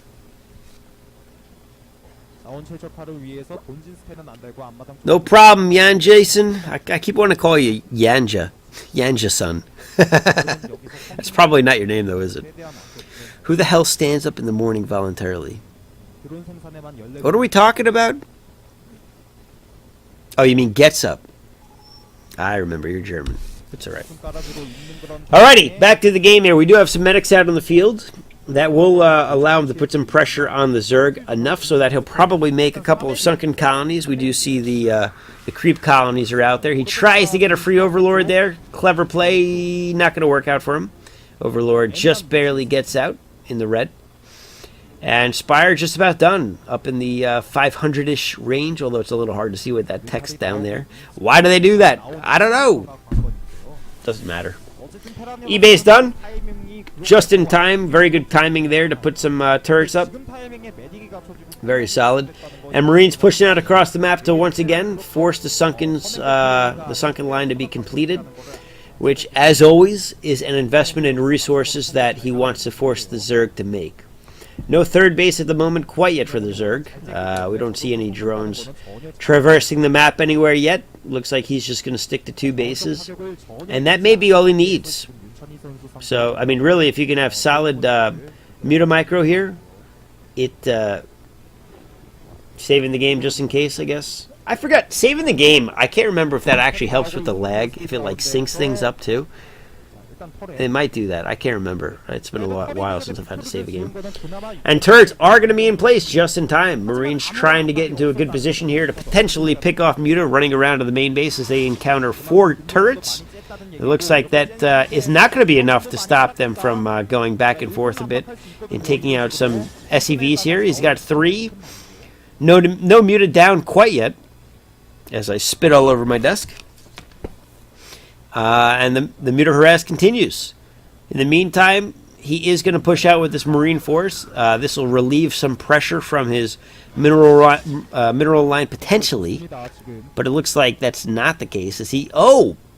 No problem, Yan Jason. I keep wanting to call you Yanja. Yanja-son. That's probably not your name, though, is it? Who the hell stands up in the morning voluntarily? What are we talking about? Oh, you mean gets up. I remember, you're German. That's alright. Alrighty, back to the game here. We do have some medics out on the field. That will allow him to put some pressure on the Zerg enough so that he'll probably make a couple of sunken colonies. We do see the creep colonies are out there. He tries to get a free Overlord there. Clever play, not going to work out for him. Overlord just barely gets out in the red. And Spire just about done, up in the 500-ish range, although it's a little hard to see with that text down there. Why do they do that? I don't know. Doesn't matter. eBay's done. Just in time. Very good timing there to put some turrets up. Very solid. And Marines pushing out across the map to once again force the sunken line to be completed, which, as always, is an investment in resources that he wants to force the Zerg to make. No third base at the moment quite yet for the Zerg. We don't see any drones traversing the map anywhere yet. Looks like he's just going to stick to 2 bases. And that may be all he needs. So, I mean, really, if you can have solid Muta Micro here, it saving the game just in case, I guess. I forgot, saving the game, I can't remember if that actually helps with the lag, if it, like, syncs things up, too. It might do that. I can't remember. It's been a while since I've had to save a game. And turrets are going to be in place just in time. Marines trying to get into a good position here to potentially pick off Muta running around to the main base as they encounter 4 turrets. It looks like that is not going to be enough to stop them from going back and forth a bit and taking out some SCVs here. He's got 3. No Muta down quite yet, as I spit all over my desk. And the Muta harass continues. In the meantime, he is going to push out with this Marine force. This will relieve some pressure from his mineral line potentially, but it looks like that's not the case. As he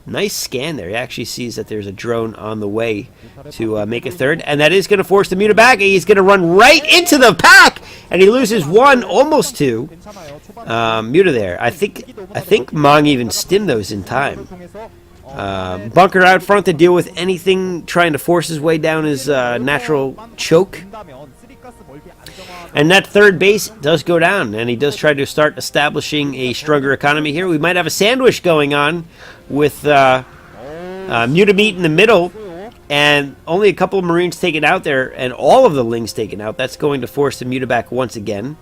nice scan there. He actually sees that there's a drone on the way to make a third, and that is going to force the Muta back. He's going to run right into the pack, and he loses 1, almost 2. Muta there. I think Mong even stimmed those in time. Bunker out front to deal with anything trying to force his way down his natural choke. And that third base does go down, and he does try to start establishing a stronger economy here. We might have a sandwich going on with Muta meat in the middle, and only a couple of Marines taken out there, and all of the Lings taken out. That's going to force the Muta back once again.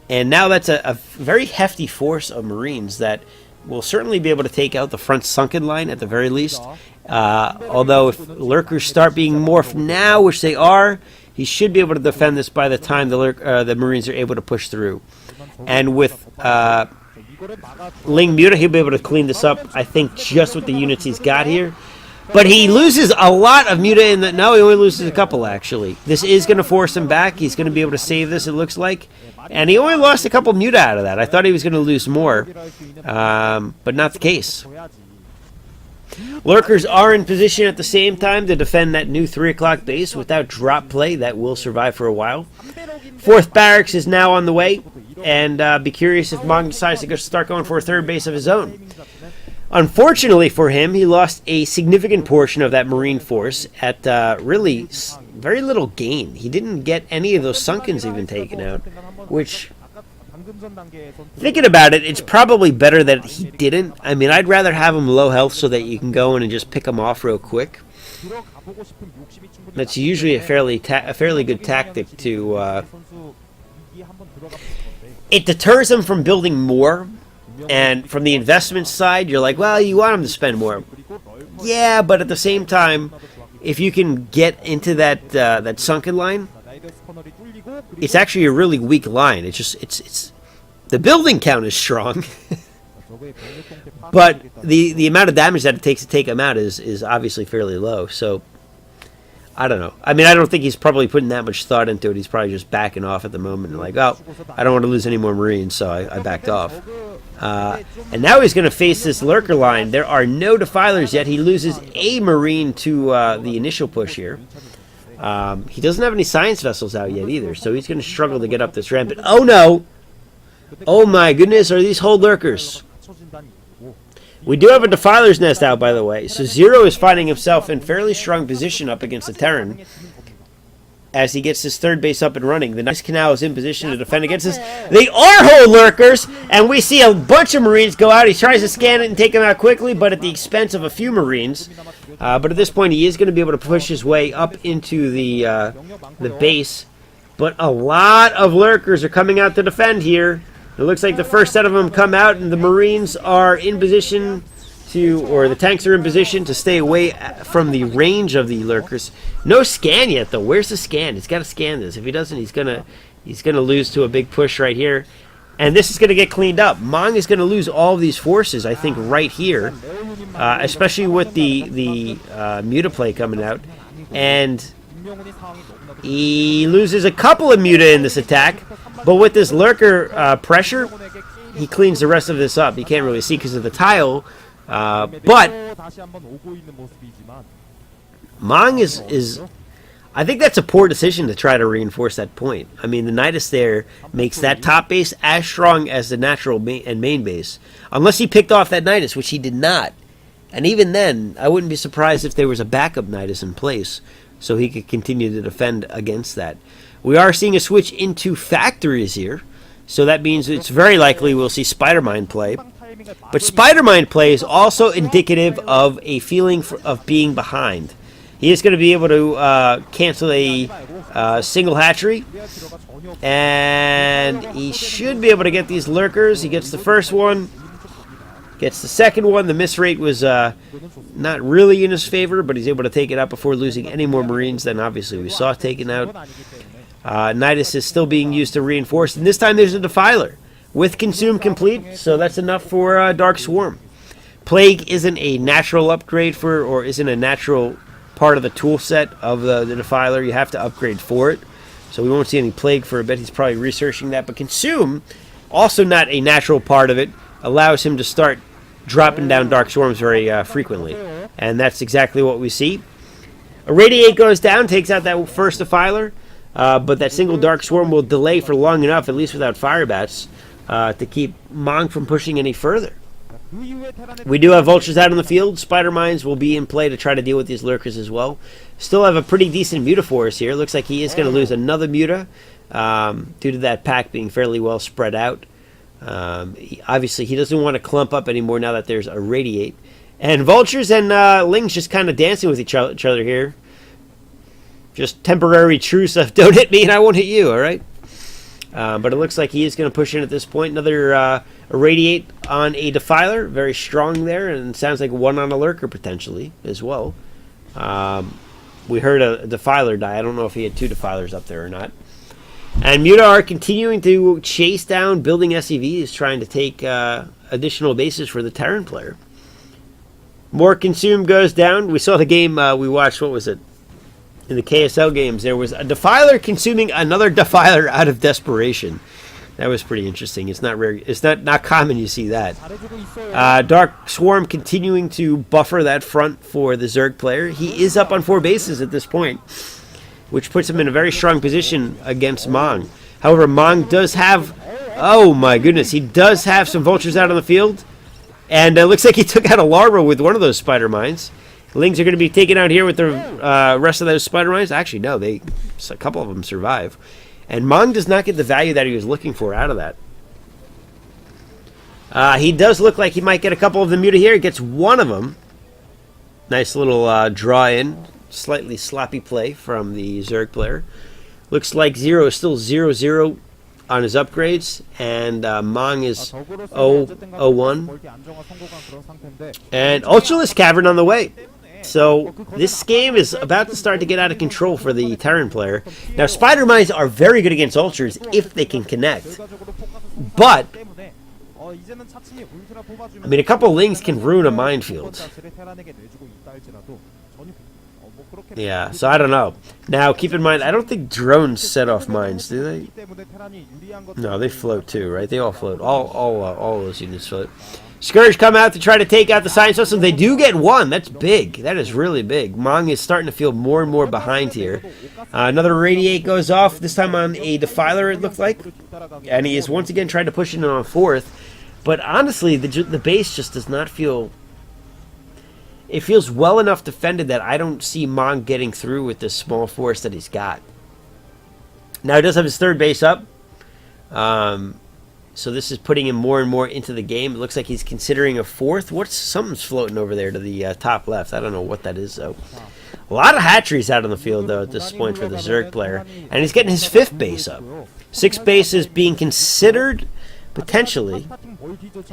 And now that's a very hefty force of Marines that will certainly be able to take out the front sunken line at the very least. Although if Lurkers start being morphed now, which they are, he should be able to defend this by the time the Marines are able to push through. And with Ling Muta, he'll be able to clean this up, I think, just with the units he's got here. But he loses a lot of Muta in the... No, he only loses a couple, actually. This is going to force him back. He's going to be able to save this, it looks like. And he only lost a couple Muta out of that. I thought he was going to lose more, but not the case. Lurkers are in position at the same time to defend that new 3 o'clock base without drop play. That will survive for a while. 4th barracks is now on the way, and be curious if Mong decides to start going for a 3rd base of his own. Unfortunately for him, he lost a significant portion of that Marine force at really very little gain. He didn't get any of those Sunkens even taken out, which, thinking about it, it's probably better that he didn't. I mean, I'd rather have him low health so that you can go in and just pick him off real quick. That's usually a fairly good tactic to... it deters him from building more. And from the investment side, you're like, well, you want him to spend more. Yeah, but at the same time, if you can get into that sunken line, it's actually a really weak line. It's just it's the building count is strong, but the amount of damage that it takes to take him out is obviously fairly low. So I don't know. I mean, I don't think he's probably putting that much thought into it. He's probably just backing off at the moment and like, oh, I don't want to lose any more Marines, so I backed off. And now he's going to face this lurker line. There are no defilers yet. He loses a Marine to the initial push here. He doesn't have any science vessels out yet either, so he's going to struggle to get up this ramp. But oh no! Oh my goodness, are these whole lurkers? We do have a defiler's nest out, by the way. So Zero is finding himself in fairly strong position up against the Terran as he gets his third base up and running. The Nice Canal is in position to defend against this. They are whole lurkers, and we see a bunch of Marines go out. He tries to scan it and take them out quickly, but at the expense of a few Marines. But at this point, he is going to be able to push his way up into the base. But a lot of lurkers are coming out to defend here. It looks like the first set of them come out, and the Marines are in position to, or the tanks are in position to stay away from the range of the lurkers. No scan yet, though. Where's the scan? He's got to scan this. If he doesn't, he's gonna lose to a big push right here, and this is gonna get cleaned up. Mong is gonna lose all of these forces, I think, right here, especially with the Mutaplay coming out, and he loses a couple of Muta in this attack. But with this lurker pressure, he cleans the rest of this up. You can't really see because of the tile. But Mong is I think that's a poor decision to try to reinforce that point. I mean, the Nidus there makes that top base as strong as the natural and main base. Unless he picked off that Nidus, which he did not. And even then, I wouldn't be surprised if there was a backup Nidus in place so he could continue to defend against that. We are seeing a switch into factories here, so that means it's very likely we'll see Spider-Mine play. But Spider-Mine play is also indicative of a feeling of being behind. He is going to be able to cancel a single hatchery, and he should be able to get these lurkers. He gets the first one, gets the second one. The miss rate was not really in his favor, but he's able to take it out before losing any more Marines than obviously we saw taken out. Nidus is still being used to reinforce, and this time there's a defiler with consume complete, so that's enough for Dark Swarm. Plague isn't a natural upgrade for, or isn't a natural part of the tool set of the defiler. You have to upgrade for it, so we won't see any plague for a bit. He's probably researching that, but consume, also not a natural part of it, allows him to start dropping down Dark Swarms very frequently, and that's exactly what we see. Irradiate goes down, takes out that first defiler. But that single Dark Swarm will delay for long enough, at least without fire bats, to keep Mong from pushing any further. We do have vultures out on the field. Spider Mines will be in play to try to deal with these lurkers as well. Still have a pretty decent Mutaforce here. Looks like he is going to lose another Muta due to that pack being fairly well spread out. Obviously, he doesn't want to clump up anymore now that there's a Radiate. And vultures and Lings just kind of dancing with each other here. Just temporary truce of don't hit me and I won't hit you, all right? But it looks like he is going to push in at this point. Another Irradiate on a Defiler. Very strong there, and sounds like one on a Lurker potentially as well. We heard a Defiler die. I don't know if he had two Defilers up there or not. And Muta are continuing to chase down building SCVs, trying to take additional bases for the Terran player. More Consume goes down. We saw the game we watched, what was it? In the KSL games, there was a Defiler consuming another Defiler out of desperation. That was pretty interesting. It's not rare. It's not common you see that. Dark Swarm continuing to buffer that front for the Zerg player. He is up on 4 bases at this point, which puts him in a very strong position against Mong. However, Mong does have, oh my goodness, he does have some vultures out on the field. And it looks like he took out a larva with one of those spider mines. Lings are going to be taken out here with the rest of those spider mines. Actually, no, a couple of them survive. And Mong does not get the value that he was looking for out of that. He does look like he might get a couple of them muted here. He gets one of them. Nice little draw in. Slightly sloppy play from the Zerg player. Looks like Zero is still 0-0 on his upgrades, and Mong is 0-1. And Ultralisk Cavern on the way. So this game is about to start to get out of control for the Terran player. Now, Spider Mines are very good against Ultras if they can connect. But, I mean, a couple of Lings can ruin a minefield. Yeah, so I don't know. Now, keep in mind, I don't think drones set off mines, do they? No, they float too, right? They all float. All those units float. Scourge come out to try to take out the science vessel. They do get one. That's big. That is really big. Mong is starting to feel more and more behind here. Another Radiate goes off, this time on a Defiler, it looked like. And he is once again trying to push it on fourth. But honestly, the base just does not feel... It feels well enough defended that I don't see Mong getting through with this small force that he's got. Now, he does have his third base up. So this is putting him more and more into the game. It looks like he's considering a fourth. Something's floating over there to the top left. I don't know what that is, though. A lot of hatcheries out on the field, though, at this point for the Zerg player. And he's getting his fifth base up. Sixth base is being considered, potentially.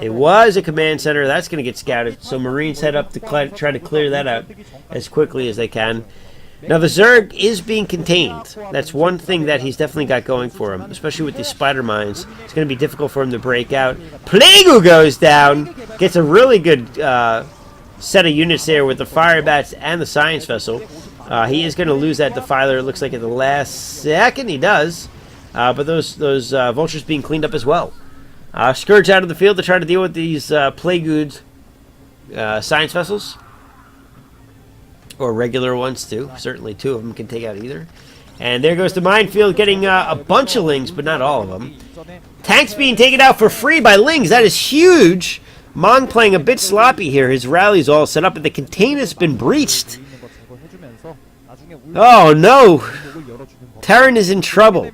It was a command center. That's going to get scouted. So Marines head up to try to clear that out as quickly as they can. Now, the Zerg is being contained. That's one thing that he's definitely got going for him, especially with these spider mines. It's going to be difficult for him to break out. Plagu goes down. Gets a really good set of units there with the fire bats and the science vessel. He is going to lose that Defiler, it looks like, at the last second. He does. But those vultures being cleaned up as well. Scourge out of the field to try to deal with these Plagued science vessels. Or regular ones, too. Certainly two of them can take out either. And there goes the minefield, getting a bunch of Lings, but not all of them. Tanks being taken out for free by Lings. That is huge. Mong playing a bit sloppy here. His rally's all set up, and the container's been breached. Oh, no. Terran is in trouble.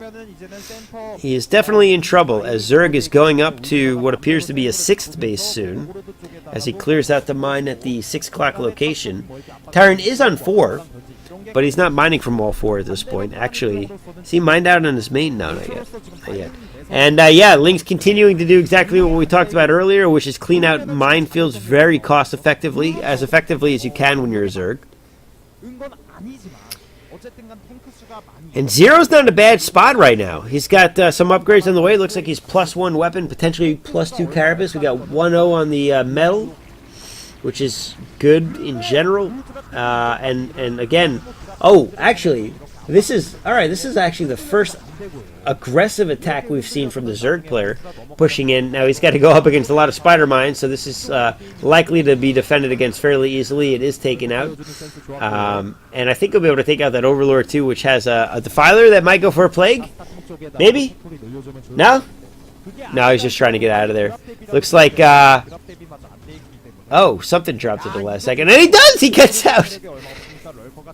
He is definitely in trouble, as Zerg is going up to what appears to be a sixth base soon, as he clears out the mine at the 6 o'clock location. Terran is on 4, but he's not mining from all 4 at this point. Actually, is he mined out on his main? No, not yet. Not yet. And yeah, Link's continuing to do exactly what we talked about earlier, which is clean out minefields very cost effectively as you can when you're a Zerg. And Zero's not in a bad spot right now. He's got some upgrades on the way. Looks like he's +1 weapon, potentially +2 carapace. We got 1-0 on the metal, which is good in general. And again, oh, actually, this is actually the first aggressive attack we've seen from the Zerg player pushing in. Now he's got to go up against a lot of spider mines, so this is likely to be defended against fairly easily. It is taken out. And I think he'll be able to take out that Overlord too, which has a Defiler that might go for a Plague. Maybe? No? No, he's just trying to get out of there. Looks like, oh, something dropped at the last second. And he does! He gets out!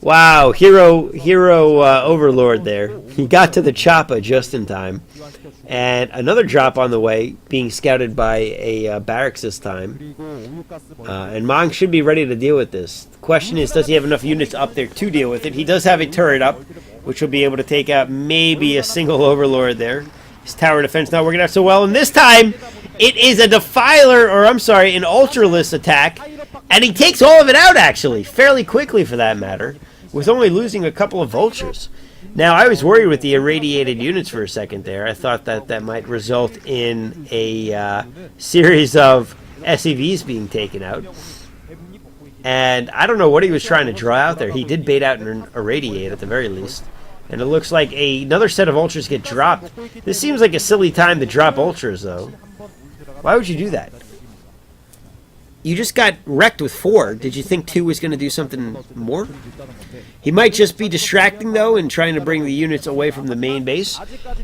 Wow, hero Overlord there. He got to the chopper just in time. And another drop on the way, being scouted by a barracks this time. And Mong should be ready to deal with this. The question is, does he have enough units up there to deal with it? He does have a turret up, which will be able to take out maybe a single Overlord there. His tower defense not working out so well. And this time, it is a Defiler, or I'm sorry, an Ultralisk attack. And he takes all of it out, actually, fairly quickly for that matter, with only losing a couple of vultures. Now, I was worried with the irradiated units for a second there. I thought that might result in a series of SCVs being taken out. And I don't know what he was trying to draw out there. He did bait out an irradiate at the very least. And it looks like another set of ultras get dropped. This seems like a silly time to drop ultras, though. Why would you do that? you just got wrecked with 4. Did you think 2 was going to do something more? He might just be distracting, though, and trying to bring the units away from the main base.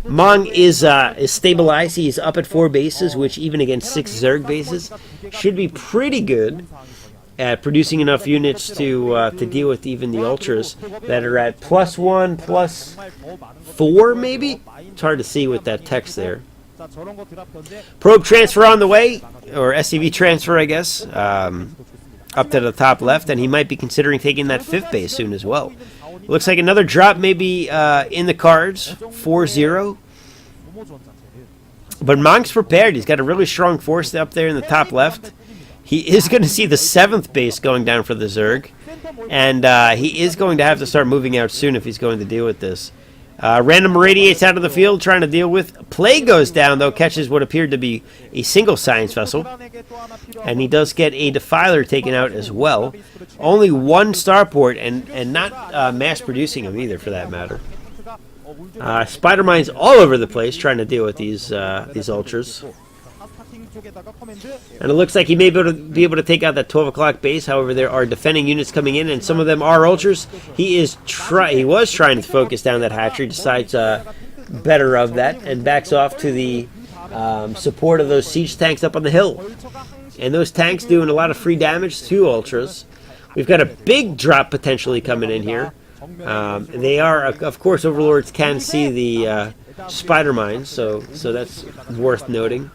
Mong is stabilized. He's up at 4 bases, which even against 6 Zerg bases should be pretty good at producing enough units to deal with even the Ultras that are at +1, +4, maybe? It's hard to see with that text there. Probe transfer on the way, or SCV transfer, I guess, up to the top left, and he might be considering taking that 5th base soon as well. Looks like another drop may be in the cards, 4-0. But Mong's prepared. He's got a really strong force up there in the top left. He is going to see the 7th base going down for the Zerg, and he is going to have to start moving out soon if he's going to deal with this. Random irradiates out of the field, trying to deal with. Plague goes down, though, catches what appeared to be a single science vessel. And he does get a Defiler taken out as well. Only 1 starport, and not mass-producing him either, for that matter. Spider mines all over the place, trying to deal with these Ultras. And it looks like he may be able to take out that 12 o'clock base. However, there are defending units coming in, and some of them are Ultras. He was trying to focus down that hatchery, decides better of that, and backs off to the support of those siege tanks up on the hill. And those tanks doing a lot of free damage to Ultras. We've got a big drop potentially coming in here. They are, of course, Overlords can see the spider mines, so that's worth noting.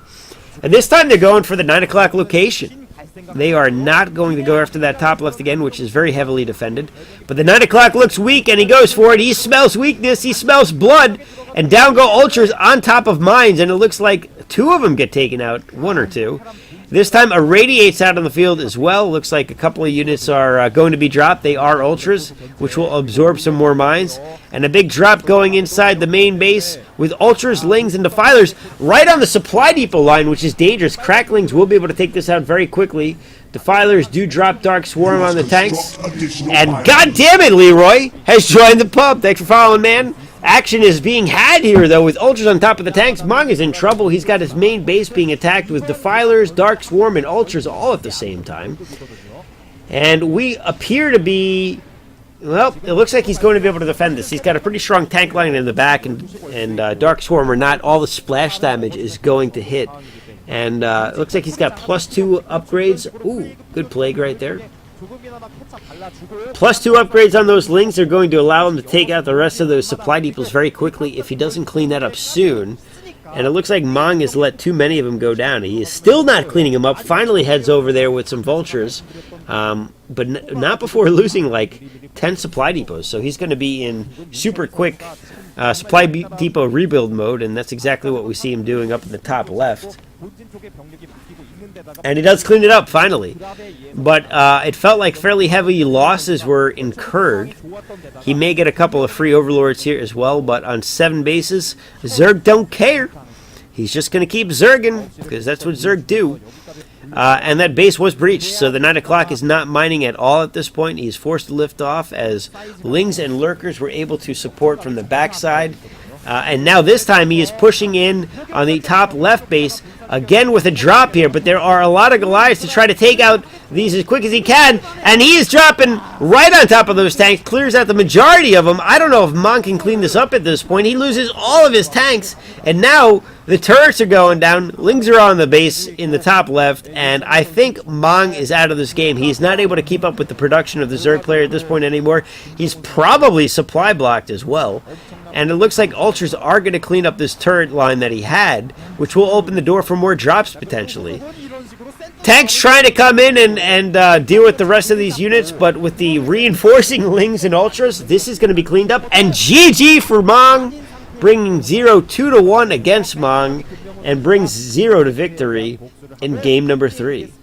And this time they're going for the 9 o'clock location. They are not going to go after that top left again, which is very heavily defended. But the 9 o'clock looks weak, and he goes for it. He smells weakness. He smells blood. And down go Ultras on top of mines, and it looks like 2 of them get taken out, 1 or 2. This time irradiates out on the field as well. Looks like a couple of units are going to be dropped. They are Ultras, which will absorb some more mines. And a big drop going inside the main base with Ultras, Lings, and Defilers right on the supply depot line, which is dangerous. Cracklings will be able to take this out very quickly. Defilers do drop Dark Swarm on the tanks. And goddammit, Leroy has joined the pub. Thanks for following, man. Action is being had here, though, with Ultras on top of the tanks. Mong is in trouble. He's got his main base being attacked with Defilers, Dark Swarm, and Ultras all at the same time. And we appear to be... Well, it looks like he's going to be able to defend this. He's got a pretty strong tank line in the back, and Dark Swarm or not, all the splash damage is going to hit. And it looks like he's got +2 upgrades. Ooh, good plague right there. +2 upgrades on those Lings are going to allow him to take out the rest of those supply depots very quickly if he doesn't clean that up soon. And it looks like Mong has let too many of them go down. He is still not cleaning them up. Finally heads over there with some vultures. But not before losing like 10 supply depots. So he's going to be in super quick supply depot rebuild mode. And that's exactly what we see him doing up in the top left. And he does clean it up, finally. But it felt like fairly heavy losses were incurred. He may get a couple of free Overlords here as well, but on 7 bases, Zerg don't care. He's just going to keep Zerging, because that's what Zerg do. And that base was breached, so the 9 o'clock is not mining at all at this point. He's forced to lift off as Lings and Lurkers were able to support from the backside. And now this time he is pushing in on the top left base, again with a drop here, but there are a lot of Goliaths to try to take out these as quick as he can, and he is dropping right on top of those tanks, clears out the majority of them. I don't know if Mong can clean this up at this point. He loses all of his tanks, and now the turrets are going down. Lings are on the base in the top left, and I think Mong is out of this game. He's not able to keep up with the production of the Zerg player at this point anymore. He's probably supply blocked as well. And it looks like Ultras are going to clean up this turret line that he had, which will open the door for more drops potentially. Tanks trying to come in and deal with the rest of these units, but with the reinforcing Lings and Ultras, this is going to be cleaned up. And GG for Mong, bringing 0 2-1 against Mong, and brings 0 to victory in game number 3.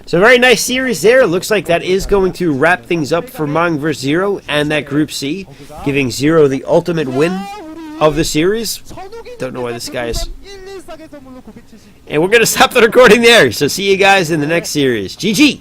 So very nice series there. Looks like that is going to wrap things up for Mong vs. 0 and that Group C, giving 0 the ultimate win of the series. Don't know why this guy is... And we're going to stop the recording there. So see you guys in the next series. GG!